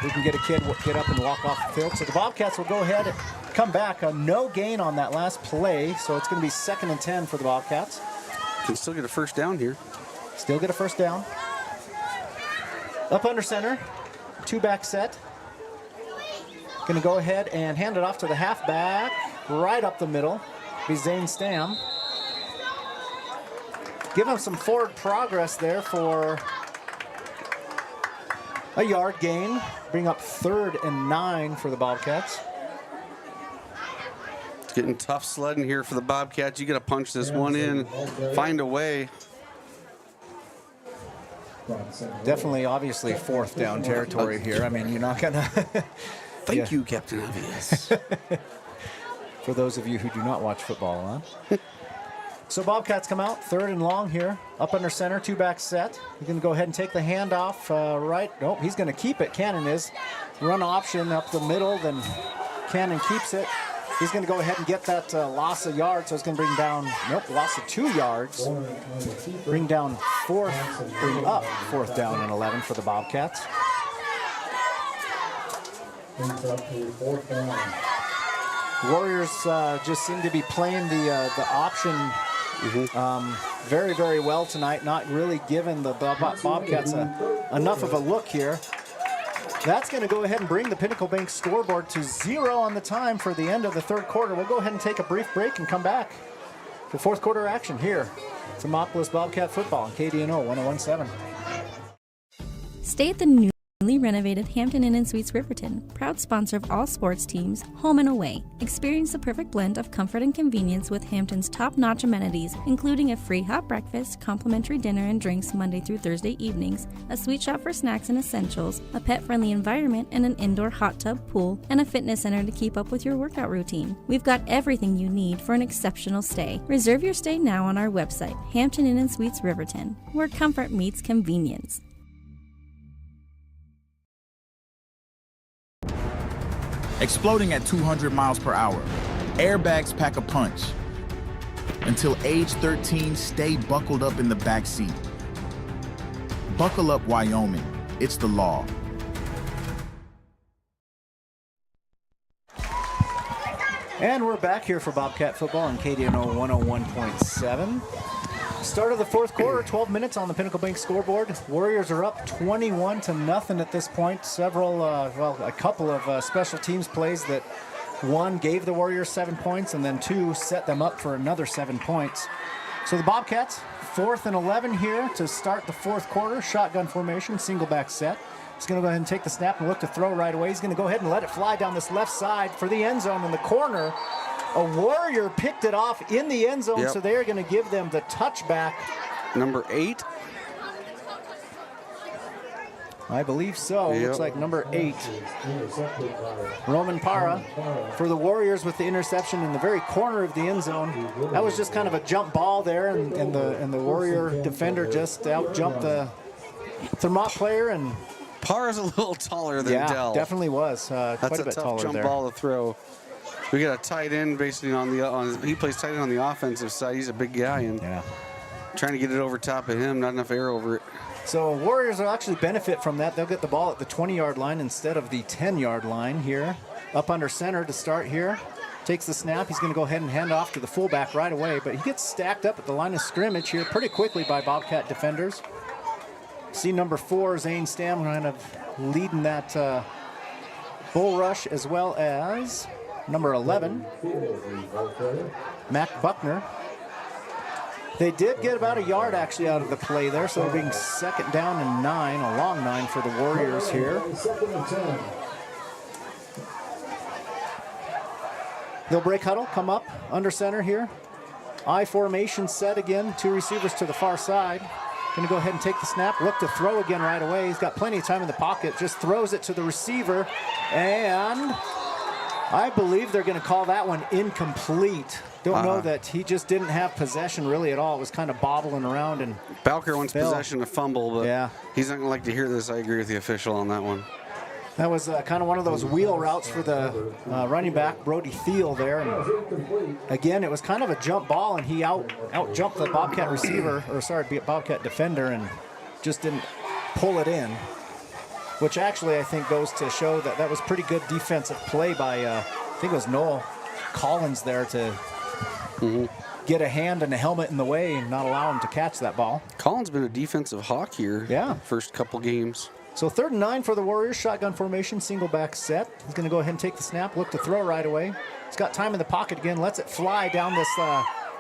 we can get a kid get up and walk off the field. So the Bobcats will go ahead and come back. No gain on that last play. So it's going to be 2nd and 10 for the Bobcats. Can still get a first down here. Still get a first down. Up under center. 2-back set. Going to go ahead and hand it off to the halfback. Right up the middle. Be Zane Stam. Give him some forward progress there for a yard gain. Bring up 3rd and 9 for the Bobcats. It's getting tough sledding here for the Bobcats. You got to punch this one in, find a way. Definitely, obviously, 4th down territory here. I mean, you're not going to... Thank you, Captain Obvious. For those of you who do not watch football, huh? So Bobcats come out, 3rd and long here. Up under center, 2-back set. He's going to go ahead and take the handoff right. Nope, he's going to keep it. Cannon is. Run option up the middle, then Cannon keeps it. He's going to go ahead and get that loss of yards, so it's going to bring down, loss of 2 yards. Bring down bring up 4th down and 11 for the Bobcats. Warriors just seem to be playing the option very, very well tonight, not really giving the Bobcats enough of a look here. That's going to go ahead and bring the Pinnacle Bank scoreboard to 0 on the time for the end of the 3rd quarter. We'll go ahead and take a brief break and come back for 4th quarter action here. Thermopolis Bobcat football on KDNO 101.7. Stay at the newly renovated Hampton Inn & Suites Riverton, proud sponsor of all sports teams, home and away. Experience the perfect blend of comfort and convenience with Hampton's top-notch amenities, including a free hot breakfast, complimentary dinner and drinks Monday through Thursday evenings, a sweet shop for snacks and essentials, a pet-friendly environment and an indoor hot tub pool, and a fitness center to keep up with your workout routine. We've got everything you need for an exceptional stay. Reserve your stay now on our website, Hampton Inn & Suites Riverton, where comfort meets convenience. Exploding at 200 miles per hour. Airbags pack a punch. Until age 13, stay buckled up in the back seat. Buckle up, Wyoming. It's the law. And we're back here for Bobcat football on KDNO 101.7. Start of the 4th quarter, 12 minutes on the Pinnacle Bank scoreboard. Warriors are up 21-0 at this point. A couple of special teams plays that one gave the Warriors 7 points and then 2 set them up for another 7 points. So the Bobcats, 4th and 11 here to start the 4th quarter. Shotgun formation, single back set. He's going to go ahead and take the snap and look to throw right away. He's going to go ahead and let it fly down this left side for the end zone in the corner. A Warrior picked it off in the end zone, so they're going to give them the touchback. Number 8? I believe so. Looks like number 8. Roman Para for the Warriors with the interception in the very corner of the end zone. That was just kind of a jump ball there, and the Warrior defender just out-jumped the Thermop player. And Para's a little taller than Dell. Yeah, definitely was. That's quite a bit tough taller jump there. ball to throw. We got a tight end basically he plays tight end on the offensive side. He's a big guy and trying to get it over top of him, not enough air over it. So Warriors will actually benefit from that. They'll get the ball at the 20-yard line instead of the 10-yard line here. Up under center to start here. Takes the snap. He's going to go ahead and hand off to the fullback right away, but he gets stacked up at the line of scrimmage here pretty quickly by Bobcat defenders. See number 4, Zane Stam, kind of leading that bull rush, as well as number 11, Mac Buckner. They did get about a yard actually out of the play there, so they're being 2nd down and 9, a long 9 for the Warriors here. They'll break huddle, come up under center here. I formation set again, 2 receivers to the far side. Going to go ahead and take the snap, look to throw again right away. He's got plenty of time in the pocket, just throws it to the receiver, and I believe they're going to call that one incomplete. Don't know that he just didn't have possession really at all. It was kind of bobbling around. And Bowker wants possession to fumble, but he's not going to like to hear this. I agree with the official on that one. That was kind of one of those wheel routes for the running back, Brody Thiel there. And again, it was kind of a jump ball, and he out jumped the Bobcat receiver, or sorry, Bobcat defender, and just didn't pull it in, which actually I think goes to show that that was pretty good defensive play by, I think it was Noel Collins there to get a hand and a helmet in the way and not allow him to catch that ball. Collins been a defensive hawk here. Yeah. First couple games. So 3rd and 9 for the Warriors. Shotgun formation, single back set. He's going to go ahead and take the snap, look to throw right away. He's got time in the pocket again, lets it fly down this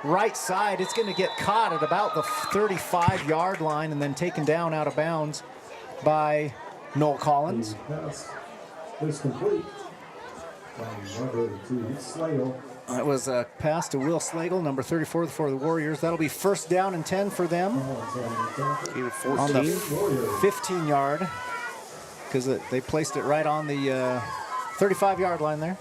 right side. It's going to get caught at about the 35-yard line and then taken down out of bounds by Noel Collins. Pass is complete. Number 2, Slagle. That was a pass to Will Slagle, number 34 for the Warriors. That'll be 1st down and 10 for them on the 15-yard, because they placed it right on the 35-yard line there.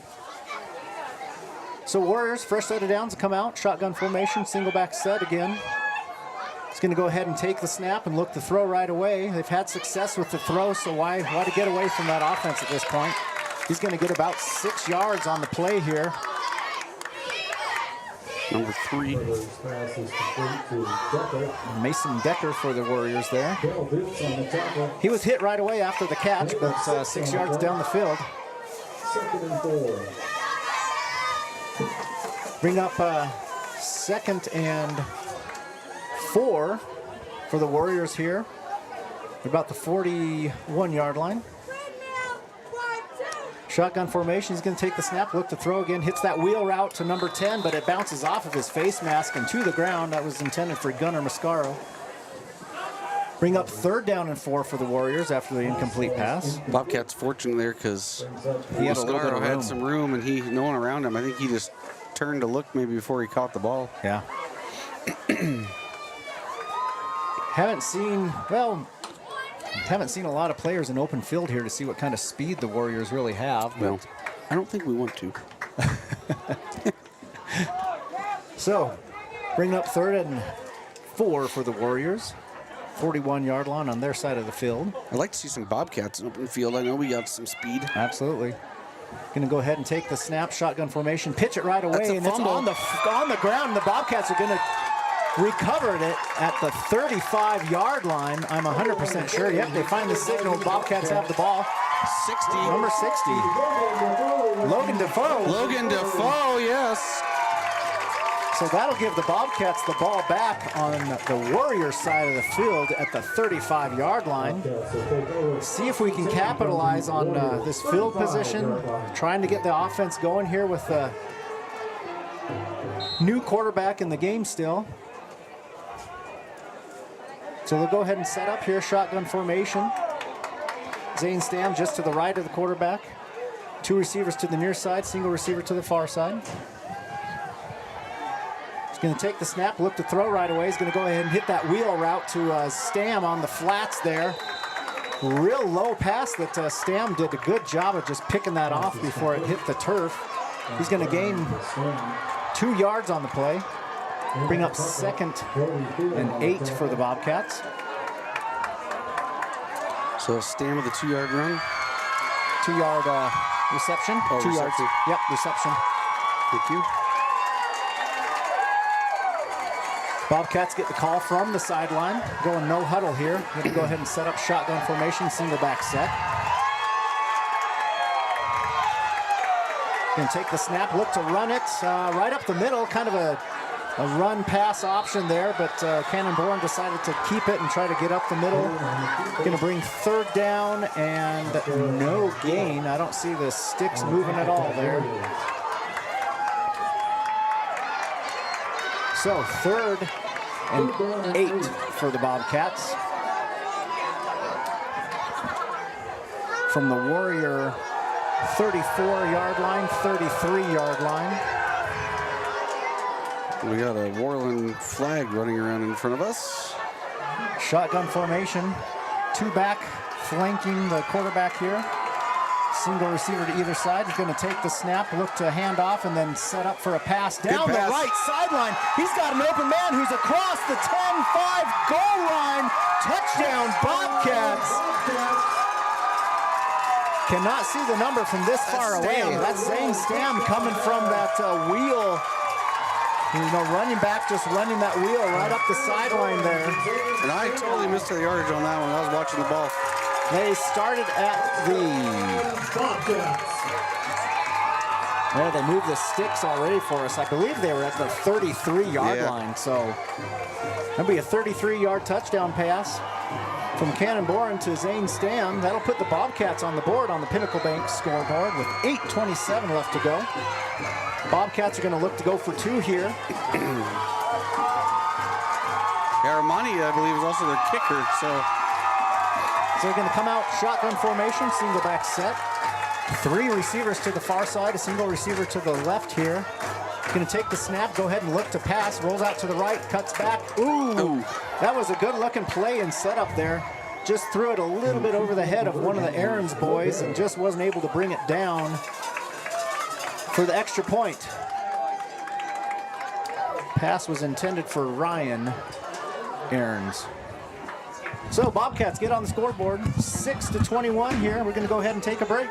So Warriors, fresh set of downs, come out, shotgun formation, single back set again. He's going to go ahead and take the snap and look to throw right away. They've had success with the throw, so why to get away from that offense at this point? He's going to get about 6 yards on the play here. Number 3. Mason Decker for the Warriors there. He was hit right away after the catch, but 6 yards down the field. 2nd and 4. Bring up 2nd and 4 for the Warriors here. About the 41-yard line. Shotgun formation, he's going to take the snap, look to throw again, hits that wheel route to number 10, but it bounces off of his face mask and to the ground. That was intended for Gunnar Mascaro. Bring up 3rd down and 4 for the Warriors after the incomplete pass. Bobcats fortunate there because Mascaro had some room and no one around him. I think he just turned to look maybe before he caught the ball. Yeah. Haven't seen a lot of players in open field here to see what kind of speed the Warriors really have. But no, I don't think we want to. So, bring up 3rd and 4 for the Warriors. 41-yard line on their side of the field. I'd like to see some Bobcats in open field. I know we got some speed. Absolutely. Going to go ahead and take the snap, shotgun formation, pitch it right away, and it's on the ground. The Bobcats are going to recover it at the 35-yard line. I'm 100% sure. Yep, they find the signal. Bobcats have the ball. 60. Number 60. Logan Defoe. Logan Defoe, yes. So that'll give the Bobcats the ball back on the Warriors side of the field at the 35-yard line. See if we can capitalize on this field position. Trying to get the offense going here with the new quarterback in the game still. So they'll go ahead and set up here, shotgun formation. Zane Stam just to the right of the quarterback. 2 receivers to the near side, single receiver to the far side. He's going to take the snap, look to throw right away. He's going to go ahead and hit that wheel route to Stam on the flats there. Real low pass that Stam did a good job of just picking that off before it hit the turf. He's going to gain 2 yards on the play. Bring up 2nd and 8 for the Bobcats. So Stam with a 2-yard run. 2-yard reception. Oh, 2 yards. reception. Yep, reception. Thank you. Bobcats get the call from the sideline. Going no huddle here. Going to go ahead and set up shotgun formation, single back set. Going to take the snap, look to run it right up the middle. Kind of a run-pass option there, but Cannon Bourne decided to keep it and try to get up the middle. Going to bring 3rd down and no gain. I don't see the sticks moving at all there. So 3rd and 8 for the Bobcats. From the Warrior 34-yard line, 33-yard line. We got a Worland flag running around in front of us. Shotgun formation, 2 back flanking the quarterback here. Single receiver to either side. He's going to take the snap, look to hand off, and then set up for a pass down the right sideline. He's got an open man who's across the 10-5 goal line. Touchdown, Bobcats. Cannot see the number from this far away. That's Zane Stam coming from that wheel. Running back just running that wheel right up the sideline there. And I totally missed the yardage on that one. I was watching the ball. They started at the... Well, they moved the sticks already for us. I believe they were at the 33-yard line. So that'll be a 33-yard touchdown pass from Cannon Boren to Zane Stam. That'll put the Bobcats on the board on the Pinnacle Bank scoreboard with 8:27 left to go. Bobcats are going to look to go for 2 here. Armani, I believe, is also their kicker. So they're going to come out shotgun formation, single back set. 3 receivers to the far side, a single receiver to the left here. Going to take the snap, go ahead and look to pass. Rolls out to the right, cuts back. Ooh, that was a good-looking play and setup there. Just threw it a little bit over the head of one of the Aaron's boys and just wasn't able to bring it down for the extra point. Pass was intended for Ryan Aaron's. So Bobcats get on the scoreboard, 6-21 here. We're going to go ahead and take a break.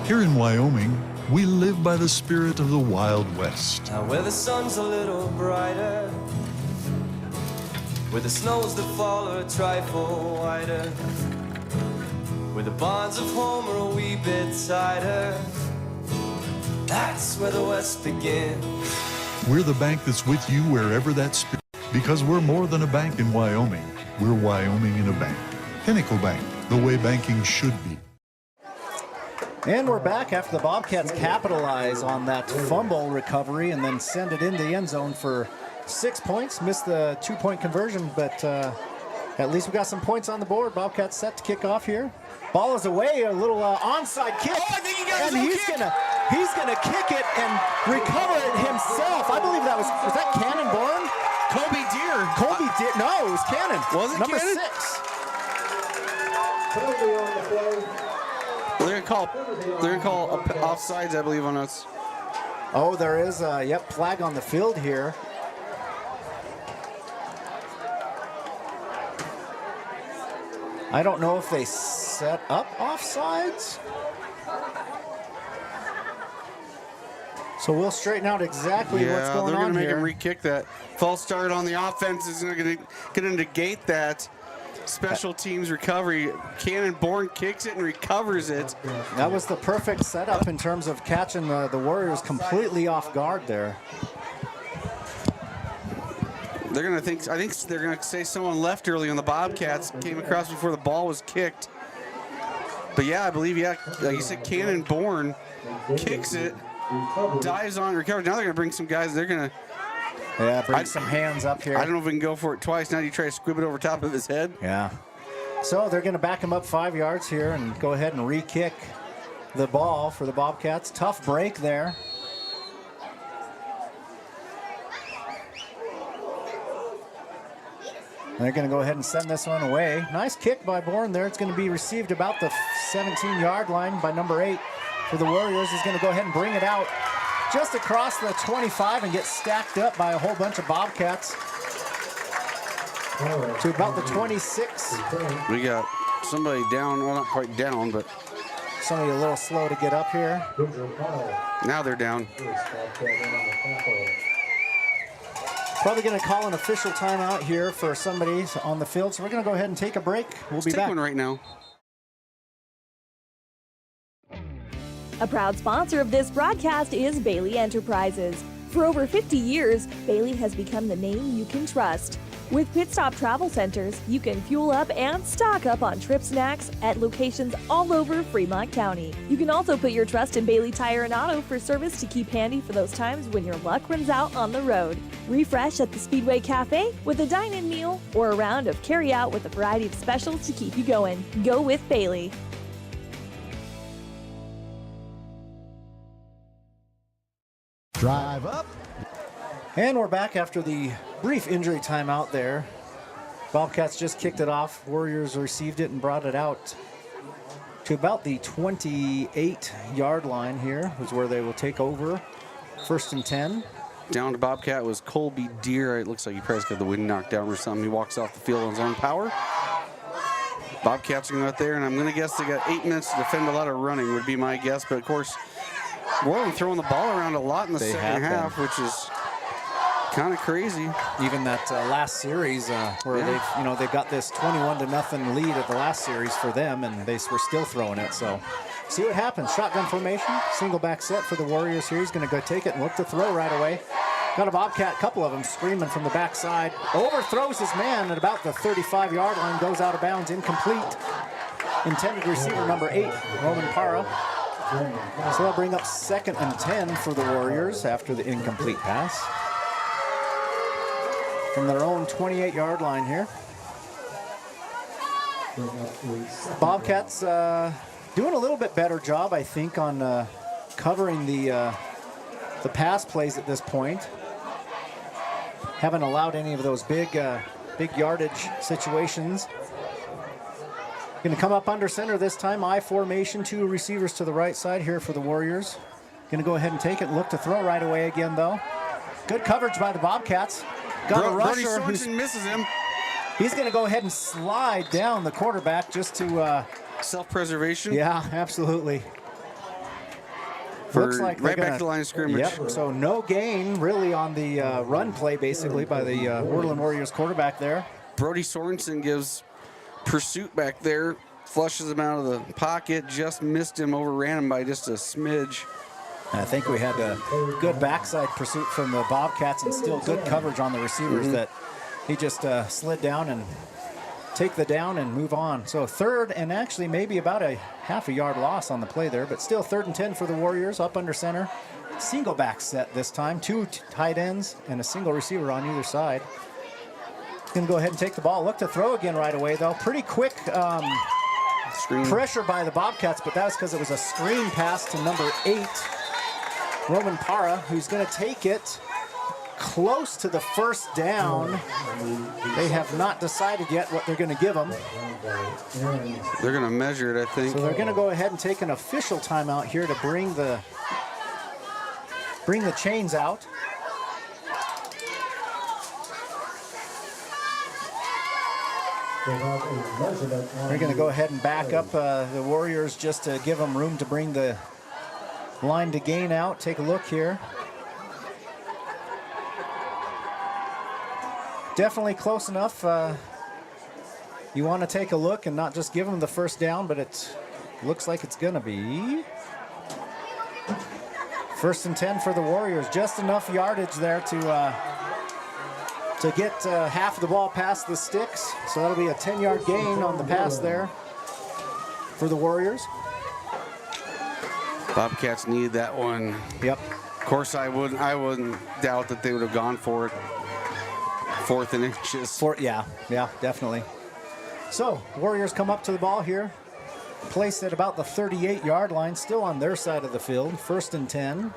Here in Wyoming, we live by the spirit of the Wild West. Now where the sun's a little brighter, where the snows that fall are a trifle whiter, where the bonds of home are a wee bit tighter, that's where the West begins. We're the bank that's with you wherever that spirit, because we're more than a bank in Wyoming. We're Wyoming in a bank. Pinnacle Bank, the way banking should be. And we're back after the Bobcats capitalize on that fumble recovery and then send it into the end zone for 6 points. Missed the 2-point conversion, but at least we got some points on the board. Bobcats set to kick off here. Ball is away, a little onside kick. Oh, I think he got and his he's gonna kick it and recover it himself. I believe that was that Cannon Bourne? Colby Deere. Colby Deere. No, it was Cannon. Was it Number Cannon? 6. Penalty on the play. They're gonna call offsides, I believe, on us. Oh, there is a flag on the field here. I don't know if they set up offsides. So we'll straighten out exactly what's going on here. They're gonna make him re-kick that. False start on the offense is gonna negate that. Special teams recovery. Cannon Bourne kicks it and recovers it. That was the perfect setup in terms of catching the Warriors completely off guard there. They're gonna think. I think they're gonna say someone left early on the Bobcats. Came across before the ball was kicked. But yeah, I believe like you said, Cannon Bourne kicks it, dives on, recovers. Now they're gonna bring some guys. They're gonna. Yeah, bring some hands up here. I don't know if we can go for it twice. Now you try to squib it over top of his head. Yeah. So they're going to back him up 5 yards here and go ahead and re-kick the ball for the Bobcats. Tough break there. They're going to go ahead and send this one away. Nice kick by Bourne there. It's going to be received about the 17-yard line by number 8 for the Warriors. He's going to go ahead and bring it out just across the 25 and get stacked up by a whole bunch of Bobcats to about the 26. We got somebody down, well, not quite down, but somebody a little slow to get up here. Now they're down. Probably going to call an official timeout here for somebody on the field, so we're going to go ahead and take a break. We'll be back. Take one right now. A proud sponsor of this broadcast is Bailey Enterprises. For over 50 years, Bailey has become the name you can trust. With Pit Stop Travel Centers, you can fuel up and stock up on trip snacks at locations all over Fremont County. You can also put your trust in Bailey Tire and Auto for service to keep handy for those times when your luck runs out on the road. Refresh at the Speedway Cafe with a dine-in meal or a round of carry-out with a variety of specials to keep you going. Go with Bailey. Drive up. And we're back after the brief injury timeout there. Bobcats just kicked it off. Warriors received it and brought it out to about the 28-yard line here, is where they will take over. 1st and 10. Down to Bobcat was Colby Deere. It looks like he probably got the wind knocked down or something. He walks off the field on his own power. Bobcats are going out there, and I'm going to guess they got 8 minutes to defend. A lot of running would be my guess. But, of course, Worland throwing the ball around a lot in the second half, which is kind of crazy. Even that last series where they've got this 21-0 lead at the last series for them, and they were still throwing it. So see what happens. Shotgun formation, single back set for the Warriors here. He's going to go take it and look to throw right away. Got a Bobcat, couple of them screaming from the backside. Overthrows his man at about the 35-yard line, goes out of bounds, incomplete. Intended receiver number 8, Roman Para. So that'll bring up 2nd and 10 for the Warriors after the incomplete pass. From their own 28-yard line here. Bobcats doing a little bit better job, I think, on covering the pass plays at this point. Haven't allowed any of those big yardage situations. Going to come up under center this time. I formation, 2 receivers to the right side here for the Warriors. Going to go ahead and take it and look to throw right away again, though. Good coverage by the Bobcats. Got a rusher who misses him. He's going to go ahead and slide down the quarterback just to self-preservation. Yeah, absolutely. Looks like right back to the line of scrimmage. Yep. So no gain really on the run play, basically, by the Worland Warriors quarterback there. Brody Sorensen gives pursuit back there, flushes him out of the pocket, just missed him, overran him by just a smidge. I think we had a good backside pursuit from the Bobcats and still good coverage on the receivers that he just slid down and take the down and move on. So 3rd and actually maybe about a half a yard loss on the play there, but still 3rd and 10 for the Warriors up under center. Single back set this time, 2 tight ends and a single receiver on either side. Going to go ahead and take the ball. Look to throw again right away, though. Pretty quick pressure by the Bobcats, but that was because it was a screen pass to number 8, Roman Para, who's going to take it close to the 1st down. They have not decided yet what they're going to give them. They're going to measure it, I think. So they're going to go ahead and take an official timeout here to bring the chains out. They're going to go ahead and back up the Warriors just to give them room to bring the line to gain out. Take a look here. Definitely close enough. You want to take a look and not just give them the 1st down, but it looks like it's going to be 1st and 10 for the Warriors. Just enough yardage there to get half of the ball past the sticks. So that'll be a 10-yard gain on the pass there for the Warriors. Bobcats need that one. Yep. Of course, I wouldn't doubt that they would have gone for it. 4th and inches. Yeah, definitely. So Warriors come up to the ball here. Placed at about the 38-yard line, still on their side of the field. 1st and 10.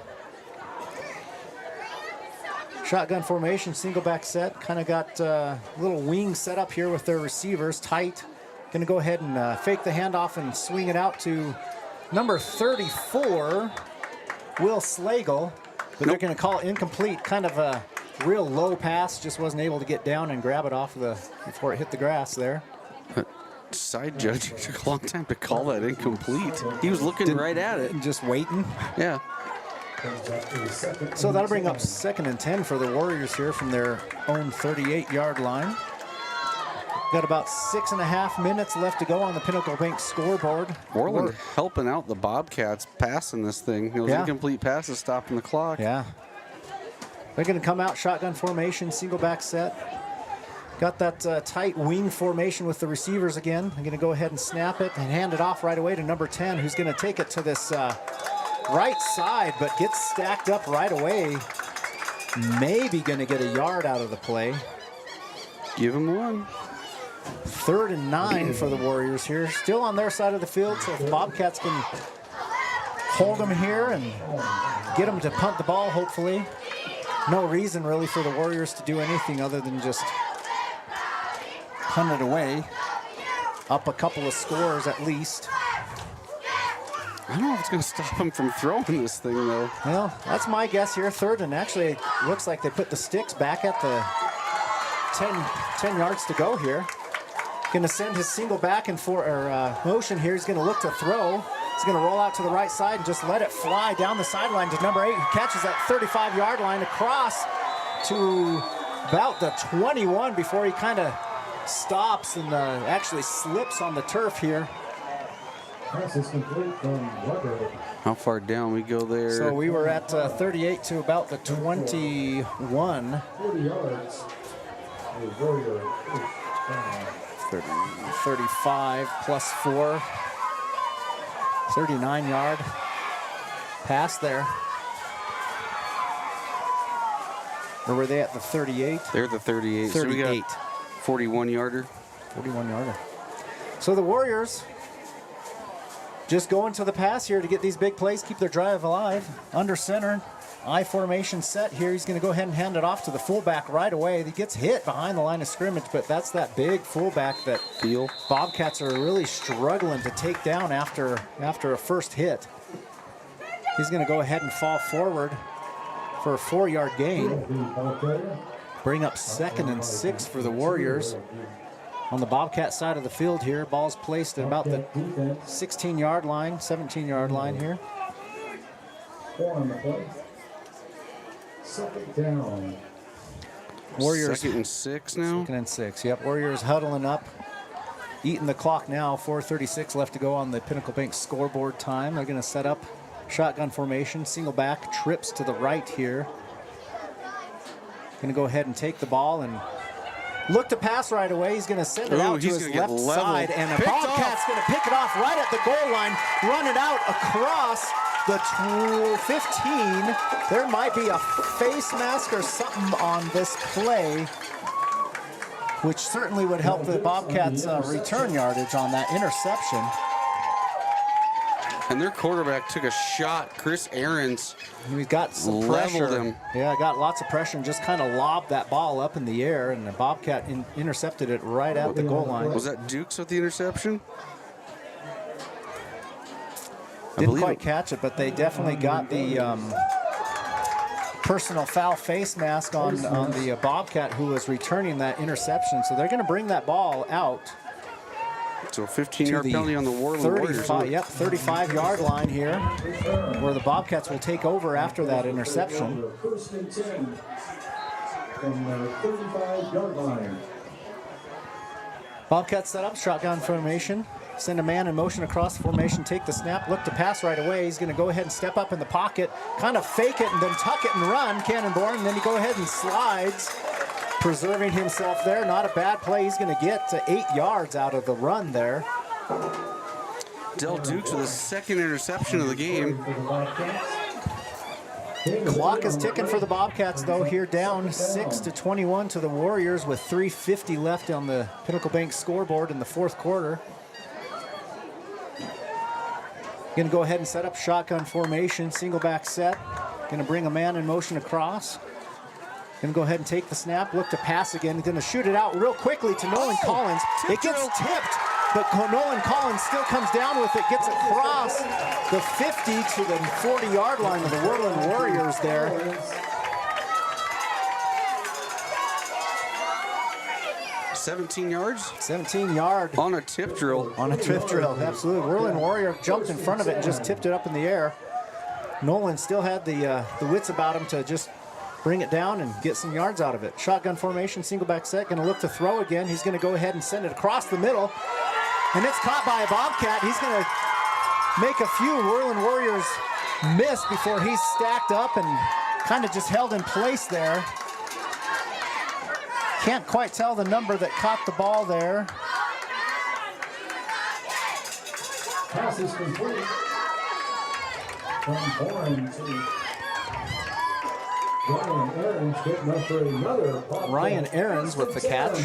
Shotgun formation, single back set. Kind of got a little wing set up here with their receivers tight. Going to go ahead and fake the handoff and swing it out to number 34, Will Slagle. But they're going to call it incomplete. Kind of a real low pass. Just wasn't able to get down and grab it off before it hit the grass there. Side judge took a long time to call that incomplete. He was looking right at it. Just waiting. Yeah. So that'll bring up 2nd and 10 for the Warriors here from their own 38-yard line. Got about 6.5 minutes left to go on the Pinnacle Bank scoreboard. Worland helping out the Bobcats passing this thing. Those incomplete passes stopping the clock. Yeah. They're going to come out shotgun formation, single back set. Got that tight wing formation with the receivers again. I'm going to go ahead and snap it and hand it off right away to number 10, who's going to take it to this right side, but gets stacked up right away. Maybe going to get a yard out of the play. Give him one. 3rd and 9 for the Warriors here. Still on their side of the field, so if the Bobcats can hold them here and get them to punt the ball, hopefully. No reason really for the Warriors to do anything other than just punt it away. Up a couple of scores at least. I don't know if it's going to stop them from throwing this thing, though. Well, that's my guess here. Third, and actually it looks like they put the sticks back at the 10 yards to go here. Going to send his single back and motion here. He's going to look to throw. He's going to roll out to the right side and just let it fly down the sideline to number 8. He catches that 35-yard line across to about the 21 before he kind of stops and actually slips on the turf here. Pass is complete from Weber. How far down we go there? So we were at 38 to about the 21. 40 yards. A Warrior 35 plus 4. 39-yard pass there. Or were they at the 38? They're the 38. 38. So we got 41-yarder. 41-yarder. So the Warriors just going to the pass here to get these big plays, keep their drive alive. Under center, I formation set here. He's going to go ahead and hand it off to the fullback right away. He gets hit behind the line of scrimmage, but that's that big fullback that Bobcats are really struggling to take down after a first hit. He's going to go ahead and fall forward for a 4-yard gain. Bring up 2nd and 6 for the Warriors. On the Bobcat side of the field here, ball's placed at about the 16-yard line, 17-yard line here. 4 on the play. 2nd down. Warriors. 2nd and 6 now? 2nd and 6, yep. Warriors huddling up, eating the clock now. 4:36 left to go on the Pinnacle Bank scoreboard time. They're going to set up shotgun formation, single back, trips to the right here. Going to go ahead and take the ball and look to pass right away. He's going to send it out to his left side, and the Bobcat's going to pick it off right at the goal line, run it out across the 15. There might be a face mask or something on this play, which certainly would help the Bobcats return yardage on that interception. And their quarterback took a shot. Chris Ahrens He got some pressure. him. Yeah, got lots of pressure and just kind of lobbed that ball up in the air, and the Bobcat intercepted it right at the goal line. Was that Dukes with the interception? Didn't quite catch it, but they definitely got the personal foul face mask on the Bobcat who was returning that interception. So they're going to bring that ball out. So a 15-yard penalty on the Worland Warriors. Yep, 35-yard line here, where the Bobcats will take over after that interception. 1st and 10 from the 35-yard line. Bobcats set up shotgun formation. Send a man in motion across the formation, take the snap, look to pass right away. He's going to go ahead and step up in the pocket, kind of fake it and then tuck it and run, Cannonborn, and then he go ahead and slides, preserving himself there. Not a bad play. He's going to get to 8 yards out of the run there. Del Dukes with his 2nd interception of the game. Clock is ticking for the Bobcats, though, here down 6-21 to the Warriors with 3:50 left on the Pinnacle Bank scoreboard in the 4th quarter. Going to go ahead and set up shotgun formation, single back set. Going to bring a man in motion across. Going to go ahead and take the snap, look to pass again. Going to shoot it out real quickly to Nolan Collins. It gets tipped, but Nolan Collins still comes down with it, gets across the 50 to the 40-yard line of the Worland Warriors there. $17 yards? 17-yard. On a tip drill. On a tip drill, absolutely. Worland Warrior jumped in front of it and just tipped it up in the air. Nolan still had the wits about him to just bring it down and get some yards out of it. Shotgun formation, single back set, going to look to throw again. He's going to go ahead and send it across the middle, and it's caught by a Bobcat. He's going to make a few Worland Warriors miss before he's stacked up and kind of just held in place there. Can't quite tell the number that caught the ball there. Pass is complete. From Bourne to Ryan Ahrens getting up for another. Ryan Ahrens with the catch.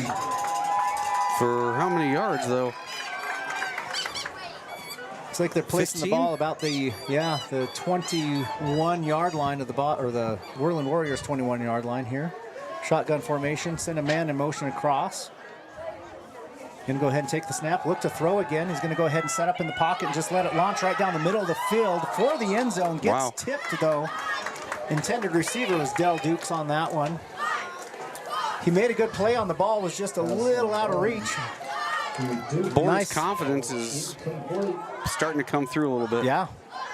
For how many yards, though? Looks like they're placing 15? the ball about the 21-yard line of the Worland Warriors 21-yard line here. Shotgun formation, send a man in motion across. Going to go ahead and take the snap, look to throw again. He's going to go ahead and set up in the pocket and just let it launch right down the middle of the field for the end zone. Gets tipped though. Intended receiver was Del Dukes on that one. He made a good play on the ball, was just a little out of reach. Bourne's confidence is starting to come through a little bit. Yeah.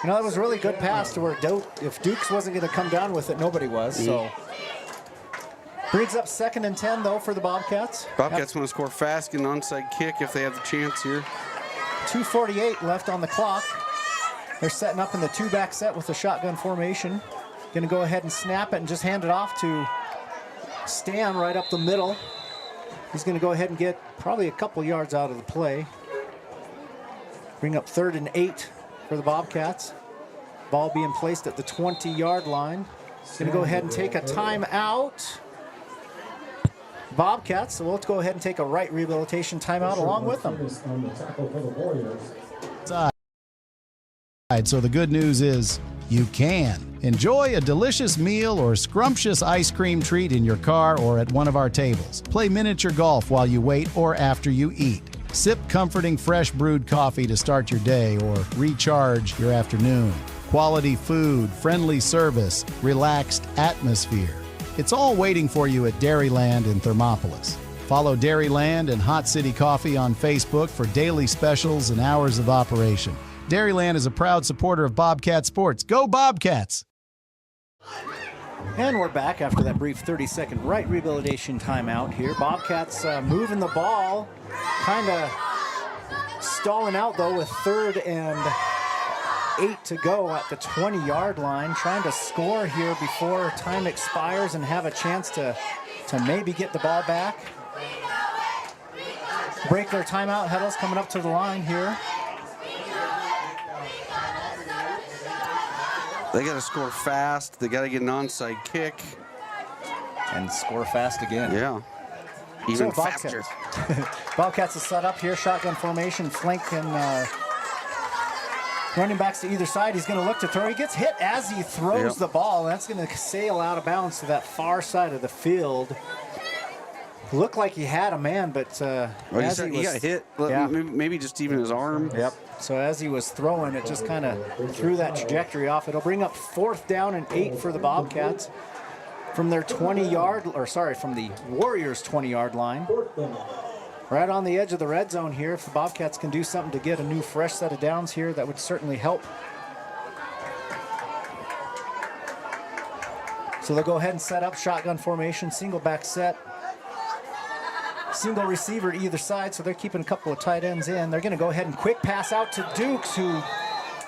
You know, that was a really good pass to where if Dukes wasn't going to come down with it, nobody was. So brings up 2nd and 10, though, for the Bobcats. Bobcats want to score fast, get an onside kick if they have the chance here. 2:48 left on the clock. They're setting up in the 2-back set with the shotgun formation. Going to go ahead and snap it and just hand it off to Stan right up the middle. He's going to go ahead and get probably a couple yards out of the play. Bring up 3rd and 8 for the Bobcats. Ball being placed at the 20-yard line. Going to go ahead and take a timeout. Bobcats, so we'll go ahead and take a right rehabilitation timeout along with them. So the good news is you can enjoy a delicious meal or scrumptious ice cream treat in your car or at one of our tables. Play miniature golf while you wait or after you eat. Sip comforting fresh brewed coffee to start your day or recharge your afternoon. Quality food, friendly service, relaxed atmosphere. It's all waiting for you at Dairyland in Thermopolis. Follow Dairyland and Hot City Coffee on Facebook for daily specials and hours of operation. Dairyland is a proud supporter of Bobcat sports. Go Bobcats! And we're back after that brief 30-second right rehabilitation timeout here. Bobcats moving the ball, kind of stalling out, though, with 3rd and 8 to go at the 20-yard line, trying to score here before time expires and have a chance to maybe get the ball back. Break their timeout. Heddle's coming up to the line here. They got to score fast. They got to get an onside kick. And score fast again. Yeah. Even faster. Bobcats is set up here. Shotgun formation, flank and running backs to either side. He's going to look to throw. He gets hit as he throws the ball. That's going to sail out of bounds to that far side of the field. Looked like he had a man, but he got hit. Maybe just even his arm. Yep. So as he was throwing, it just kind of threw that trajectory off. It'll bring up 4th down and 8 for the Bobcats from their from the Warriors 20-yard line. Right on the edge of the red zone here. If the Bobcats can do something to get a new fresh set of downs here, that would certainly help. So they'll go ahead and set up shotgun formation, single back set. Single receiver to either side, so they're keeping a couple of tight ends in. They're going to go ahead and quick pass out to Dukes, who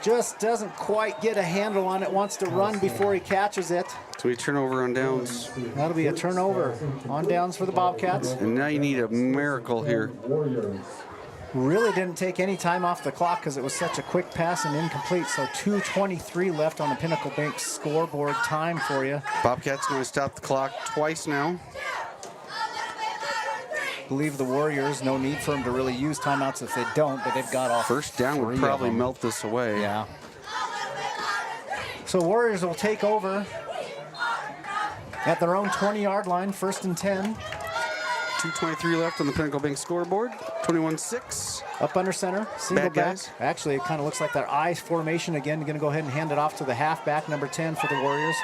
just doesn't quite get a handle on it, wants to run before he catches it. So we turnover on downs. That'll be a turnover on downs for the Bobcats. And now you need a miracle here. Really didn't take any time off the clock because it was such a quick pass and incomplete. So 2:23 left on the Pinnacle Bank scoreboard time for you. Bobcats going to stop the clock twice now. Believe the Warriors, no need for them to really use timeouts if they don't, but they've got off. 1st down would probably melt this away. Yeah. So Warriors will take over at their own 20-yard line, 1st and 10. 2:23 left on the Pinnacle Bank scoreboard. 21-6. Up under center, single back. Guys. Actually, it kind of looks like their I formation again. Going to go ahead and hand it off to the halfback, number 10 for the Warriors.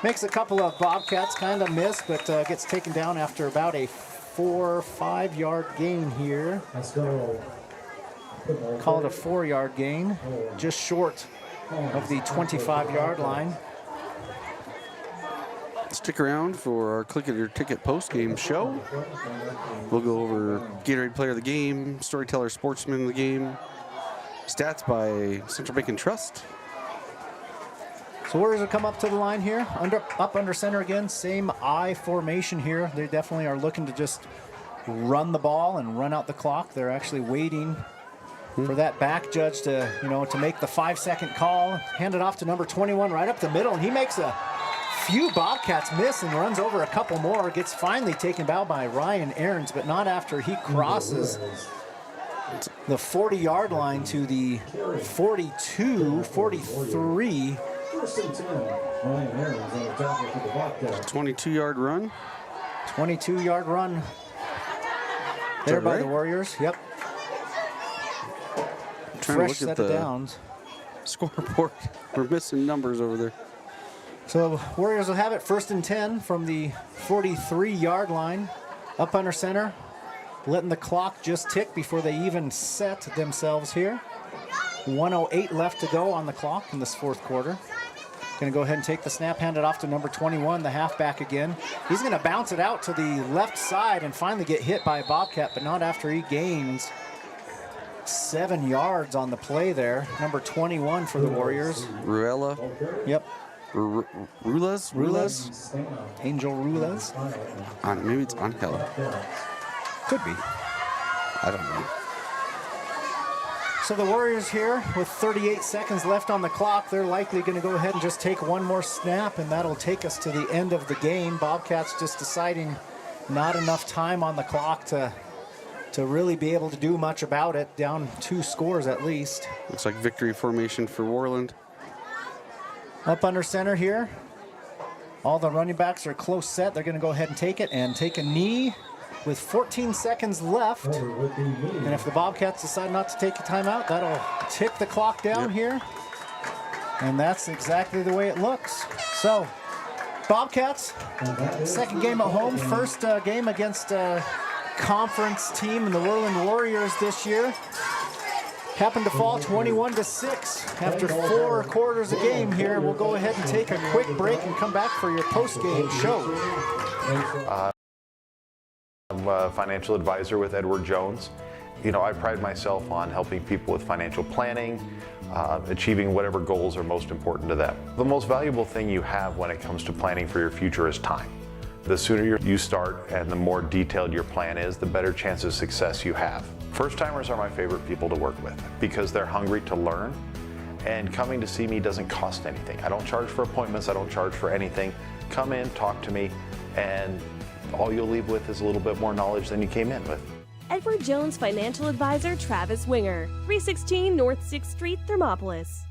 Makes a couple of Bobcats kind of miss, but gets taken down after about a 4-5-yard gain here. Let's go. Call it a 4-yard gain, just short of the 25-yard line. Stick around for our Click It or Ticket post-game show. We'll go over Gatorade Player of the Game, Storyteller Sportsman of the Game, stats by Central Bank and Trust. So Warriors will come up to the line here, up under center again, same I formation here. They definitely are looking to just run the ball and run out the clock. They're actually waiting for that back judge to, to make the 5-second call. Hand it off to number 21 right up the middle, and he makes a few Bobcats miss and runs over a couple more. Gets finally taken out by Ryan Aarons, but not after he crosses the 40-yard line to the 42, 43. 22-yard run. 22-yard run there by the Warriors. Yep. Fresh set of downs. Scoreboard. We're missing numbers over there. So Warriors will have it 1st and 10 from the 43-yard line. Up under center. Letting the clock just tick before they even set themselves here. 1:08 left to go on the clock in this fourth quarter. Going to go ahead and take the snap, hand it off to number 21, the halfback again. He's going to bounce it out to the left side and finally get hit by a Bobcat, but not after he gains 7 yards on the play there. Number 21 for the Warriors. Ruella. Yep. Rulas? Angel Rulas. Maybe it's Angel. Could be. I don't know. So the Warriors here with 38 seconds left on the clock, they're likely going to go ahead and just take one more snap, and that'll take us to the end of the game. Bobcats just deciding not enough time on the clock to really be able to do much about it. Down 2 scores at least. Looks like victory formation for Worland. Up under center here. All the running backs are close set. They're going to go ahead and take it and take a knee with 14 seconds left. And if the Bobcats decide not to take a timeout, that'll tick the clock down here. And that's exactly the way it looks. So, Bobcats, second game at home, first game against a conference team in the Worland Warriors this year. Happened to fall 21-6 after 4 quarters of game here. We'll go ahead and take a quick break and come back for your post-game show. I'm a financial advisor with Edward Jones. You know, I pride myself on helping people with financial planning, achieving whatever goals are most important to them. The most valuable thing you have when it comes to planning for your future is time. The sooner you start and the more detailed your plan is, the better chance of success you have. First-timers are my favorite people to work with because they're hungry to learn, and coming to see me doesn't cost anything. I don't charge for appointments, I don't charge for anything. Come in, talk to me, and all you'll leave with is a little bit more knowledge than you came in with. Edward Jones Financial Advisor Travis Winger, 316 North 6th Street, Thermopolis.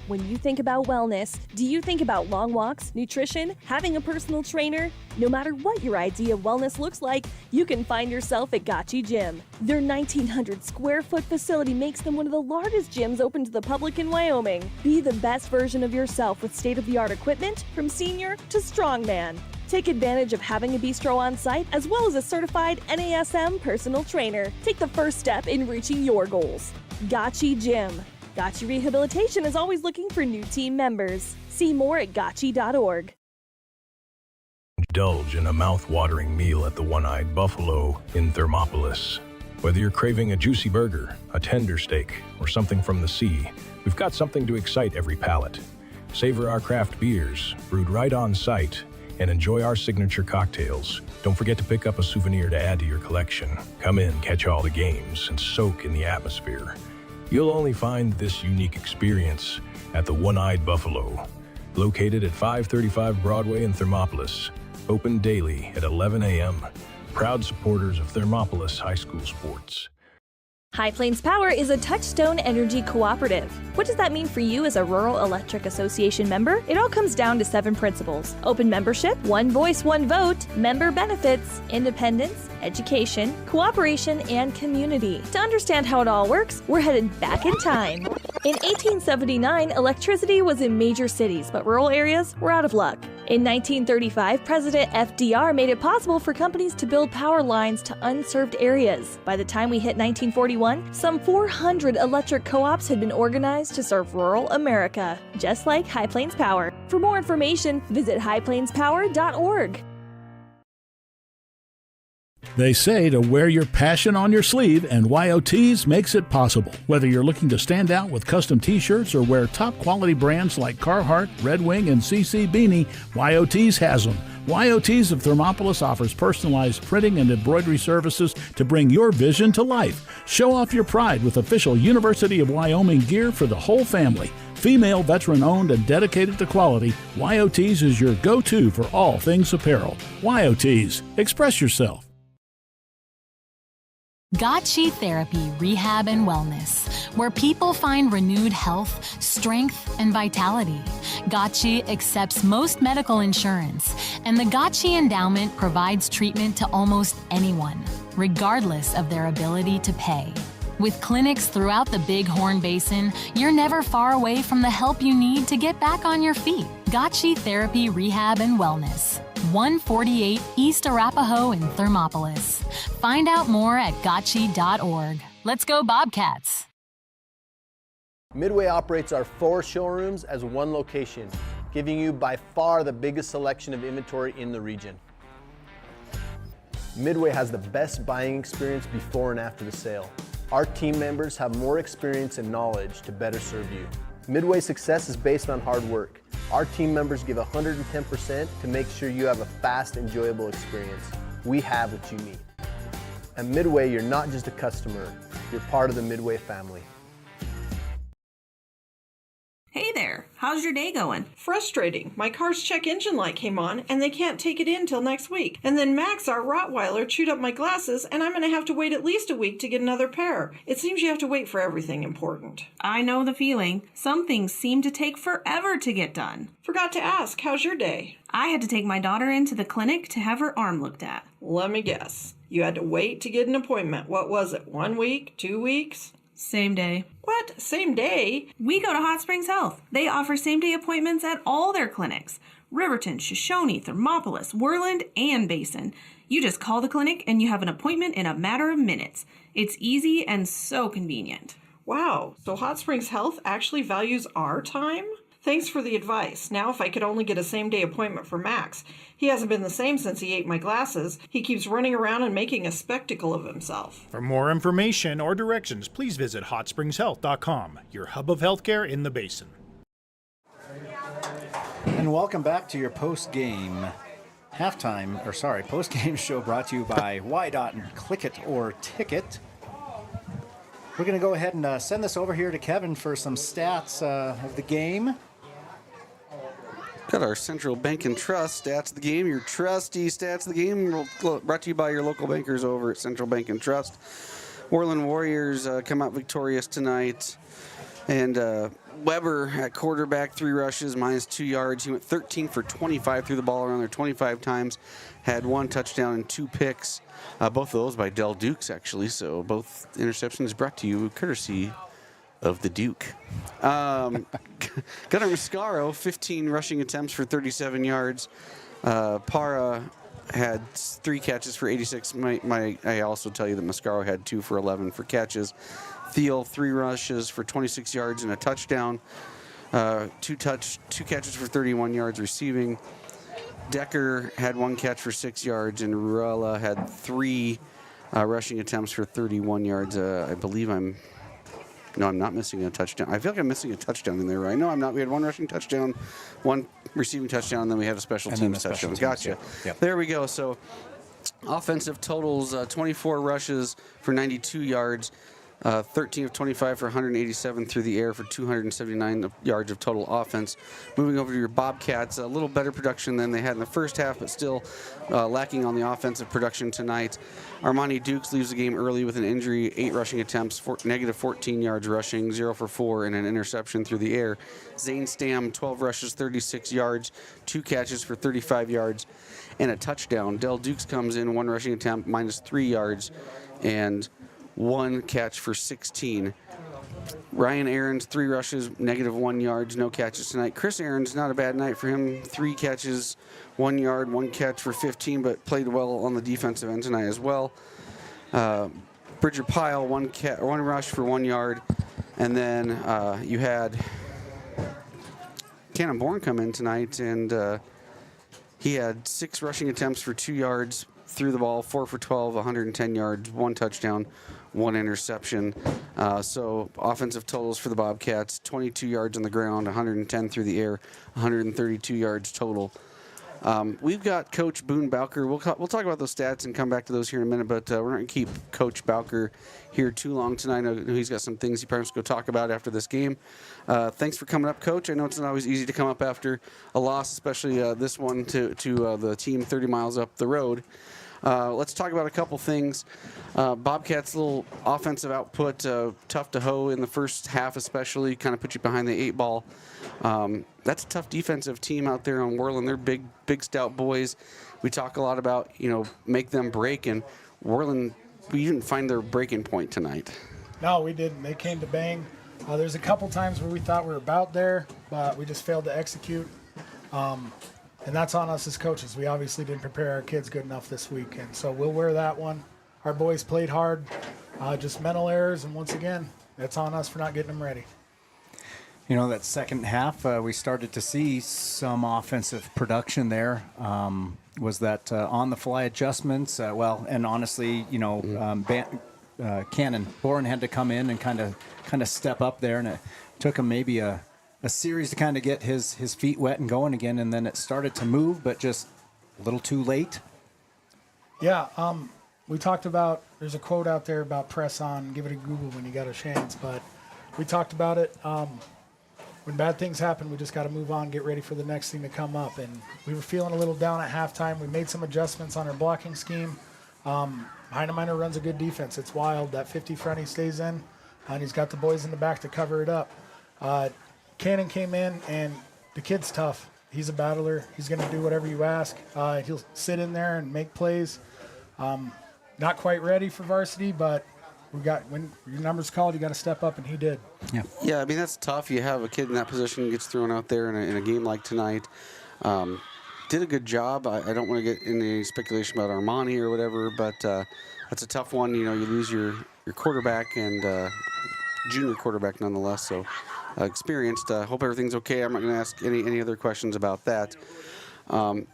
When you think about wellness, do you think about long walks, nutrition, having a personal trainer? No matter what your idea of wellness looks like, you can find yourself at Gotchi Gym. Their 1,900 square foot facility makes them one of the largest gyms open to the public in Wyoming. Be the best version of yourself with state-of-the-art equipment from senior to strongman. Take advantage of having a bistro on site as well as a certified NASM personal trainer. Take the first step in reaching your goals. Gotchi Gym. Gotchi Rehabilitation is always looking for new team members. See more at gotchi.org. Indulge in a mouth-watering meal at the One-Eyed Buffalo in Thermopolis. Whether you're craving a juicy burger, a tender steak, or something from the sea, we've got something to excite every palate. Savor our craft beers, brewed right on site, and enjoy our signature cocktails. Don't forget to pick up a souvenir to add to your collection. Come in, catch all the games, and soak in the atmosphere. You'll only find this unique experience at the One-Eyed Buffalo, located at 535 Broadway in Thermopolis, open daily at 11 a.m. Proud supporters of Thermopolis High School sports. High Plains Power is a Touchstone Energy Cooperative. What does that mean for you as a Rural Electric Association member? It all comes down to 7 principles: open membership, one voice, one vote, member benefits, independence, education, cooperation, and community. To understand how it all works, we're headed back in time. In 1879, electricity was in major cities, but rural areas were out of luck. In 1935, President FDR made it possible for companies to build power lines to unserved areas. By the time we hit 1941, some 400 electric co-ops had been organized to serve rural America, just like High Plains Power. For more information, visit highplainspower.org. They say to wear your passion on your sleeve, and YOTs makes it possible. Whether you're looking to stand out with custom t-shirts or wear top quality brands like Carhartt, Red Wing, and CC Beanie, YOTs has them. YOTs of Thermopolis offers personalized printing and embroidery services to bring your vision to life. Show off your pride with official University of Wyoming gear for the whole family. Female, veteran-owned, and dedicated to quality, YOT's is your go-to for all things apparel. YOT's. Express yourself. Gotchi Therapy, Rehab, and Wellness, where people find renewed health, strength, and vitality. Gotchi accepts most medical insurance, and the Gotchi Endowment provides treatment to almost anyone, regardless of their ability to pay. With clinics throughout the Bighorn Basin, you're never far away from the help you need to get back on your feet. Gotchi Therapy, Rehab, and Wellness, 148 East Arapahoe in Thermopolis. Find out more at gotchi.org. Let's go Bobcats! Midway operates our 4 showrooms as one location, giving you by far the biggest selection of inventory in the region. Midway has the best buying experience before and after the sale. Our team members have more experience and knowledge to better serve you. Midway's success is based on hard work. Our team members give 110% to make sure you have a fast, enjoyable experience. We have what you need. At Midway, you're not just a customer, you're part of the Midway family. Hey there, how's your day going? Frustrating. My car's check engine light came on and they can't take it in till next week. And then Max, our Rottweiler, chewed up my glasses and I'm going to have to wait at least a week to get another pair. It seems you have to wait for everything important. I know the feeling. Some things seem to take forever to get done. Forgot to ask, how's your day? I had to take my daughter into the clinic to have her arm looked at. Let me guess. You had to wait to get an appointment. What was it, 1 week, 2 weeks? Same day. What? Same day? We go to Hot Springs Health. They offer same-day appointments at all their clinics. Riverton, Shoshone, Thermopolis, Worland, and Basin. You just call the clinic and you have an appointment in a matter of minutes. It's easy and so convenient. Wow, so Hot Springs Health actually values our time? Thanks for the advice. Now if I could only get a same-day appointment for Max. He hasn't been the same since he ate my glasses. He keeps running around and making a spectacle of himself. For more information or directions, please visit hotspringshealth.com, your hub of healthcare in the Basin. And welcome back to your post-game show brought to you by YDOT and Click It or Ticket. We're going to go ahead and send this over here to Kevin for some stats of the game. Got our Central Bank and Trust stats of the game, your trusty stats of the game, brought to you by your local bankers over at Central Bank and Trust. Worland Warriors come out victorious tonight. And Weber at quarterback, 3 rushes, -2 yards. He went 13 for 25, threw the ball around there 25 times, had 1 touchdown and 2 picks. Both of those by Del Dukes, actually. So both interceptions brought to you courtesy of the Duke. Gunnar Mascaro, 15 rushing attempts for 37 yards. Para had 3 catches for 86. I also tell you that Mascaro had 2 for 11 for catches. Thiel, 3 rushes for 26 yards and a touchdown. 2 catches for 31 yards receiving. Decker had 1 catch for 6 yards, and Ruella had 3 rushing attempts for 31 yards. I believe I'm not missing a touchdown. I feel like I'm missing a touchdown in there, right? No, I'm not. We had 1 rushing touchdown, 1 receiving touchdown, and then we had a special teams touchdown. Gotcha. Yep. There we go. So offensive totals, 24 rushes for 92 yards. 13 of 25 for 187 through the air for 279 yards of total offense. Moving over to your Bobcats, a little better production than they had in the first half, but still lacking on the offensive production tonight. Armani Dukes leaves the game early with an injury, 8 rushing attempts, negative 14 yards rushing, 0 for 4, and an interception through the air. Zane Stam, 12 rushes, 36 yards, 2 catches for 35 yards, and a touchdown. Del Dukes comes in, 1 rushing attempt, -3 yards, and 1 catch for 16. Ryan Aarons, 3 rushes, -1 yards, no catches tonight. Chris Aarons, not a bad night for him. 3 catches, 1 yard, 1 catch for 15, but played well on the defensive end tonight as well. Bridger Pyle, 1 rush for 1 yard. And then you had Cannon Bourne come in tonight, and he had 6 rushing attempts for 2 yards, threw the ball 4 for 12, 110 yards, 1 touchdown, 1 interception. So offensive totals for the Bobcats, 22 yards on the ground, 110 through the air, 132 yards total. We've got Coach Boone Bowker. We'll talk about those stats and come back to those here in a minute, but we're not going to keep Coach Bowker here too long tonight. I know he's got some things he probably wants to go talk about after this game. Thanks for coming up, Coach. I know it's not always easy to come up after a loss, especially this one to the team 30 miles up the road. Let's talk about a couple things. Bobcats' little offensive output, tough to hoe in the first half especially, kind of put you behind the 8 ball. That's a tough defensive team out there on Worland. They're big, stout boys. We talk a lot about, make them break, and Worland, we didn't find their breaking point tonight. No, we didn't. They came to bang. There's a couple times where we thought we were about there, but we just failed to execute. And that's on us as coaches. We obviously didn't prepare our kids good enough this week, and so we'll wear that one. Our boys played hard, just mental errors, and once again, it's on us for not getting them ready. That second half, we started to see some offensive production there. Was that on-the-fly adjustments? And honestly, Cannon Boren had to come in and kind of step up there, and it took him maybe a series to kind of get his feet wet and going again, and then it started to move, but just a little too late. Yeah, we talked about, there's a quote out there about press on, give it a Google when you got a chance, but we talked about it. When bad things happen, we just got to move on, get ready for the next thing to come up. And we were feeling a little down at halftime. We made some adjustments on our blocking scheme. Heinemeier runs a good defense. It's wild. That 50 front he stays in, and he's got the boys in the back to cover it up. Cannon came in, and the kid's tough. He's a battler. He's going to do whatever you ask. He'll sit in there and make plays. Not quite ready for varsity, but when your number's called, you got to step up, and he did. Yeah, I mean, that's tough. You have a kid in that position gets thrown out there in a game like tonight. Did a good job. I don't want to get into any speculation about Armani or whatever, but that's a tough one. You lose your quarterback and junior quarterback nonetheless, so experienced. Hope everything's okay. I'm not going to ask any other questions about that. The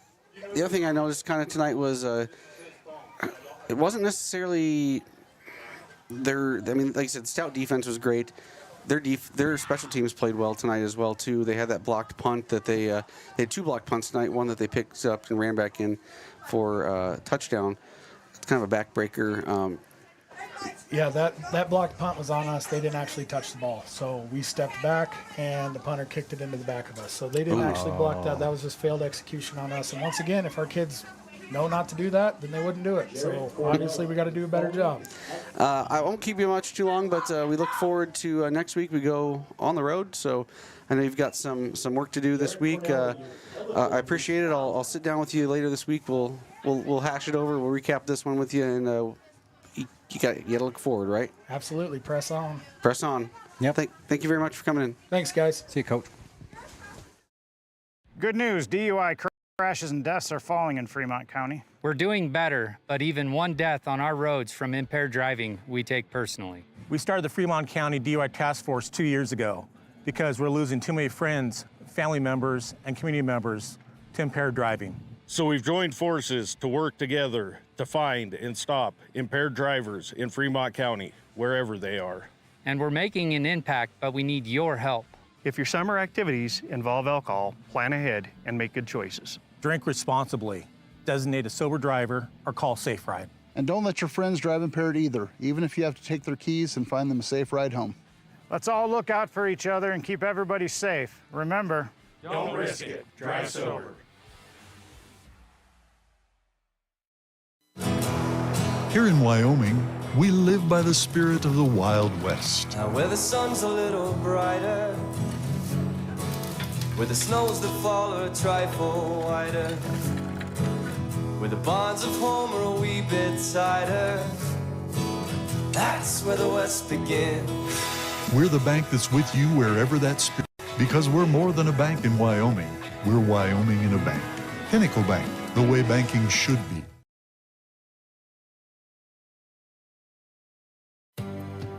other thing I noticed kind of tonight was it wasn't necessarily like I said, stout defense was great. Their special teams played well tonight as well too. They had that blocked punt that they had 2 blocked punts tonight. One that they picked up and ran back in for a touchdown. It's kind of a backbreaker. Yeah, that blocked punt was on us. They didn't actually touch the ball. So we stepped back, and the punter kicked it into the back of us. So they didn't actually block that. That was just failed execution on us. And once again, if our kids know not to do that, then they wouldn't do it. So obviously we got to do a better job. I won't keep you much too long, but we look forward to next week. We go on the road, so I know you've got some work to do this week. I appreciate it. I'll sit down with you later this week. We'll hash it over. We'll recap this one with you, and you got to look forward, right? Absolutely. Press on. Press on. Yep. Thank you very much for coming in. Thanks, guys. See you, Coach. Good news. DUI crashes and deaths are falling in Fremont County. We're doing better, but even one death on our roads from impaired driving, we take personally. We started the Fremont County DUI Task Force 2 years ago because we're losing too many friends, family members, and community members to impaired driving. So we've joined forces to work together to find and stop impaired drivers in Fremont County, wherever they are. And we're making an impact, but we need your help. If your summer activities involve alcohol, plan ahead and make good choices. Drink responsibly, designate a sober driver, or call Safe Ride. And don't let your friends drive impaired either, even if you have to take their keys and find them a safe ride home. Let's all look out for each other and keep everybody safe. Remember, don't risk it. Drive sober. Here in Wyoming, we live by the spirit of the Wild West. Now where the sun's a little brighter, where the snows that fall are a trifle wider, where the bonds of home are a wee bit tighter, that's where the West begins. We're the bank that's with you wherever that spirit, because we're more than a bank in Wyoming. We're Wyoming in a bank. Pinnacle Bank, the way banking should be.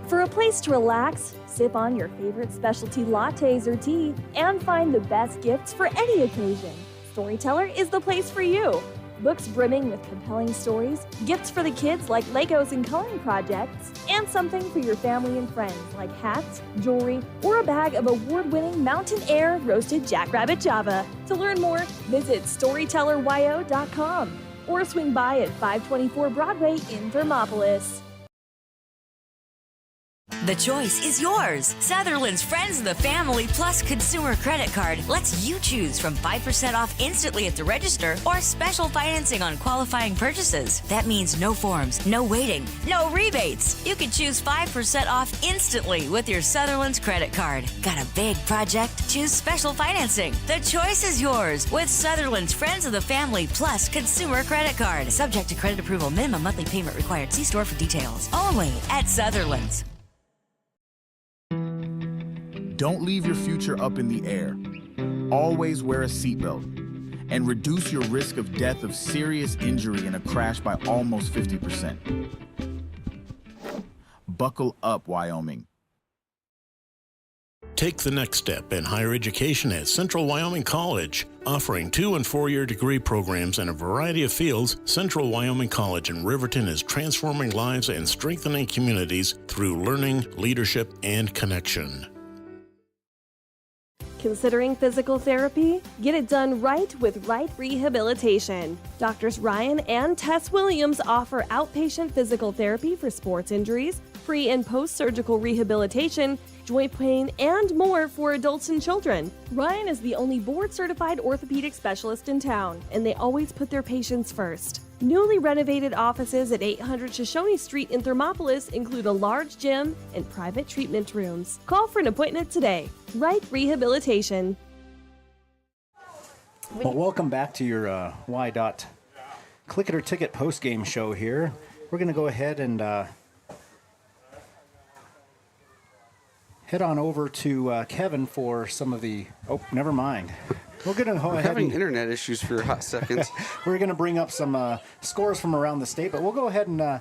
For a place to relax, sip on your favorite specialty lattes or tea, and find the best gifts for any occasion, Storyteller is the place for you. Books brimming with compelling stories, gifts for the kids like Legos and coloring projects, and something for your family and friends like hats, jewelry, or a bag of award-winning Mountain Air roasted Jackrabbit Java. To learn more, visit storytelleryo.com or swing by at 524 Broadway in Thermopolis. The choice is yours. Sutherland's Friends of the Family Plus Consumer Credit Card lets you choose from 5% off instantly at the register or special financing on qualifying purchases. That means no forms, no waiting, no rebates. You can choose 5% off instantly with your Sutherland's credit card. Got a big project? Choose special financing. The choice is yours with Sutherland's Friends of the Family Plus Consumer Credit Card. Subject to credit approval. Minimum monthly payment required. See store for details. Only at Sutherland's. Don't leave your future up in the air. Always wear a seatbelt and reduce your risk of death of serious injury in a crash by almost 50%. Buckle up, Wyoming. Take the next step in higher education at Central Wyoming College. Offering 2- and 4-year degree programs in a variety of fields, Central Wyoming College in Riverton is transforming lives and strengthening communities through learning, leadership, and connection. Considering physical therapy? Get it done right with Right Rehabilitation. Doctors Ryan and Tess Williams offer outpatient physical therapy for sports injuries, pre- and post-surgical rehabilitation, joint pain, and more for adults and children. Ryan is the only board-certified orthopedic specialist in town, and they always put their patients first. Newly renovated offices at 800 Shoshone Street in Thermopolis include a large gym and private treatment rooms. Call for an appointment today. Right Rehabilitation. Well, welcome back to your Y. Click It or Ticket postgame show here. We're going to go ahead and head on over to Kevin for some of the... Oh, never mind. We're going to go ahead having internet issues for a hot second. We're going to bring up some scores from around the state, but we'll go ahead and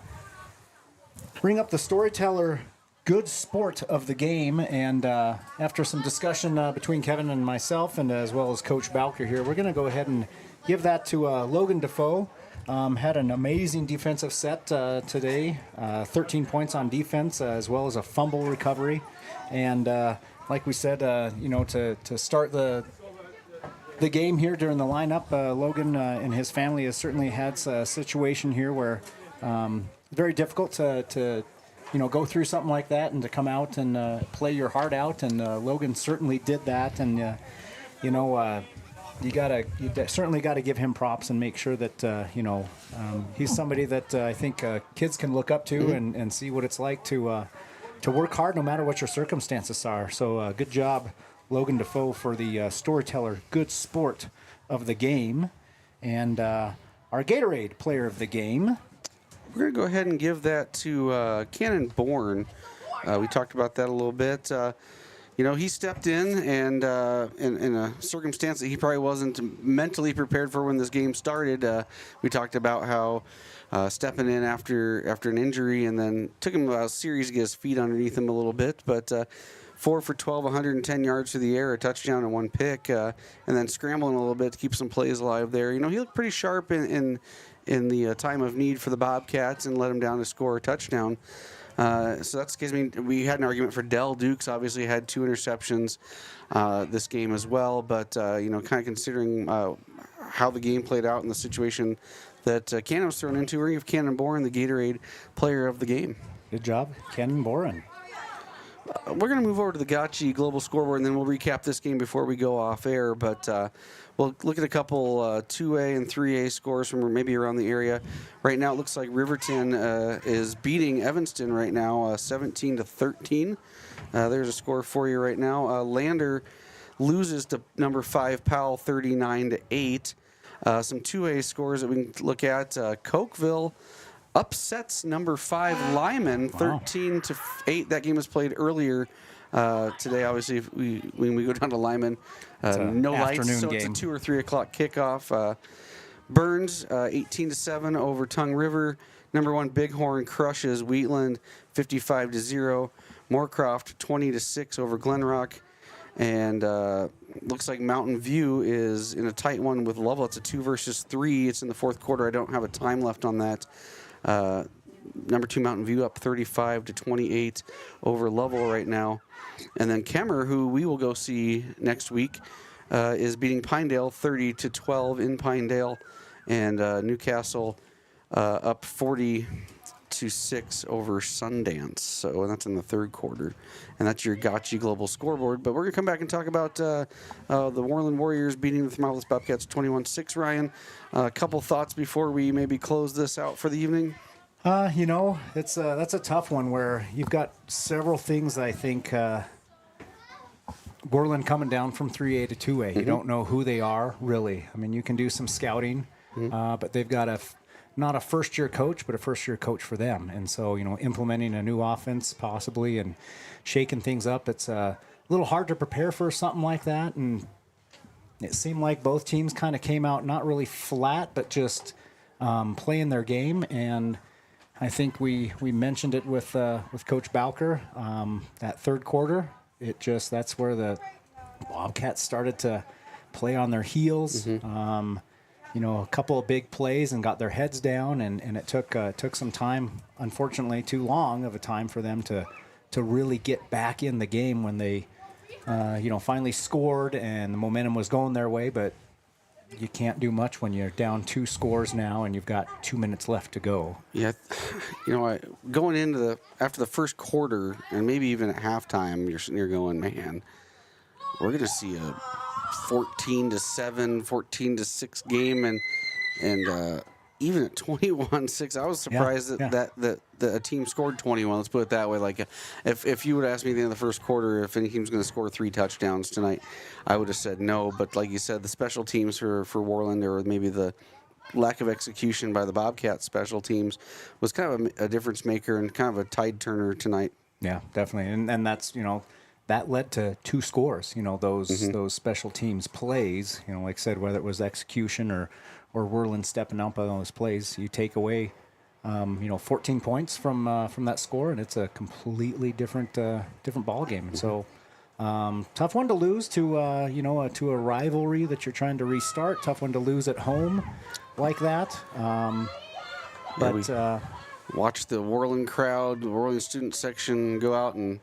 bring up the Storyteller Good Sport of the game. And after some discussion between Kevin and myself, and as well as Coach Bowker here, we're going to go ahead and give that to Logan Defoe. Had an amazing defensive set today, 13 points on defense, as well as a fumble recovery. And like we said, to start the game here during the lineup, Logan and his family has certainly had a situation here where very difficult to go through something like that and to come out and play your heart out. And Logan certainly did that. And you certainly got to give him props and make sure that he's somebody that I think kids can look up to and see what it's like to work hard no matter what your circumstances are. So good job, Logan Defoe, for the Storyteller Good Sport of the game. And our Gatorade Player of the game. We're going to go ahead and give that to Cannon Bourne. We talked about that a little bit. He stepped in and in a circumstance that he probably wasn't mentally prepared for when this game started. We talked about how stepping in after an injury, and then took him a series to get his feet underneath him a little bit. But 4 for 12, 110 yards through the air, a touchdown and 1 pick, and then scrambling a little bit to keep some plays alive there. He looked pretty sharp in the time of need for the Bobcats and let him down to score a touchdown. So that's because we had an argument for Dell Dukes. Obviously had 2 interceptions this game as well, but kind of considering how the game played out in the situation that Cannon was thrown into, we're going to give Cannon Boren the Gatorade Player of the game. Good job, Cannon Boren. We're going to move over to the Gotchi Global Scoreboard, and then we'll recap this game before we go off air. But we'll look at a couple 2A and 3A scores from maybe around the area. Right now, it looks like Riverton is beating Evanston right now, 17-13. There's a score for you right now. Lander loses to number 5 Powell, 39-8. Some 2A scores that we can look at. Cokeville upsets number 5 Lyman, 13-8. That game was played earlier today. Obviously, when we go down to Lyman, no lights, so it's a 2 or 3 o'clock kickoff. Burns 18-7 over Tongue River. Number 1 Bighorn crushes Wheatland 55-0. Moorcroft 20-6 over Glenrock. And looks like Mountain View is in a tight one with Lovell. It's a 2 versus 3. It's in the fourth quarter. I don't have a time left on that. Number 2 Mountain View up 35-28 over Lovell right now. And then Kemmer, who we will go see next week, is beating Pinedale 30-12 in Pinedale. And Newcastle up 40-6 over Sundance. So that's in the third quarter. And that's your Gotchi Global scoreboard. But we're going to come back and talk about the Worland Warriors beating the Thermopolis Bobcats 21-6. Ryan, a couple thoughts before we maybe close this out for the evening? That's a tough one where you've got several things. I think Worland coming down from 3A to 2A. You don't know who they are, really. I mean, you can do some scouting, but they've got not a first-year coach, but a first-year coach for them. And so, implementing a new offense possibly and shaking things up, it's a little hard to prepare for something like that. And it seemed like both teams kind of came out not really flat, but just playing their game. And I think we mentioned it with Coach Bowker, that third quarter. That's where the Bobcats started to play on their heels. A couple of big plays and got their heads down, and it took some time, unfortunately too long of a time for them to really get back in the game when they finally scored and the momentum was going their way. But you can't do much when you're down 2 scores now and you've got 2 minutes left to go. Yeah, going into after the first quarter and maybe even at halftime, you're sitting there going, man, we're going to see a 14-7, 14-6 game, and even at 21-6, I was surprised that a team scored 21. Let's put it that way. Like, if you would ask me at the end of the first quarter if any team's going to score 3 touchdowns tonight, I would have said no. But like you said, the special teams for Worland, or maybe the lack of execution by the Bobcats special teams, was kind of a difference maker and kind of a tide turner tonight. Yeah, definitely, and that's that led to 2 scores. Those special teams plays. Like I said, whether it was execution or Worland stepping up on those plays, you take away 14 points from that score, and it's a completely different ball game. So tough one to lose to to a rivalry that you're trying to restart. Tough one to lose at home like that. Watch the Worland crowd, the Worland student section, go out and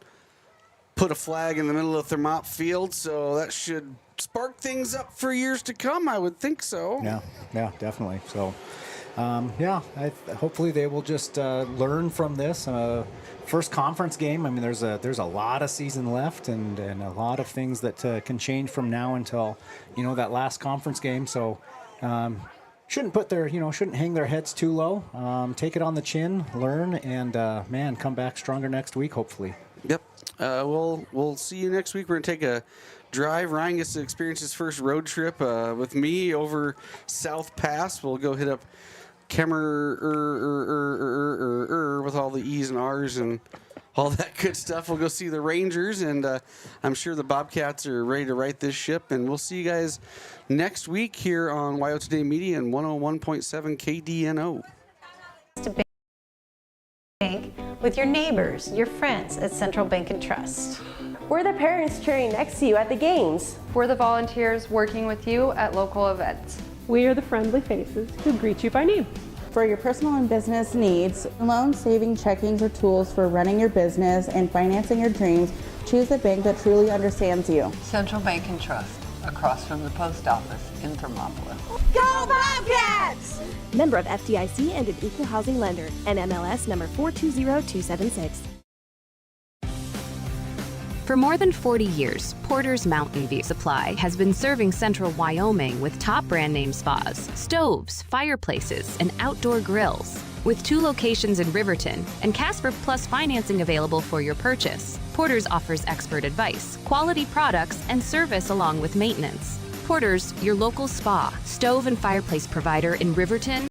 put a flag in the middle of Thermop Field, so that should spark things up for years to come. I would think so. Yeah, definitely. So, hopefully they will just learn from this. First conference game. I mean, there's a lot of season left, and a lot of things that can change from now until that last conference game. So, shouldn't hang their heads too low. Take it on the chin, learn, and come back stronger next week, hopefully. Yep. We'll see you next week. We're going to take a drive. Ryan gets to experience his first road trip with me over South Pass. We'll go hit up Kemmer with all the E's and R's and all that good stuff. We'll go see the Rangers, and I'm sure the Bobcats are ready to right this ship. And we'll see you guys next week here on WYO Today Media and 101.7 KDNO. Bank with your neighbors, your friends at Central Bank and Trust. We're the parents cheering next to you at the games. We're the volunteers working with you at local events. We are the friendly faces who greet you by name. For your personal and business needs, loan, saving, checkings, or tools for running your business and financing your dreams, choose a bank that truly understands you. Central Bank and Trust, across from the post office in Thermopolis. Go Bobcats! Member of FDIC and an equal housing lender. NMLS number 420276. For more than 40 years, Porter's Mountain View Supply has been serving central Wyoming with top brand name spas, stoves, fireplaces, and outdoor grills. With 2 locations in Riverton and Casper Plus financing available for your purchase, Porter's offers expert advice, quality products, and service along with maintenance. Porter's, your local spa, stove, and fireplace provider in Riverton,